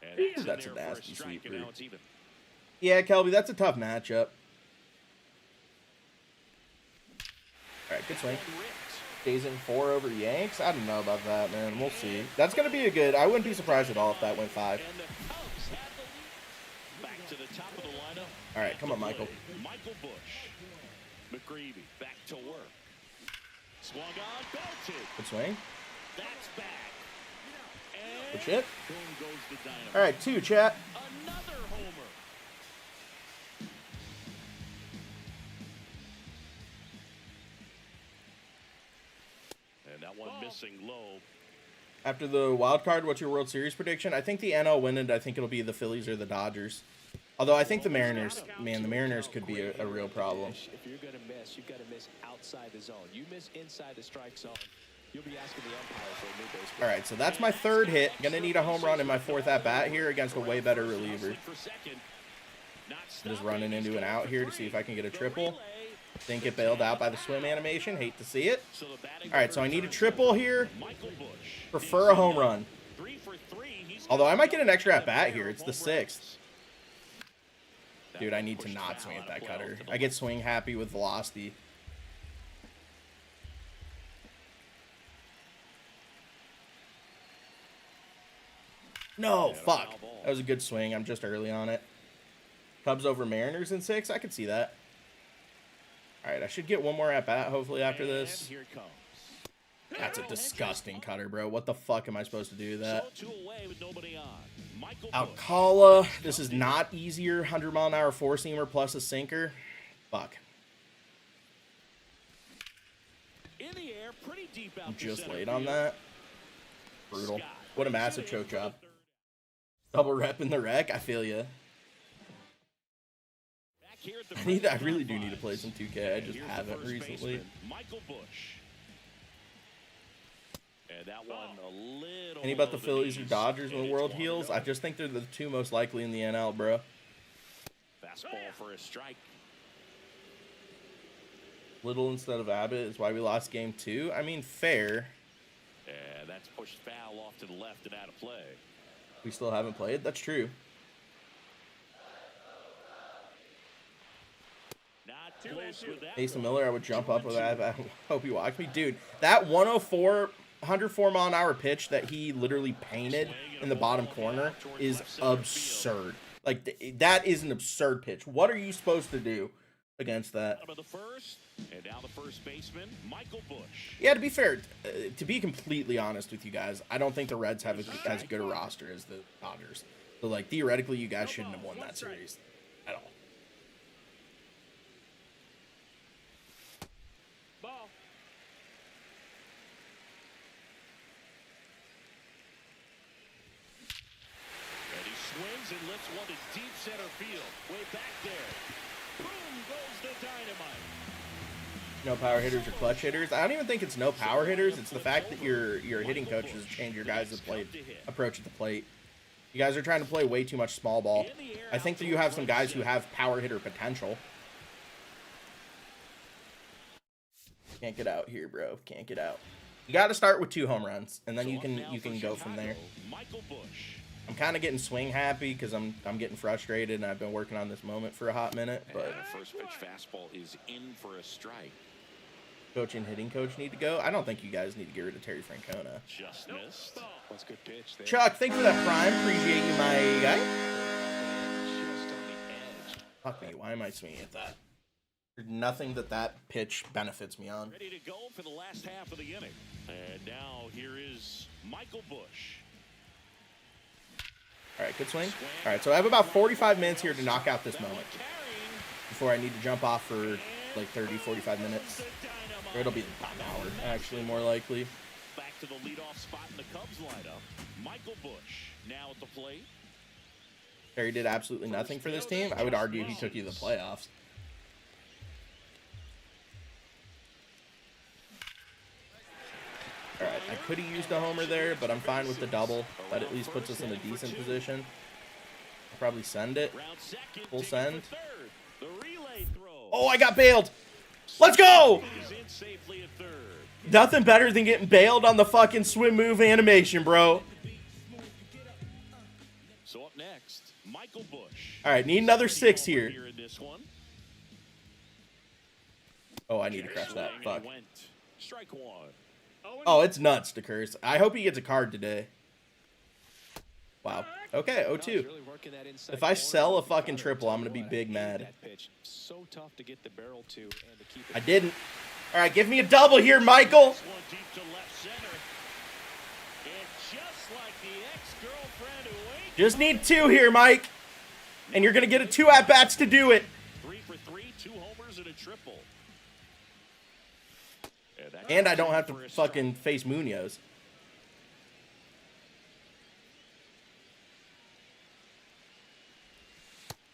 And that's a nasty strike, sweeper. and now it's even. Yeah, Kelby, that's a tough matchup. All right, good swing. Stays in 4 over Yanks? I don't know about that, man. We'll see. That's going to be a good... I wouldn't be surprised at all if that went 5. Back to the top of the lineup. All right, come on, Michael. Michael Bush. McGreevy back to work. Swung on, belted. Good swing. That's back. Good shit. Boom goes the dynamite. All right, 2, chat. Another homer. And that one missing low. After the wild card, what's your World Series prediction? I think the NL win it. I think it'll be the Phillies or the Dodgers. Although I think the Mariners, man, the Mariners could be a real problem. If you're going to miss, you've got to miss outside the zone. You miss inside the strike zone, you'll be asking the umpire for a new baseball. All right, so that's my 3rd hit. Gonna need a home run in my 4th at bat here against a way better reliever. Just running into an out here to see if I can get a triple. Didn't get bailed out by the swim animation. Hate to see it. All right, so I need a triple here. Prefer a home run. Although I might get an extra at bat here. It's the 6th. Dude, I need to not swing at that cutter. I get swing happy with velocity. No, fuck. That was a good swing. I'm just early on it. Cubs over Mariners in 6. I could see that. All right, I should get one more at bat hopefully after this. That's a disgusting cutter, bro. What the fuck am I supposed to do with that? Alcala. This is not easier. 100-mile-an-hour four-seamer plus a sinker. Fuck. I'm just late on that. Brutal. What a massive choke job. Double rep in the wreck. I feel ya. I really do need to play some 2K. I just haven't recently. Any about the Phillies or Dodgers when the world heals? I just think they're the 2 most likely in the NL, bro. Fastball for a strike. Little instead of Abbott is why we lost game 2. I mean, fair. And that's pushed foul off to the left and out of play. We still haven't played. That's true. Mason Miller, I would jump up with that. I hope he walks me. Dude, that 104-mile-an-hour pitch that he literally painted in the bottom corner is absurd. Like, that is an absurd pitch. What are you supposed to do against that? And now the first baseman, Michael Busch. Yeah, to be fair, to be completely honest with you guys, I don't think the Reds have as good a roster as the Dodgers. So, like, theoretically, you guys shouldn't have won that series at all. Ball. And he swings and lifts one to deep center field. Way back there. Boom goes the dynamite. No power hitters or clutch hitters. I don't even think it's no power hitters. It's the fact that your hitting coaches change your guys' approach at the plate. You guys are trying to play way too much small ball. I think that you have some guys who have power hitter potential. Can't get out here, bro. Can't get out. You got to start with 2 home runs, and then you can go from there. Michael Busch. I'm kind of getting swing happy because I'm getting frustrated, and I've been working on this moment for a hot minute. But And the first pitch fastball is in for a strike. coach and hitting coach need to go. I don't think you guys need to get rid of Terry Francona. Just missed. That's a good pitch there. Chuck, thanks for that prime. Appreciate you, my guy. Just on the edge. Fuck me. Why am I swinging at that? There's nothing that pitch benefits me on. Ready to go for the last half of the inning. And now here is Michael Busch. All right, good swing. All right, so I have about 45 minutes here to knock out this moment before I need to jump off for like 30, 45 minutes. Or it'll be the top hour, actually, more likely. Back to the leadoff spot in the Cubs lineup. Michael Busch now at the plate. Terry did absolutely nothing for this team. I would argue he took you to the playoffs. All right, I could have used a homer there, but I'm fine with the double. That at least puts us in a decent position. I'll probably send it. Full send. Oh, I got bailed. Let's go! Nothing better than getting bailed on the fucking swim move animation, bro. So up next, Michael Busch. All right, need another 6 here. Oh, I need to crush that. Fuck. Strike one. Oh, it's nuts to curse. I hope he gets a card today. Wow. Okay, 0-2. If I sell a fucking triple, I'm going to be big mad. So tough to get the barrel to and to keep it. I didn't. All right, give me a double here, Michael. One deep to left center. And just like the Just need 2 here, Mike. And you're going to get a 2 at-bats to do it. 3 for 3, 2 homers and a triple. And I don't have to fucking face Munoz.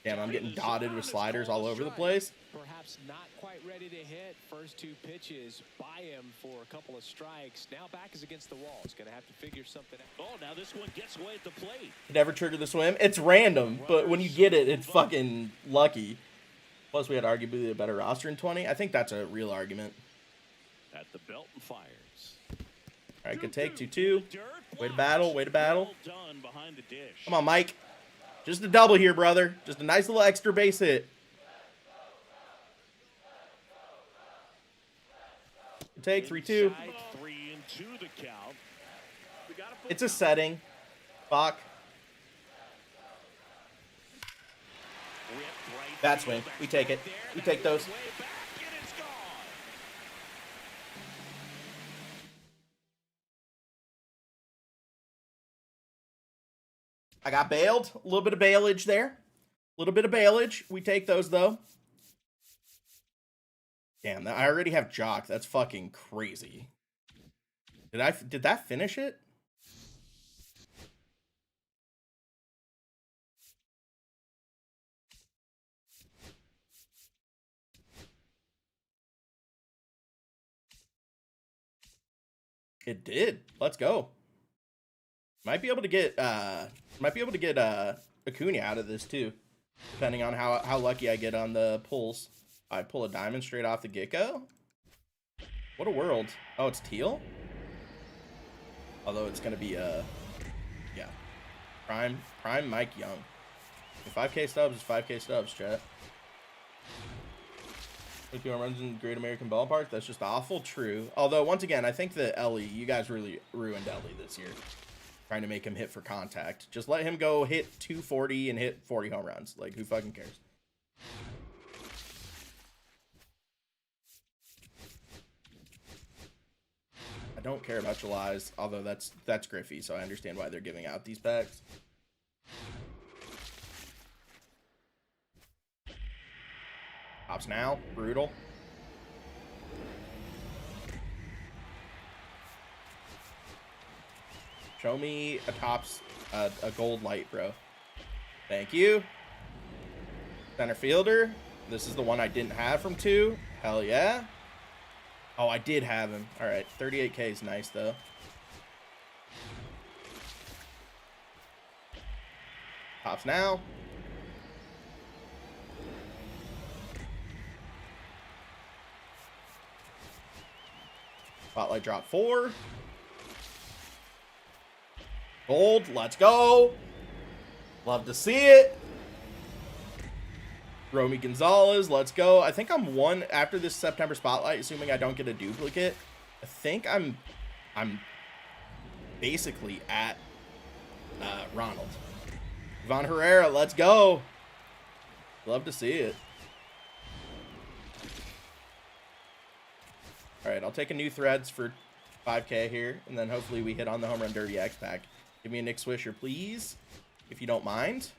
Damn, I'm getting dotted with sliders all over the place. Perhaps not quite ready to hit. First 2 pitches by him for a couple of strikes. Now back is against the wall. He's going to have to figure something out. Oh, now this one gets away at the plate. Never trigger the swim. It's random, but when you get it, it's fucking lucky. Plus, we had arguably a better roster in 20. I think that's a real argument. At the belt and fires. All right, good take. 2-2. Way to battle. Way to battle. Come on, Mike. Just a double here, brother. Just a nice little extra base hit. Good take. 3-2. It's a setting. Bach. That swing. We take it. We take those. I got bailed. A little bit of bailage there. A little bit of bailage. We take those, though. Damn, I already have Jock. That's fucking crazy. Did that finish it? It did. Let's go. Might be able to get Acuna out of this too, depending on how lucky I get on the pulls. I pull a diamond straight off the get-go. What a world. Oh, it's teal? Although it's gonna be yeah. Prime Mike Young. If 5K stubs is 5K stubs, chat. Like the runs in Great American Ballpark, that's just awful. True. Although once again, I think that Ellie, you guys really ruined Ellie this year. Trying to make him hit for contact. Just let him go hit 240 and hit 40 home runs. Like, who fucking cares? I don't care about July's, although that's Griffey, so I understand why they're giving out these packs. Pops now. Brutal. Show me a gold light, bro. Thank you. Center fielder. This is the one I didn't have from 2. Hell yeah. Oh, I did have him. All right, 38K is nice, though. Pops now. Spotlight drop 4. Gold, let's go. Love to see it. Romy Gonzalez, let's go. I think I'm 1 after this September spotlight, assuming I don't get a duplicate. I think I'm basically at Ronald. Von Herrera, let's go. Love to see it. All right, I'll take a new threads for 5K here, and then hopefully we hit on the Home Run Derby X pack. Give me a Nick Swisher, please, if you don't mind.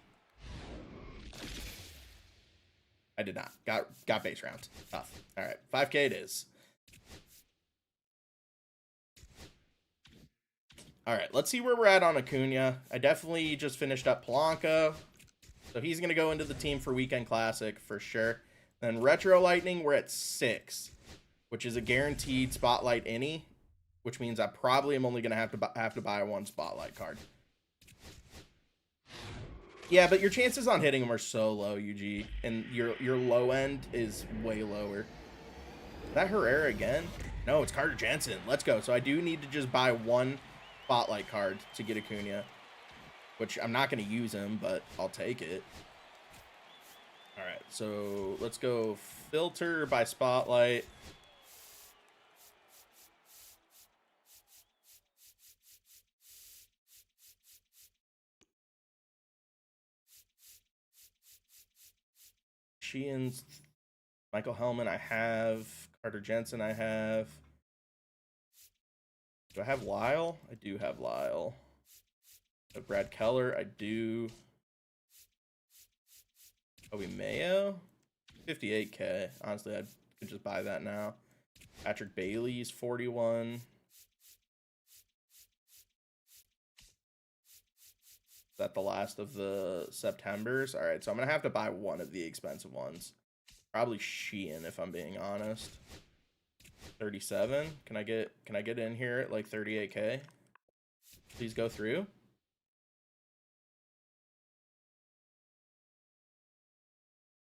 I did not. Got base rounds. Tough. All right, 5K it is. All right, let's see where we're at on Acuna. I definitely just finished up Polanco, so he's going to go into the team for Weekend Classic for sure. Then Retro Lightning, we're at 6, which is a guaranteed Spotlight any, which means I probably am only going to have to buy 1 Spotlight card. Yeah, but your chances on hitting them are so low, UG, and your low end is way lower. Is that Herrera again? No, it's Carter Jensen. Let's go. So I do need to just buy 1 Spotlight card to get Acuna, which I'm not going to use him, but I'll take it. All right, so let's go filter by Spotlight. Sheehan's, Michael Hellman, I have. Carter Jensen, I have. Do I have Lyle? I do have Lyle. Brad Keller, I do. Obi Mayo, 58K. Honestly, I could just buy that now. Patrick Bailey's 41. Is that the last of the Septembers? All right, so I'm gonna have to buy one of the expensive ones. Probably Sheehan, if I'm being honest. 37. Can I get in here at like 38K? Please go through.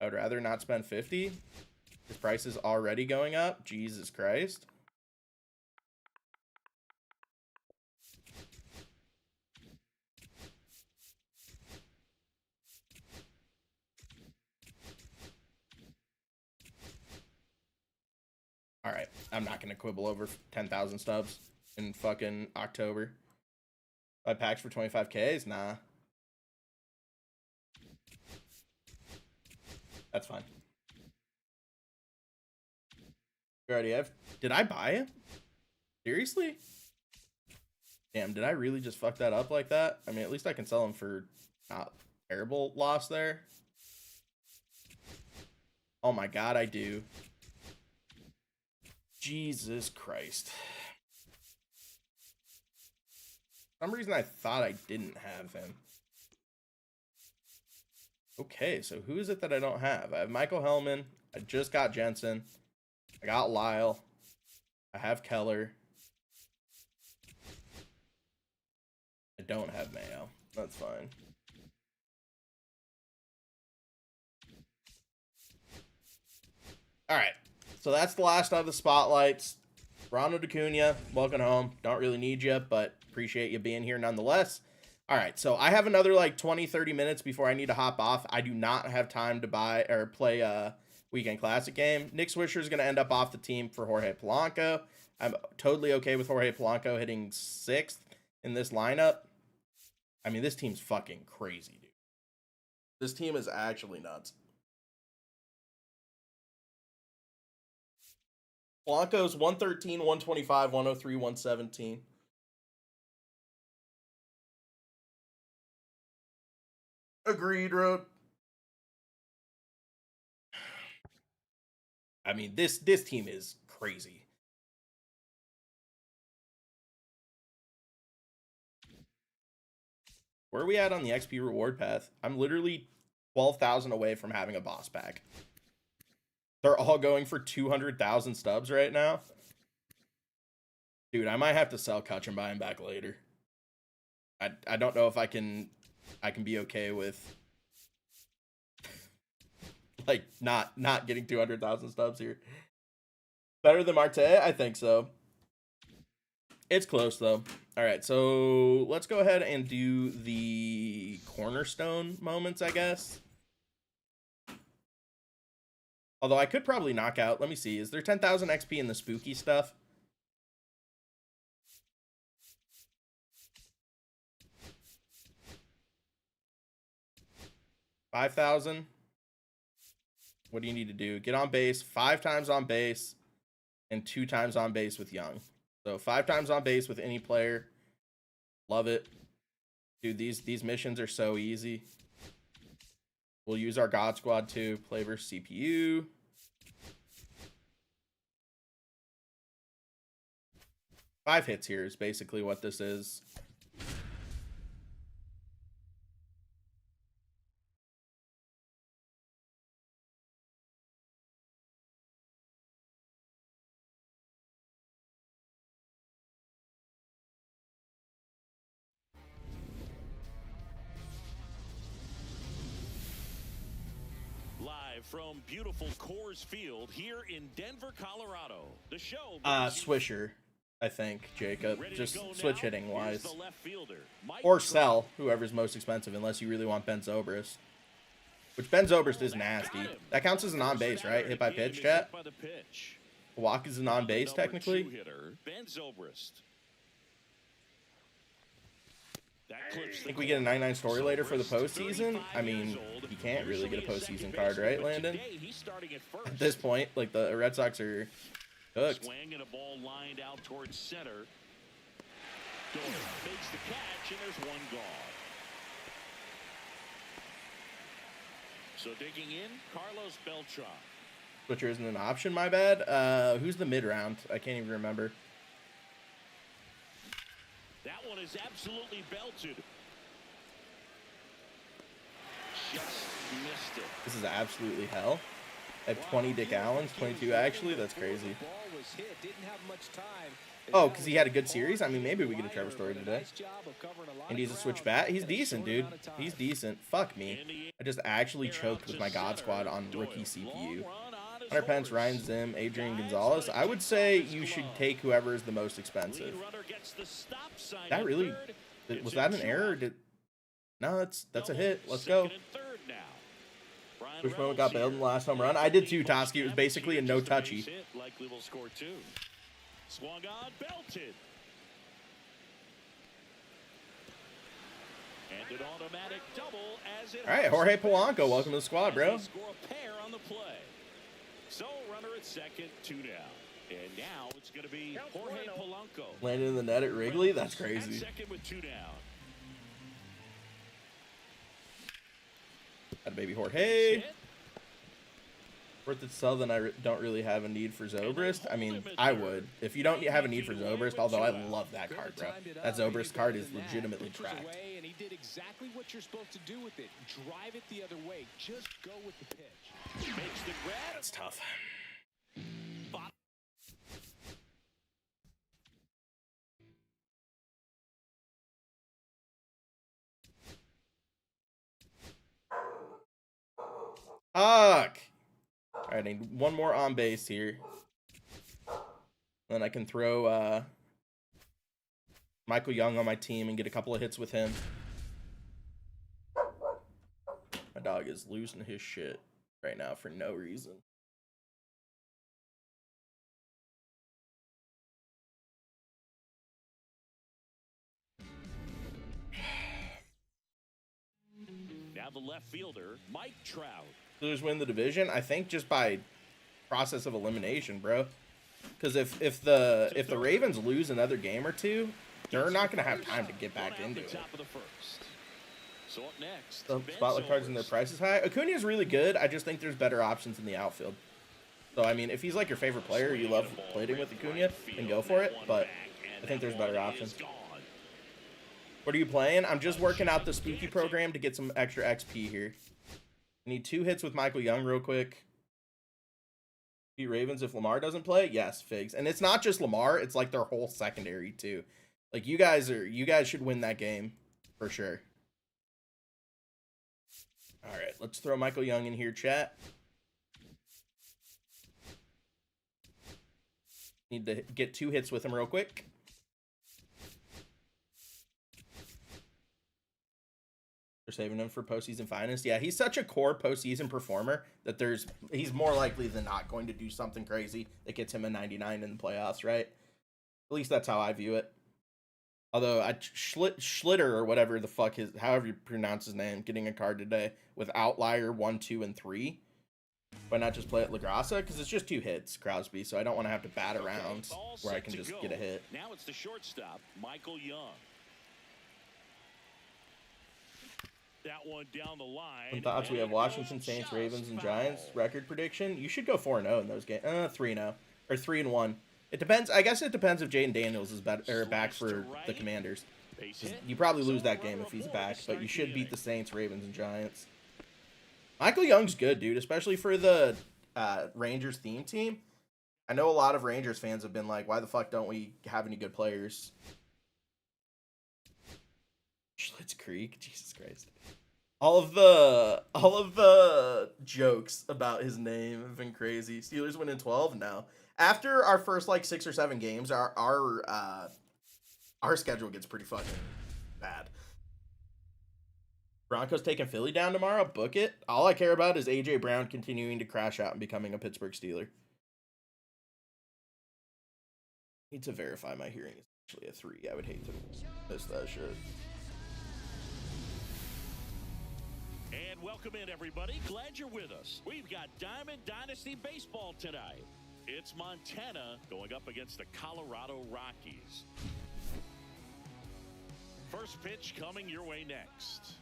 I would rather not spend 50. His price is already going up. Jesus Christ. All right, I'm not going to quibble over 10,000 stubs in fucking October. 5 packs for 25Ks? Nah. That's fine. You already have. Did I buy him? Seriously? Damn, did I really just fuck that up like that? I mean, at least I can sell him for not terrible loss there. Oh my god, I do. Jesus Christ. For some reason I thought I didn't have him. Okay, so who is it that I don't have? I have Michael Hellman. I just got Jensen. I got Lyle. I have Keller. I don't have Mayo. That's fine. All right. So that's the last of the spotlights. Ronald Acuna, welcome home. Don't really need you, but appreciate you being here nonetheless. All right, so I have another like 20, 30 minutes before I need to hop off. I do not have time to buy or play a Weekend Classic game. Nick Swisher is going to end up off the team for Jorge Polanco. I'm totally okay with Jorge Polanco hitting 6th in this lineup. I mean, this team's fucking crazy, dude. This team is actually nuts. Polanco's 113, 125, 103, 117. Agreed, Road. I mean, this team is crazy. Where are we at on the XP reward path? I'm literally 12,000 away from having a boss pack. They're all going for 200,000 stubs right now. Dude, I might have to sell Kutch and buy him back later. I don't know if I can be okay with like not getting 200,000 stubs here. Better than Marte? I think so. It's close though. All right, so let's go ahead and do the cornerstone moments, I guess. Although I could probably knock out. Let me see. Is there 10,000 XP in the spooky stuff? $5,000. What do you need to do? Get on base 5 times on base and 2 times on base with Young. So 5 times on base with any player. Love it. Dude, these missions are so easy. We'll use our God Squad too. Play versus CPU. Five hits here is basically what this is. From beautiful Coors Field here in Denver, Colorado. The show. Swisher, I think, Jacob. Just switch hitting wise. Mike Or sell whoever's most expensive, unless you really want Ben Zobrist. Which Ben Zobrist is nasty. That counts as an on base, right? Hit by pitch, chat. Walk is an on base, technically. Ben Zobrist. I think we get a 99 story later for the postseason. I mean, you can't really get a postseason card, right, Landon? At this point, like the Red Sox are cooked. Swing and a ball lined out towards center. Doyle makes the catch, and there's one gone. So digging in, Carlos Beltran. Switcher isn't an option, my bad. Who's the mid-round? I can't even remember. That one is absolutely belted. Just missed it. This is absolutely hell. I have 20 Dick Allens, 22 actually. That's crazy. Oh, because he had a good series? I mean, maybe we get a Trevor Story today. And he's a switch bat. He's decent, dude. He's decent. Fuck me. I just actually choked with my God Squad on rookie CPU. Hunter Pence, Ryan Zim, Adrian Gonzalez. I would say you should take whoever is the most expensive. That really... Was that an error? No, that's a hit. Let's go. Which one got bailed in the last home run? I did too, Toski. It was basically a no-touchy. Likely will score 2. Swung on, belted. And an automatic double as it. All right, Jorge Polanco, welcome to the squad, bro. Score a pair on the play. So runner at second, 2 down. And now it's going to be Jorge Polanco. Landed in the net at Wrigley? That's crazy. At second with 2 down. Got a baby Jorge. Worth it to sell, then I don't really have a need for Zobrist. I mean, I would. If you don't have a need for Zobrist, although I love that card, bro. That Zobrist card is legitimately cracked. And he did exactly what you're supposed to do with it. Drive it the other way. Just go with the pitch. Makes the grab. That's tough. Fuck. All right, I need one more on base here. Then I can throw Michael Young on my team and get a couple of hits with him. My dog is losing his shit right now for no reason. Now the left fielder, Mike Trout. Steelers win the division, I think, just by process of elimination, bro. Because if the Ravens lose another game or two, they're not gonna have time to get back into it. So up next, The spotlight cards and their price is high. Acuna is really good. I just think there's better options in the outfield. So I mean, if he's like your favorite player, you love plating with Acuna, then go for it. But I think there's better options. What are you playing? I'm just working out the spooky program to get some extra XP here. I need 2 hits with Michael Young real quick. Beat Ravens if Lamar doesn't play? Yes, Figs. And it's not just Lamar, it's like their whole secondary too. Like you guys should win that game for sure. All right, let's throw Michael Young in here, chat. Need to get 2 hits with him real quick. They're saving him for postseason finest. Yeah, he's such a core postseason performer that he's more likely than not going to do something crazy that gets him a 99 in the playoffs, right? At least that's how I view it. Although Schlitter or whatever the fuck however you pronounce his name, getting a card today with Outlier 1, 2, and 3. Why not just play at LaGrassa? Because it's just 2 hits, Crosby, so I don't want to have to bat around where I can just get a hit. Now it's the shortstop, Michael Young. That one down the line. Some thoughts. We have Washington, Saints, Ravens, and Giants. Record prediction. You should go 4-0 in those games. 3-0 or 3-1. It depends. I guess it depends if Jaden Daniels is back for the Commanders. You probably lose that game if he's back, but you should beat the Saints, Ravens, and Giants. Michael Young's good, dude, especially for the Rangers theme team. I know a lot of Rangers fans have been like, why the fuck don't we have any good players? Schlitz Creek, Jesus Christ. All of the jokes about his name have been crazy. Steelers win in 12 now. After our first like 6 or 7 games, our schedule gets pretty fucking bad. Broncos taking Philly down tomorrow. Book it. All I care about is AJ Brown continuing to crash out and becoming a Pittsburgh Steeler. Need to verify my hearing is actually a 3. I would hate to miss that shit. And welcome in, everybody. Glad you're with us. We've got Diamond Dynasty Baseball tonight. It's Montana going up against the Colorado Rockies. First pitch coming your way next.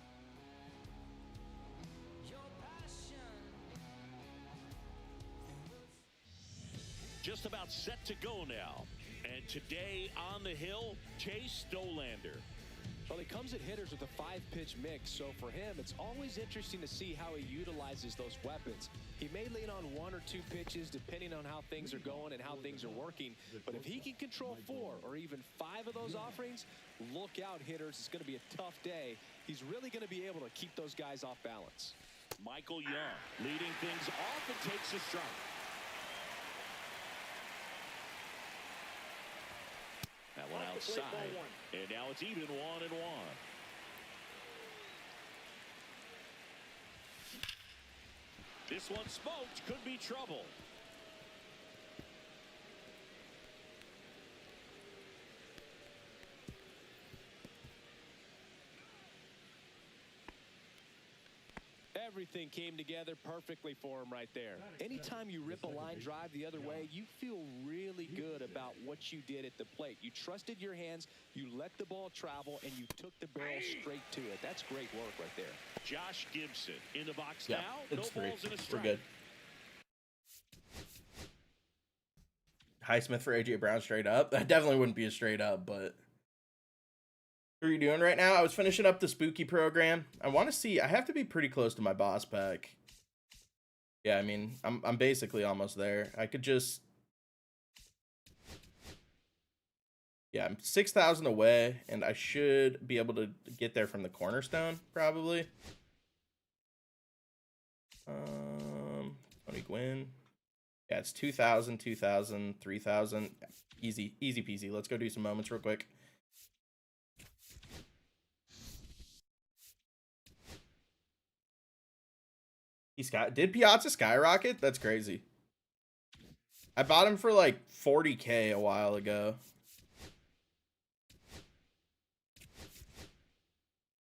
Just about set to go now. And today on the hill, Chase Stolander. Well, he comes at hitters with a 5-pitch mix, so for him, it's always interesting to see how he utilizes those weapons. He may lean on 1 or 2 pitches depending on how things are going and how things are working, but if he can control 4 or even 5 of those offerings, look out, hitters. It's going to be a tough day. He's really going to be able to keep those guys off balance. Michael Young leading things off and takes a strike. That one outside, and now it's even 1-1. This one smoked, could be trouble. Everything came together perfectly for him right there. Anytime you rip a line drive the other way, you feel really good about what you did at the plate. You trusted your hands, you let the ball travel, and you took the barrel straight to it. That's great work right there. Josh Gibson in the box Yeah, now. it's No 3. balls and a We're strike. good. Highsmith for AJ Brown straight up. That definitely wouldn't be a straight up, but what are you doing right now? I was finishing up the spooky program. I want to see. I have to be pretty close to my boss pack. Yeah, I mean, I'm basically almost there. I could just. Yeah, I'm 6,000 away, and I should be able to get there from the cornerstone probably. Tony Gwynn. Yeah, it's 2,000, 2,000, 3,000. Easy peasy. Let's go do some moments real quick. Did Piazza skyrocket? That's crazy. I bought him for like 40K a while ago.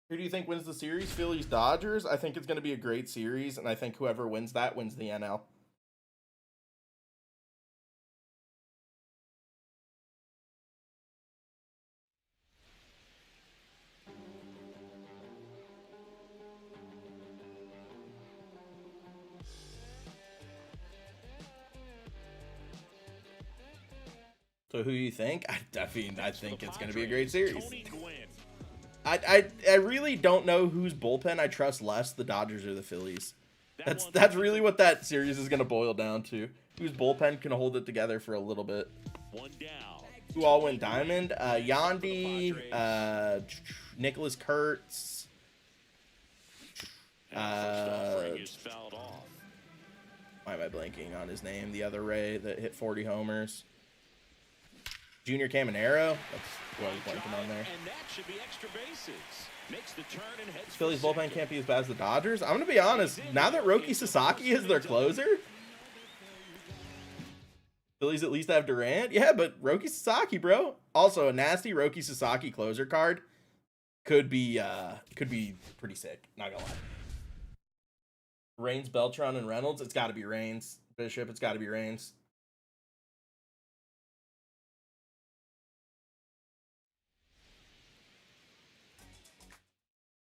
Who do you think wins the series? Phillies, Dodgers? I think it's going to be a great series, and I think whoever wins that wins the NL. So who do you think? I think it's going to be a great series. Tony Gwynn. I really don't know whose bullpen I trust less, the Dodgers or the Phillies. That's really what that series is going to boil down to. Whose bullpen can hold it together for a little bit. One down. Who all went diamond? Yandy, Nicholas Kurtz. Is fouled off. Why am I blanking on his name? The other Ray that hit 40 homers. Junior Caminero. That's what I was blanking on there. And that should be extra bases. Makes the turn and heads Phillies for bullpen second. can't be as bad as the Dodgers. I'm going to be honest. Now that Roki Sasaki is their closer, Phillies at least have Durant. Yeah, but Roki Sasaki, bro. Also, a nasty Roki Sasaki closer card could be pretty sick. Not gonna lie. Reigns, Beltran, and Reynolds. It's got to be Reigns. Bishop. It's got to be Reigns.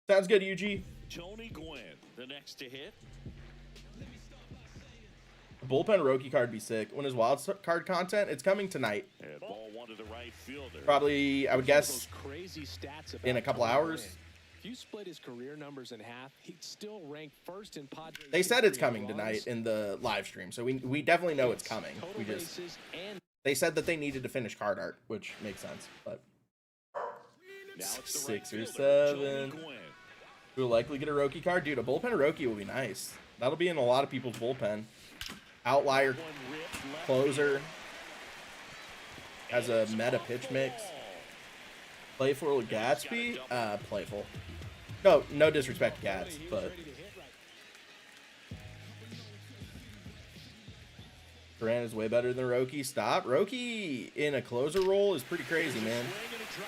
Sounds good, UG. Tony Gwynn, the next to hit. Bullpen Roki card be sick. When is wild card content? It's coming tonight. And ball one to the right fielder. Probably, I would guess, Those crazy stats about in a couple Tony hours. Gwynn. If you split his career numbers in half, he'd still rank first in Padres. They said it's history in coming runs, tonight in the live stream, so we definitely know it's coming. total We just bases, and they said that they needed to finish card art, which makes sense. But Now it's the 6 or right 7. fielder, Tony Gwynn. we'll likely get a Roki card, dude. A bullpen Roki will be nice. That'll be in a lot of people's bullpen. Outlier One ripped left closer field. has a It's meta off pitch the mix. wall. Playful Gatsby, playful. No disrespect to Gats, but Durant is way better than Roki. Stop. Roki in a closer role is pretty crazy, Here's a man. swing and a drive.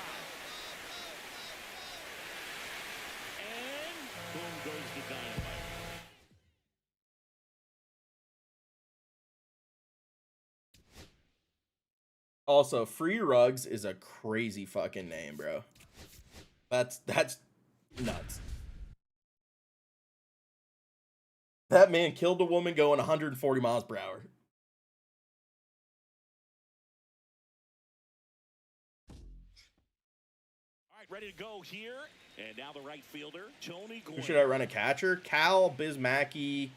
And boom goes the dynamite. Also, Free Rugs is a crazy fucking name, bro. That's nuts. That man killed a woman going 140 miles per hour. All right, ready to go here. And now the right fielder, Tony Gwynn. Who should I run a catcher? Cal Bismacki.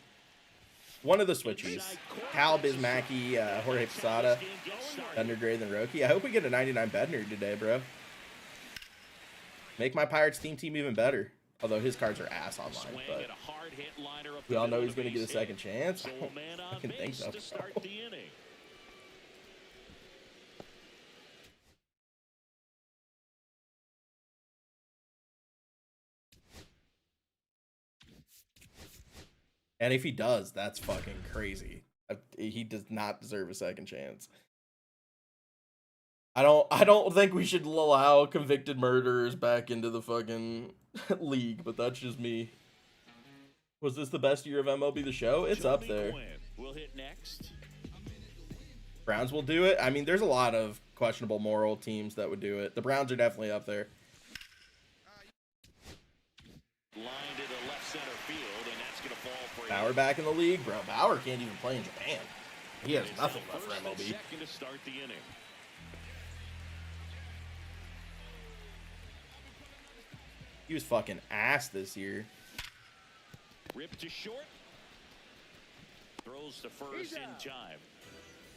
One of the switchies. Cal Bismacki, Jorge Posada. Undergrade than Roki. I hope we get a 99 Bednar today, bro. Make my Pirates team even better. Although his cards are ass online, but we all know he's going to get a second chance. I can think so. And if he does, that's fucking crazy. He does not deserve a second chance. I don't think we should allow convicted murderers back into the fucking league, but that's just me. Was this the best year of MLB the Show? It's up there. We'll hit next. Browns will do it. I mean, there's a lot of questionable moral teams that would do it. The Browns are definitely up there. Line to the left center field, and that's going to fall for Bauer back in the league, bro. Bauer can't even play in Japan. He has nothing left for MLB. Second to start the inning. He was fucking ass this year. Ripped to short. Throws to first in time.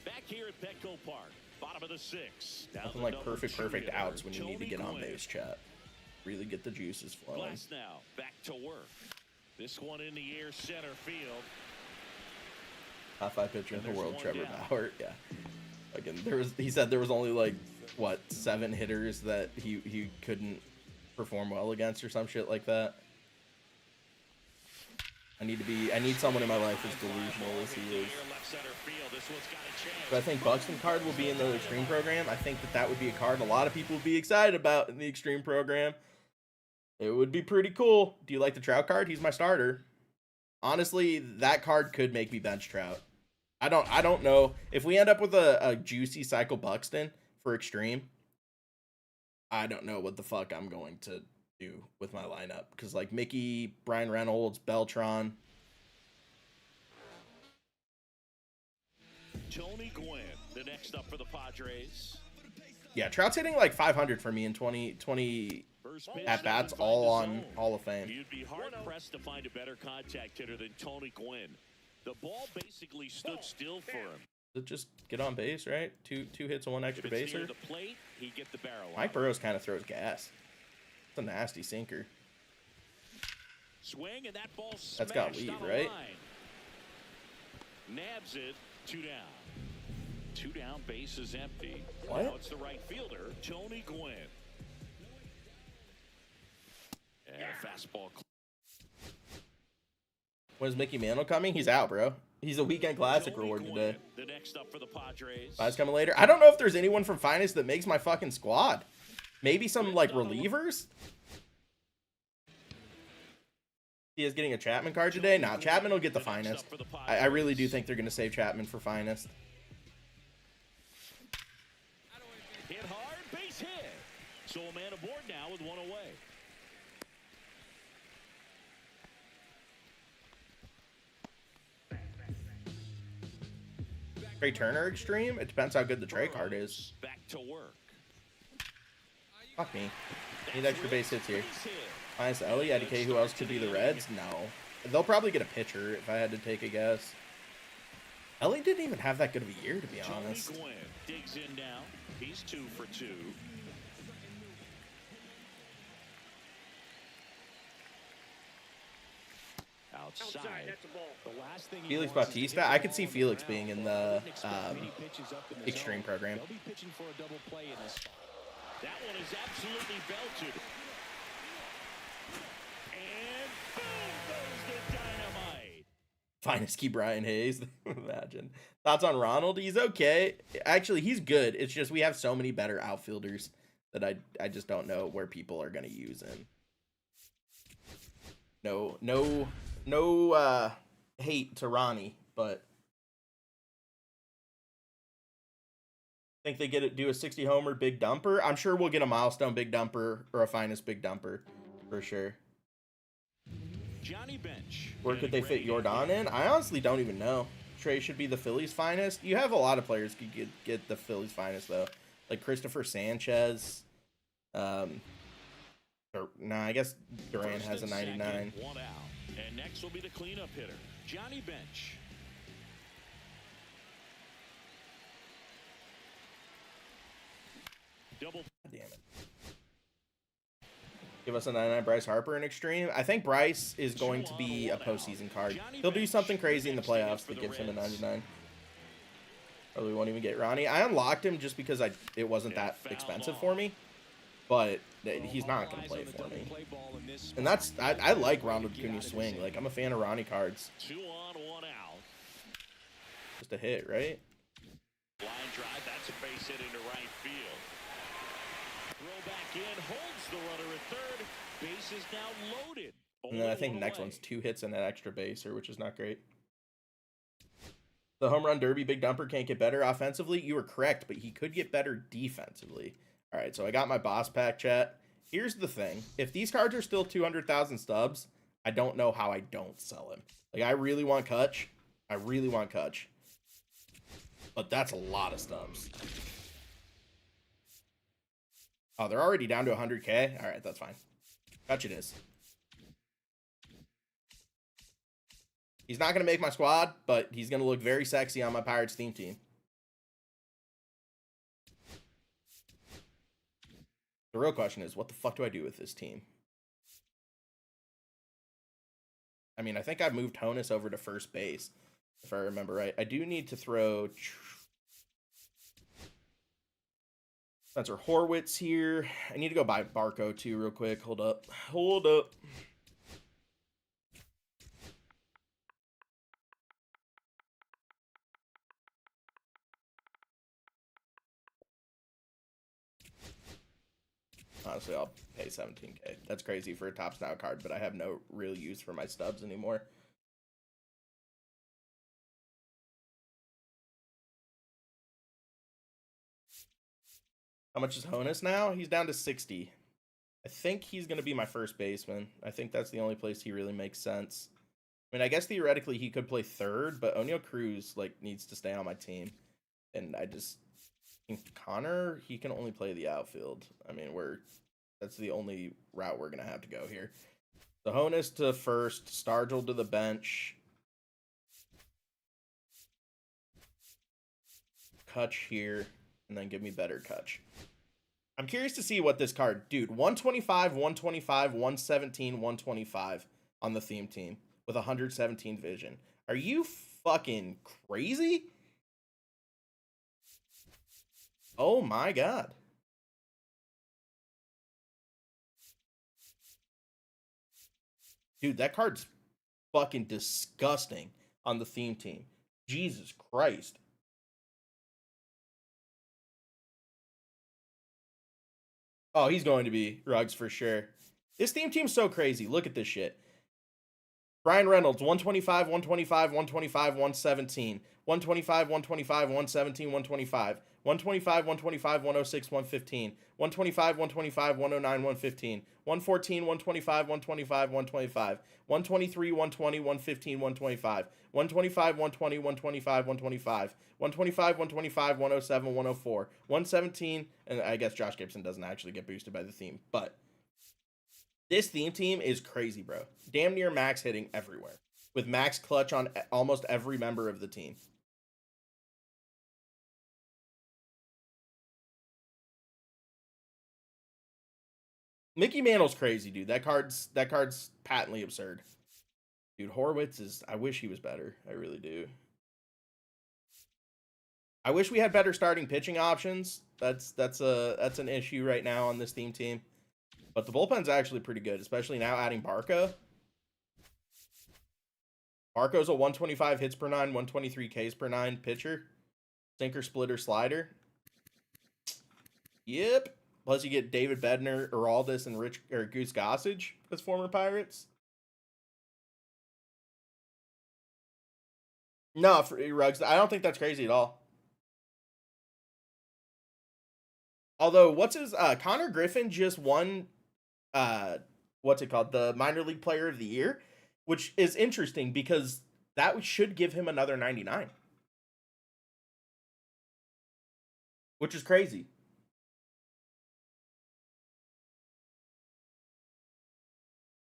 Back here at Petco Park, bottom of the sixth. Nothing like perfect outs when you need to get on base, chat. Really get the juices flowing. Glass now, back to work. This one in the air, center field. Top 5 pitcher in the world, Trevor Bauer. Yeah. Again, he said there was only like what 7 hitters that he couldn't perform well against or some shit like that. I need someone in my life as delusional as he is. But I think Buxton card will be in the Extreme program. I think that would be a card a lot of people would be excited about in the Extreme program. It would be pretty cool. Do you like the Trout card? He's my starter. Honestly, that card could make me bench Trout. I don't know. If we end up with a juicy Cycle Buxton for Extreme, I don't know what the fuck I'm going to do with my lineup. Because, like, Mickey, Brian Reynolds, Beltron. Tony Gwynn, the next up for the Padres. Yeah, Trout's hitting like 500 for me in 20 at-bats, all on Hall of Fame. You'd be hard-pressed to find a better contact hitter than Tony Gwynn. The ball basically stood still for him. Just get on base, right? Two hits and one extra baser. The plate, he'd get the barrel Mike Burrows kind of throws gas. It's a nasty sinker. Swing, and that ball that's got lead, right? Nabs it, 2 down. 2 down, base is empty. What? Now it's the right fielder, Tony Gwynn. And a fastball. When is Mickey Mantle coming? He's out, bro. He's a weekend classic Tony reward Gwynn, today. the next up for the Padres. Five's coming later. I don't know if there's anyone from Finest that makes my fucking squad. Maybe some, like, relievers? He is getting a Chapman card today? Nah, Chapman will get the Finest. I really do think they're going to save Chapman for Finest. Hit hard, base hit. So a man aboard now with 1 away. Trey Turner Extreme? It depends how good the Trey card is. Back to work. Fuck me. Need extra base hits here. Minus Ellie, IDK, who else could be the Reds? No. They'll probably get a pitcher if I had to take a guess. Ellie didn't even have that good of a year, to be honest. Tony Gwynn digs in now. He's 2 for 2. Outside. The last thing Felix Bautista? I could see Felix being in the Extreme program. They'll be pitching for a double play in this. That one is absolutely belted. And boom goes the dynamite. Finest key Brian Hayes. Imagine. Thoughts on Ronald? He's okay. Actually, he's good. It's just we have so many better outfielders that I just don't know where people are going to use him. No hate to Ronnie, but Think they do a 60 homer big dumper? I'm sure we'll get a milestone big dumper or a finest big dumper for sure. Johnny Bench. Where could they fit Jordan in? I honestly don't even know. Trey should be the Phillies' finest. You have a lot of players who could get the Phillies' finest though, like Christopher Sanchez. I guess Duran has a 99. 1 out. And next will be the cleanup hitter, Johnny Bench. Double. Damn it. Give us a 99 Bryce Harper in extreme. I think Bryce is going to be a postseason card. He'll do something crazy in the playoffs that gives him a 99. Probably won't even get Ronnie. I unlocked him just because it wasn't that expensive for me. But he's not going to play for me. And I like Ronald Acuna's swing. Like, I'm a fan of Ronnie cards. 2 on, 1 out. Just a hit, right? Line drive, that's a base hit into right field. Throw back in, holds the runner at third. Base is now loaded. And then I think the next one's 2 hits and that extra baser, which is not great. The home run derby big dumper can't get better offensively. You were correct, but he could get better defensively. All right, so I got my boss pack, chat. Here's the thing. If these cards are still 200,000 stubs, I don't know how I don't sell him. Like, I really want Kutch. But that's a lot of stubs. Oh, they're already down to 100K? All right, that's fine. Kutch it is. He's not going to make my squad, but he's going to look very sexy on my Pirates theme team. The real question is, what the fuck do I do with this team? I mean, I think I've moved Honus over to first base, if I remember right. I do need to throw Spencer Horwitz here. I need to go buy Barco too real quick. Hold up. Honestly, I'll pay 17K. That's crazy for a top snout card, but I have no real use for my stubs anymore. How much is Honus now? He's down to 60. I think he's going to be my first baseman. I think that's the only place he really makes sense. I mean, I guess theoretically he could play third, but O'Neal Cruz needs to stay on my team. And I just think Connor, he can only play the outfield. I mean, that's the only route we're going to have to go here. So Honus to first, Stargell to the bench. Kutch here, and then give me better Kutch. I'm curious to see what this card, dude, 125, 125, 117, 125 on the theme team with 117 vision. Are you fucking crazy? Oh my god. Dude, that card's fucking disgusting on the theme team. Jesus Christ. Oh, he's going to be Ruggs for sure. This theme team's so crazy. Look at this shit. Brian Reynolds, 125, 125, 125, 117. 125, 125, 117, 125. 125, 125, 106, 115. 125, 125, 109, 115. 114, 125, 125, 125. 123, 120, 115, 125. 125, 120, 125, 125. 125, 125, 107, 104. 117, and I guess Josh Gibson doesn't actually get boosted by the theme, but this theme team is crazy, bro. Damn near max hitting everywhere, with max clutch on almost every member of the team. Mickey Mantle's crazy, dude. That card's patently absurd. Dude, Horwitz is, I wish he was better. I really do. I wish we had better starting pitching options. That's an issue right now on this theme team. But the bullpen's actually pretty good, especially now adding Barco. Barco's a 125 hits per 9, 123 Ks per 9 pitcher. Sinker, splitter, slider. Yep. Plus you get David Bednar, Araldis, and Goose Gossage as former Pirates. No, for Ruggs, I don't think that's crazy at all. Although, Connor Griffin just won, what's it called? The minor league player of the year, which is interesting because that should give him another 99. Which is crazy.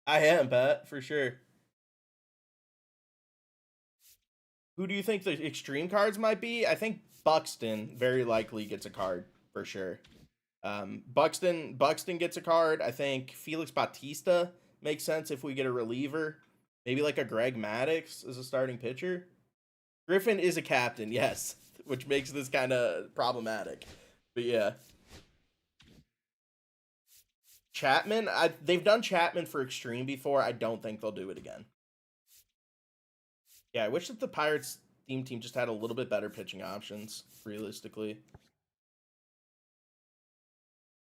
I am, Pat, for sure. Who do you think the extreme cards might be? I think Buxton very likely gets a card for sure. Buxton gets a card. I think Felix Bautista makes sense if we get a reliever. Maybe like a Greg Maddux as a starting pitcher. Griffin is a captain, yes, which makes this kind of problematic. But yeah. Chapman, they've done Chapman for extreme before. I don't think they'll do it again. Yeah, I wish that the Pirates theme team just had a little bit better pitching options, realistically.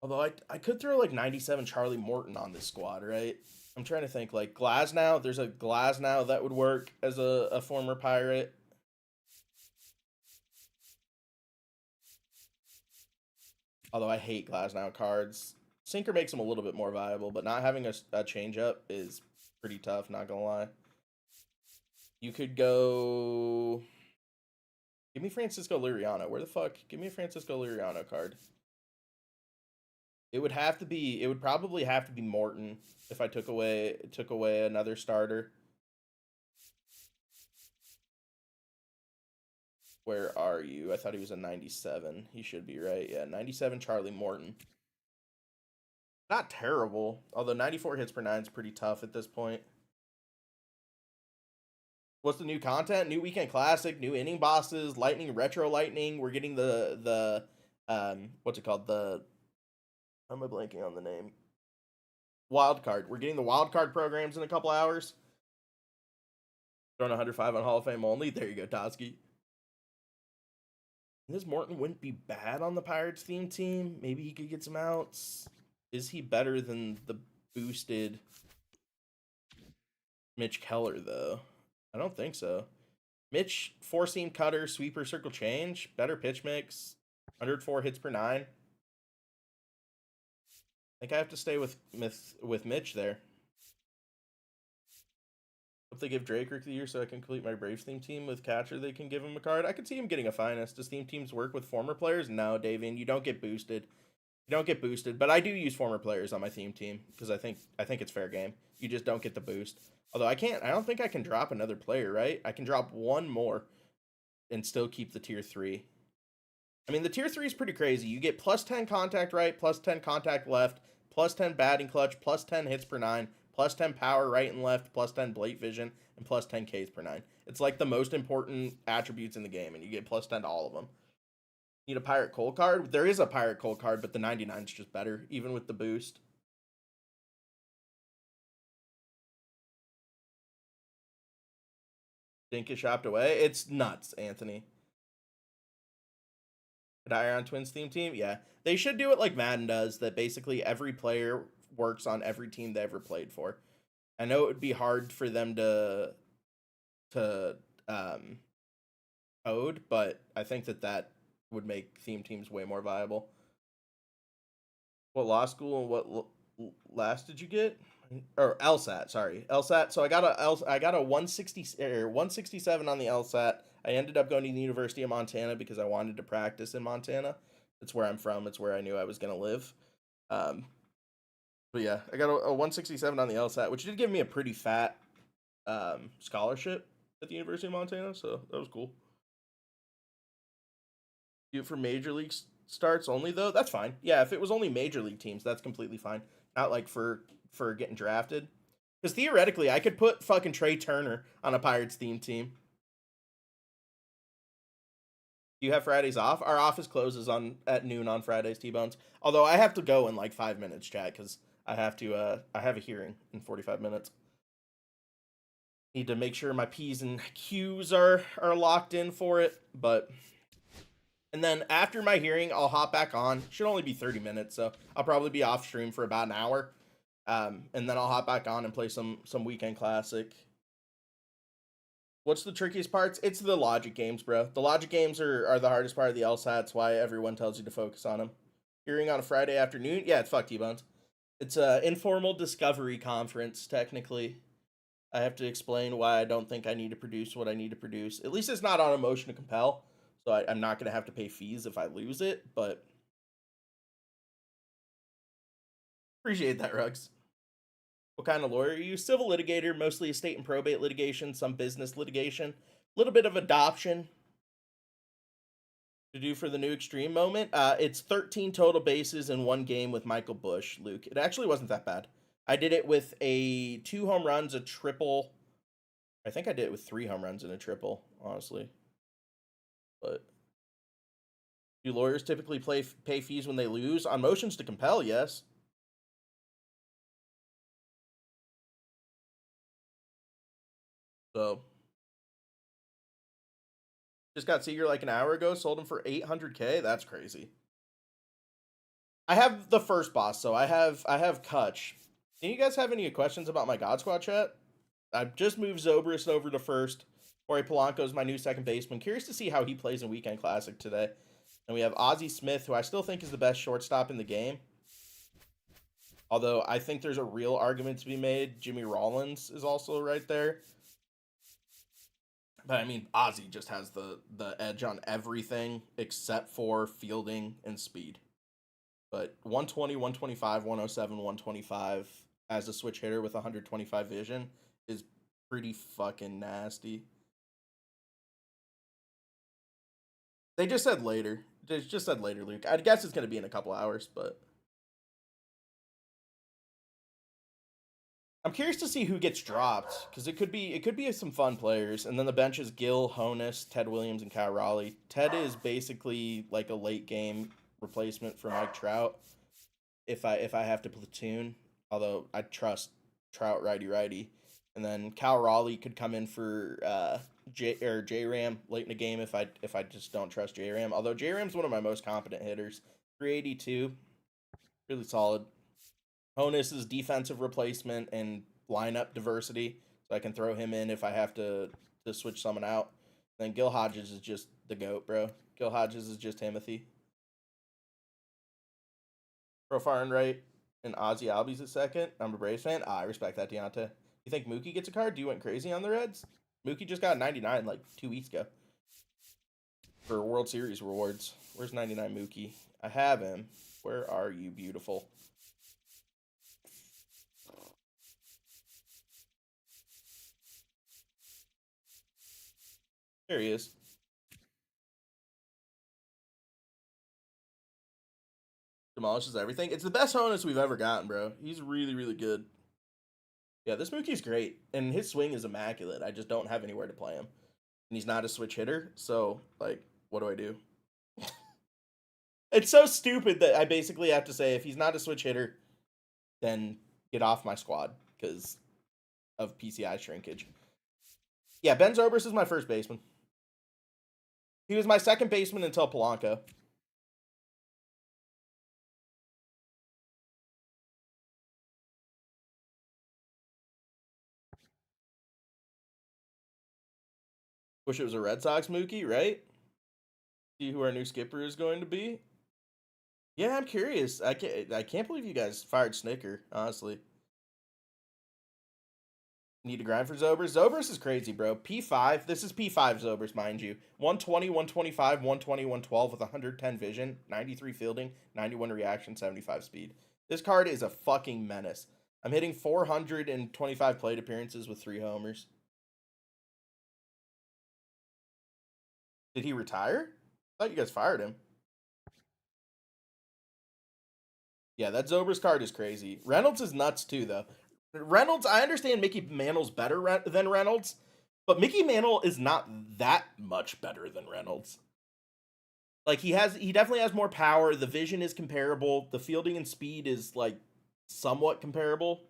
Although I could throw like 97 Charlie Morton on this squad, right? I'm trying to think, like Glasnow. There's a Glasnow that would work as a former Pirate. Although I hate Glasnow cards. Sinker makes them a little bit more viable, but not having a changeup is pretty tough, not gonna lie. You could go... Give me Francisco Liriano. Where the fuck? Give me a Francisco Liriano card. It would probably have to be Morton if I took away another starter. Where are you? I thought he was a 97. He should be, right? Yeah, 97 Charlie Morton. Not terrible, although 94 hits per 9 is pretty tough at this point. What's the new content? New Weekend Classic, new Inning Bosses, Lightning, Retro Lightning. We're getting the what's it called? How am I blanking on the name? Wild Card. We're getting the Wild Card programs in a couple hours. Throwing 105 on Hall of Fame only. There you go, Toski. This Morton wouldn't be bad on the Pirates theme team. Maybe he could get some outs. Is he better than the boosted Mitch Keller, though? I don't think so. Mitch, 4-seam cutter, sweeper, circle change, better pitch mix, 104 hits per 9. I think I have to stay with Mitch there. Hope they give Drake Rookie of the Year so I can complete my Braves theme team with catcher. They can give him a card. I could see him getting a finest. Does theme teams work with former players? No, Davian, you don't get boosted. You don't get boosted, but I do use former players on my theme team because I think it's fair game. You just don't get the boost. Although I don't think I can drop another player, right? I can drop one more and still keep the tier 3. I mean, the tier 3 is pretty crazy. You get plus 10 contact right, plus 10 contact left, plus 10 batting clutch, plus 10 hits per 9, plus 10 power right and left, plus 10 plate vision, and plus 10 Ks per 9. It's like the most important attributes in the game, and you get plus 10 to all of them. Need a Pirate Cold card? There is a Pirate Cold card, but the 99 is just better, even with the boost. Dink is shopped away? It's nuts, Anthony. The Iron Twins theme team? Yeah. They should do it like Madden does, that basically every player works on every team they ever played for. I know it would be hard for them to code, but I think that would make theme teams way more viable. What law school and what last did you get? Or LSAT, sorry. LSAT. So I got a 167 on the LSAT. I ended up going to the University of Montana because I wanted to practice in Montana. It's where I'm from. It's where I knew I was going to live. But yeah, I got a 167 on the LSAT, which did give me a pretty fat scholarship at the University of Montana, so that was cool. Do it for major league starts only, though? That's fine. Yeah, if it was only major league teams, that's completely fine. Not like for getting drafted. Because theoretically, I could put fucking Trey Turner on a Pirates theme team. Do you have Fridays off? Our office closes at noon on Fridays, T-Bones. Although I have to go in like 5 minutes, chat, because I have a hearing in 45 minutes. Need to make sure my P's and Q's are locked in for it, but... And then after my hearing, I'll hop back on. Should only be 30 minutes, so I'll probably be off stream for about an hour. And then I'll hop back on and play some Weekend Classic. What's the trickiest parts? It's the logic games, bro. The logic games are the hardest part of the LSAT. That's why everyone tells you to focus on them. hearing on a Friday afternoon. Yeah, it's fuck T-Bones. It's a informal discovery conference, technically. I have to explain why I don't think I need to produce what I need to produce. At least it's not on a motion to compel, so I'm not going to have to pay fees if I lose it, but appreciate that, Ruggs. What kind of lawyer are you? Civil litigator, mostly estate and probate litigation, some business litigation, a little bit of adoption to do for the new extreme moment. It's 13 total bases in one game with Michael Busch, Luke. It actually wasn't that bad. I did it with 2 home runs, a triple. I think I did it with 3 home runs and a triple, honestly. But do lawyers typically pay fees when they lose? On motions to compel, yes. So, just got Seager like an hour ago, sold him for $800K. That's crazy. I have the first boss, so I have Kutch. Do you guys have any questions about my God Squad chat? I've just moved Zobrist over to first. Jorge Polanco is my new second baseman. Curious to see how he plays in Weekend Classic today. And we have Ozzie Smith, who I still think is the best shortstop in the game. Although I think there's a real argument to be made. Jimmy Rollins is also right there. But I mean, Ozzie just has the edge on everything except for fielding and speed. But 120, 125, 107, 125 as a switch hitter with 125 vision is pretty fucking nasty. They just said later. They just said later, Luke. I guess it's going to be in a couple hours, but I'm curious to see who gets dropped, because it could be some fun players. And then the bench is Gil, Honus, Ted Williams, and Kyle Raleigh. Ted is basically like a late game replacement for Mike Trout. If I have to platoon, although I trust Trout righty. And then Kyle Raleigh could come in for J-Ram late in the game if I just don't trust J-Ram. Although J-Ram's one of my most competent hitters. 382, really solid. Honus is defensive replacement and lineup diversity, so I can throw him in if I have to switch someone out. Then Gil Hodges is just the GOAT, bro. Gil Hodges is just Timothy. Profar and right, and Ozzy Albies at second. I'm a Braves fan. I respect that, Deontay. You think Mookie gets a card? You went crazy on the Reds? Mookie just got 99 like 2 weeks ago for World Series rewards. Where's 99 Mookie? I have him. Where are you, beautiful? There he is. Demolishes everything. It's the best Honus we've ever gotten, bro. He's really, really good. Yeah, this Mookie's great, and his swing is immaculate. I just don't have anywhere to play him. And he's not a switch hitter, so, like, what do I do? It's so stupid that I basically have to say, if he's not a switch hitter, then get off my squad, because of PCI shrinkage. Yeah, Ben Zobrist is my first baseman. He was my second baseman until Polanco. Wish it was a Red Sox Mookie, right? See who our new skipper is going to be. Yeah, I'm curious. I can't believe you guys fired Snicker, honestly. Need to grind for Zobrist. Zobrist is crazy, bro. P5. This is P5 Zobrist, mind you. 120, 125, 120, 112 with 110 vision, 93 fielding, 91 reaction, 75 speed. This card is a fucking menace. I'm hitting 425 plate appearances with 3 homers. Did he retire? I thought you guys fired him. Yeah, that Zobrist card is crazy. Reynolds is nuts too, though. Reynolds, I understand Mickey Mantle's better than Reynolds, but Mickey Mantle is not that much better than Reynolds. Like, he definitely has more power. The vision is comparable. The fielding and speed is, like, somewhat comparable.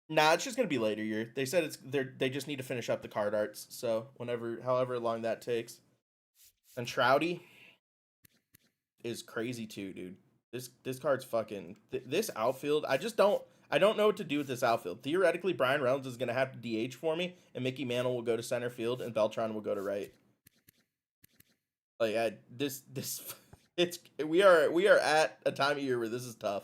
Nah, it's just gonna be later year. They said they just need to finish up the card arts. So however long that takes. And Trouty is crazy too, dude. This card's fucking this outfield. I don't know what to do with this outfield. Theoretically, Brian Reynolds is gonna have to DH for me, and Mickey Mantle will go to center field, and Beltran will go to right. Like this We are at a time of year where this is tough.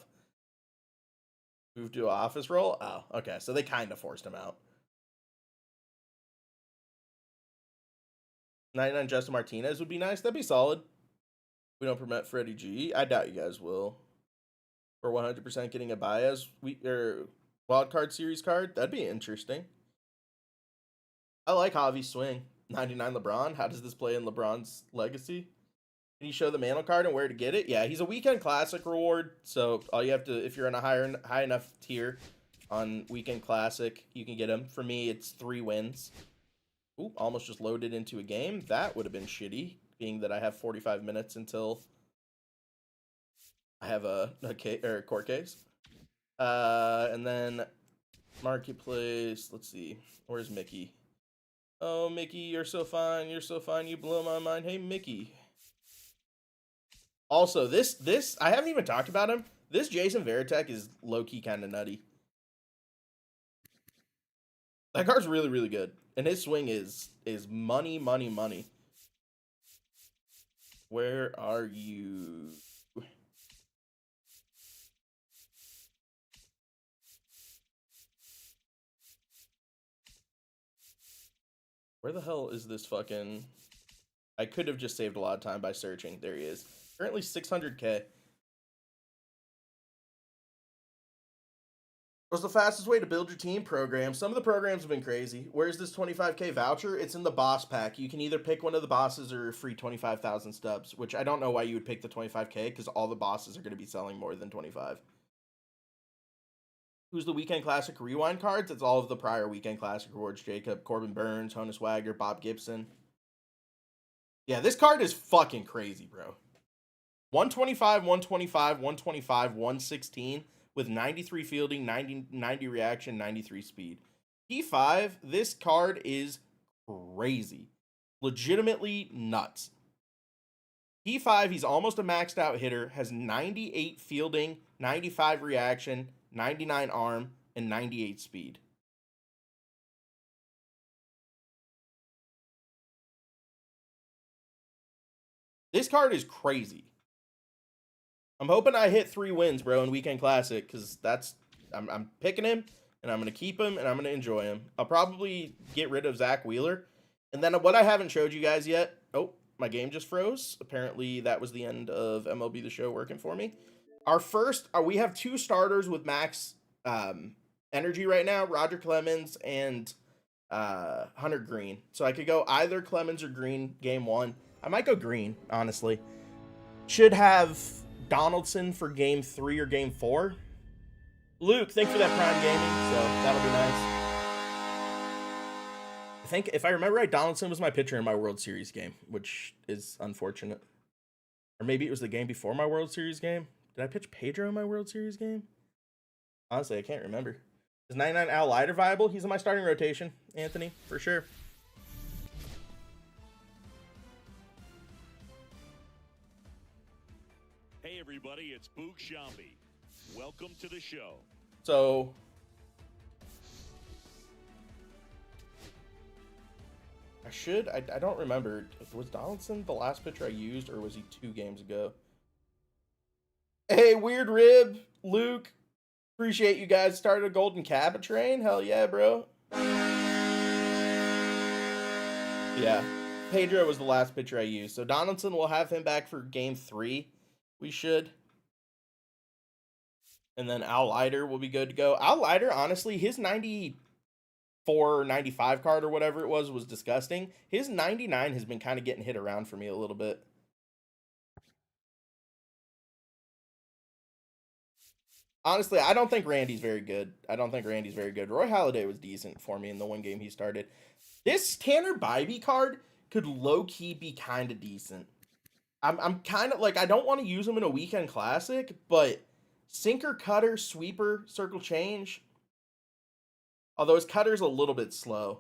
Move to an office role? Oh, okay. So they kind of forced him out. 99 Justin Martinez would be nice. That'd be solid. We don't permit Freddie G. I doubt you guys will. For 100% getting a Baez wild card series card. That'd be interesting. I like Javi's swing. 99 LeBron. How does this play in LeBron's legacy? Can you show the Mantle card and where to get it? Yeah, he's a weekend classic reward. So all you have to, if you're in a high enough tier on weekend classic, you can get him. For me, it's 3 wins. Ooh, almost just loaded into a game. That would have been shitty, being that I have 45 minutes until I have a court case. And then Marketplace. Let's see. Where's Mickey? Oh, Mickey, you're so fine. You're so fine. You blow my mind. Hey, Mickey. Also, this I haven't even talked about him. This Jason Varitek is low-key kind of nutty. That card's really, really good. And his swing is money, money, money. Where are you? Where the hell is this fucking... I could have just saved a lot of time by searching. There he is. Currently 600K. What's the fastest way to build your team? Program. Some of the programs have been crazy. Where's this 25K voucher? It's in the boss pack. You can either pick one of the bosses or free 25,000 stubs, which I don't know why you would pick the 25K because all the bosses are going to be selling more than 25. Who's the Weekend Classic Rewind cards? It's all of the prior Weekend Classic rewards. Jacob, Corbin Burns, Honus Wagner, Bob Gibson. Yeah, this card is fucking crazy, bro. 125, 125, 125, 116 with 93 fielding, 90 reaction, 93 speed. P5, this card is crazy. Legitimately nuts. P5, he's almost a maxed out hitter, has 98 fielding, 95 reaction, 99 arm, and 98 speed. This card is crazy. I'm hoping I hit 3 wins, bro, in Weekend Classic, because I'm picking him, and I'm going to keep him, and I'm going to enjoy him. I'll probably get rid of Zach Wheeler. And then what I haven't showed you guys yet, oh, my game just froze. Apparently that was the end of MLB the Show working for me. We have 2 starters with max energy right now, Roger Clemens and Hunter Green. So I could go either Clemens or Green game 1. I might go Green, honestly. Should have Donaldson for game 3 or game 4. Luke, thanks for that Prime Gaming, so that'll be nice. I think, if I remember right, Donaldson was my pitcher in my World Series game, which is unfortunate. Or maybe it was the game before my World Series game. Did I pitch Pedro in my World Series game? Honestly, I can't remember. Is 99 Al Leiter viable? He's in my starting rotation, Anthony, for sure. Hey everybody, it's Boog Shambi. Welcome to the show. So I don't remember. Was Donaldson the last pitcher I used, or was he 2 games ago? Hey, Weird Rib, Luke, appreciate you guys. Started a Golden Cabot train. Hell yeah, bro. Yeah, Pedro was the last pitcher I used. So Donaldson, will have him back for game 3. We should. And then Al Leiter will be good to go. Al Leiter, honestly, his 94 or 95 card or whatever it was disgusting. His 99 has been kind of getting hit around for me a little bit. Honestly, I don't think Randy's very good. Roy Halladay was decent for me in the one game he started. This Tanner Bybee card could low-key be kind of decent. I'm kind of like, I don't want to use him in a weekend classic, but sinker, cutter, sweeper, circle change. Although his cutter's a little bit slow.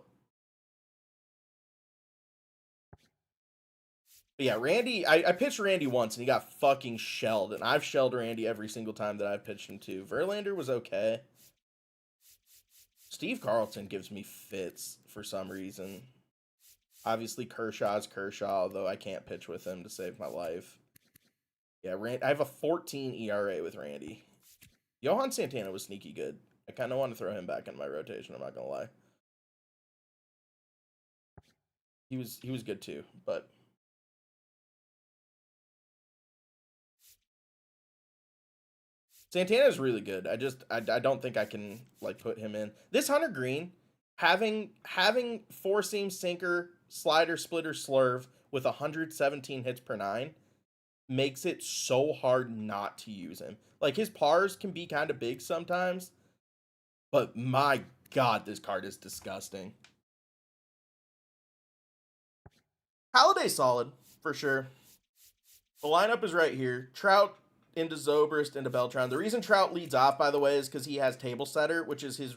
But yeah, Randy, I pitched Randy once and he got fucking shelled. And I've shelled Randy every single time that I've pitched him too. Verlander was okay. Steve Carlton gives me fits for some reason. Obviously, Kershaw's Kershaw, although I can't pitch with him to save my life. Yeah, I have a 14 ERA with Randy. Johan Santana was sneaky good. I kind of want to throw him back in my rotation. I'm not gonna lie. He was good too, but Santana is really good. I don't think I can like put him in. This Hunter Green having four seam sinker, slider, splitter, slurve with 117 hits per nine makes it so hard not to use him. Like his pars can be kind of big sometimes, but my god, this card is disgusting. Halliday solid for sure. The lineup is right here. Trout into Zobrist into Beltran. The reason Trout leads off, by the way, is because he has table setter, which is his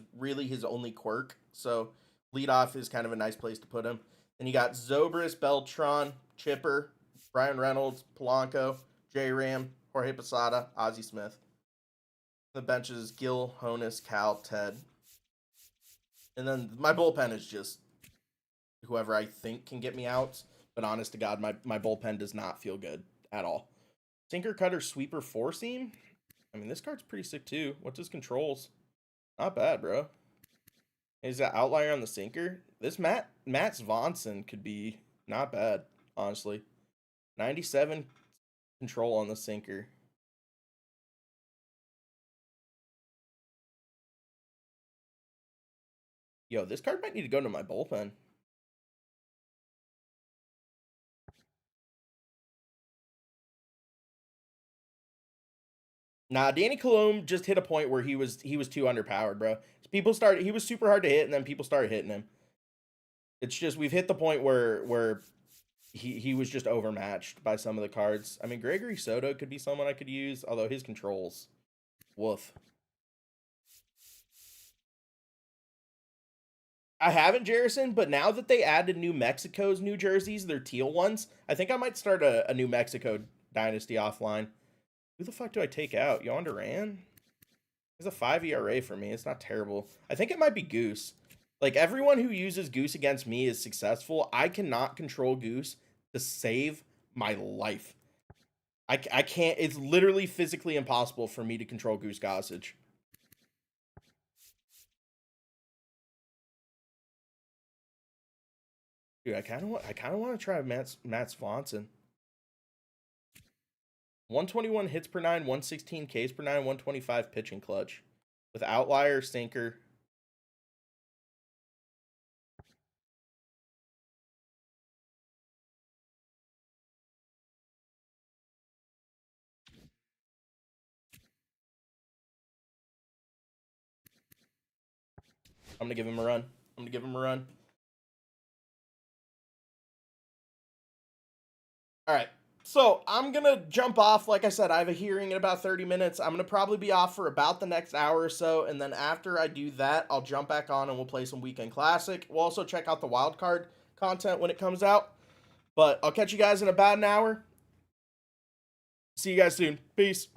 only quirk. So lead off is kind of a nice place to put him. Then you got Zobrist, Beltran, Chipper, Brian Reynolds, Polanco, J-Ram, Jorge Posada, Ozzie Smith. The bench is Gil, Honus, Cal, Ted. And then my bullpen is just whoever I think can get me outs. But honest to God, my bullpen does not feel good at all. Sinker, cutter, sweeper, four seam. I mean, this card's pretty sick too. What's his controls? Not bad, bro. Is that outlier on the sinker? This Matt Svanson could be not bad, honestly. 97 control on the sinker. Yo, this card might need to go to my bullpen. Nah, Danny Colomb just hit a point where he was too underpowered, bro. He was super hard to hit, and then people started hitting him. It's just we've hit the point where he was just overmatched by some of the cards. I mean, Gregory Soto could be someone I could use, although his controls, woof. I haven't, Jerison, but now that they added New Mexico's New Jerseys, their teal ones, I think I might start a New Mexico dynasty offline. Who the fuck do I take out? Yon Duran? He's a 5 ERA for me. It's not terrible. I think it might be Goose. Like, everyone who uses Goose against me is successful. I cannot control Goose to save my life. I can't. It's literally physically impossible for me to control Goose Gossage. Dude, I kind of want to try Matt Swanson. 121 hits per nine, 116 Ks per nine, 125 pitching clutch. With outlier, sinker. I'm going to give him a run. All right. So I'm going to jump off. Like I said, I have a hearing in about 30 minutes. I'm going to probably be off for about the next hour or so. And then after I do that, I'll jump back on and we'll play some Weekend Classic. We'll also check out the wild card content when it comes out. But I'll catch you guys in about an hour. See you guys soon. Peace.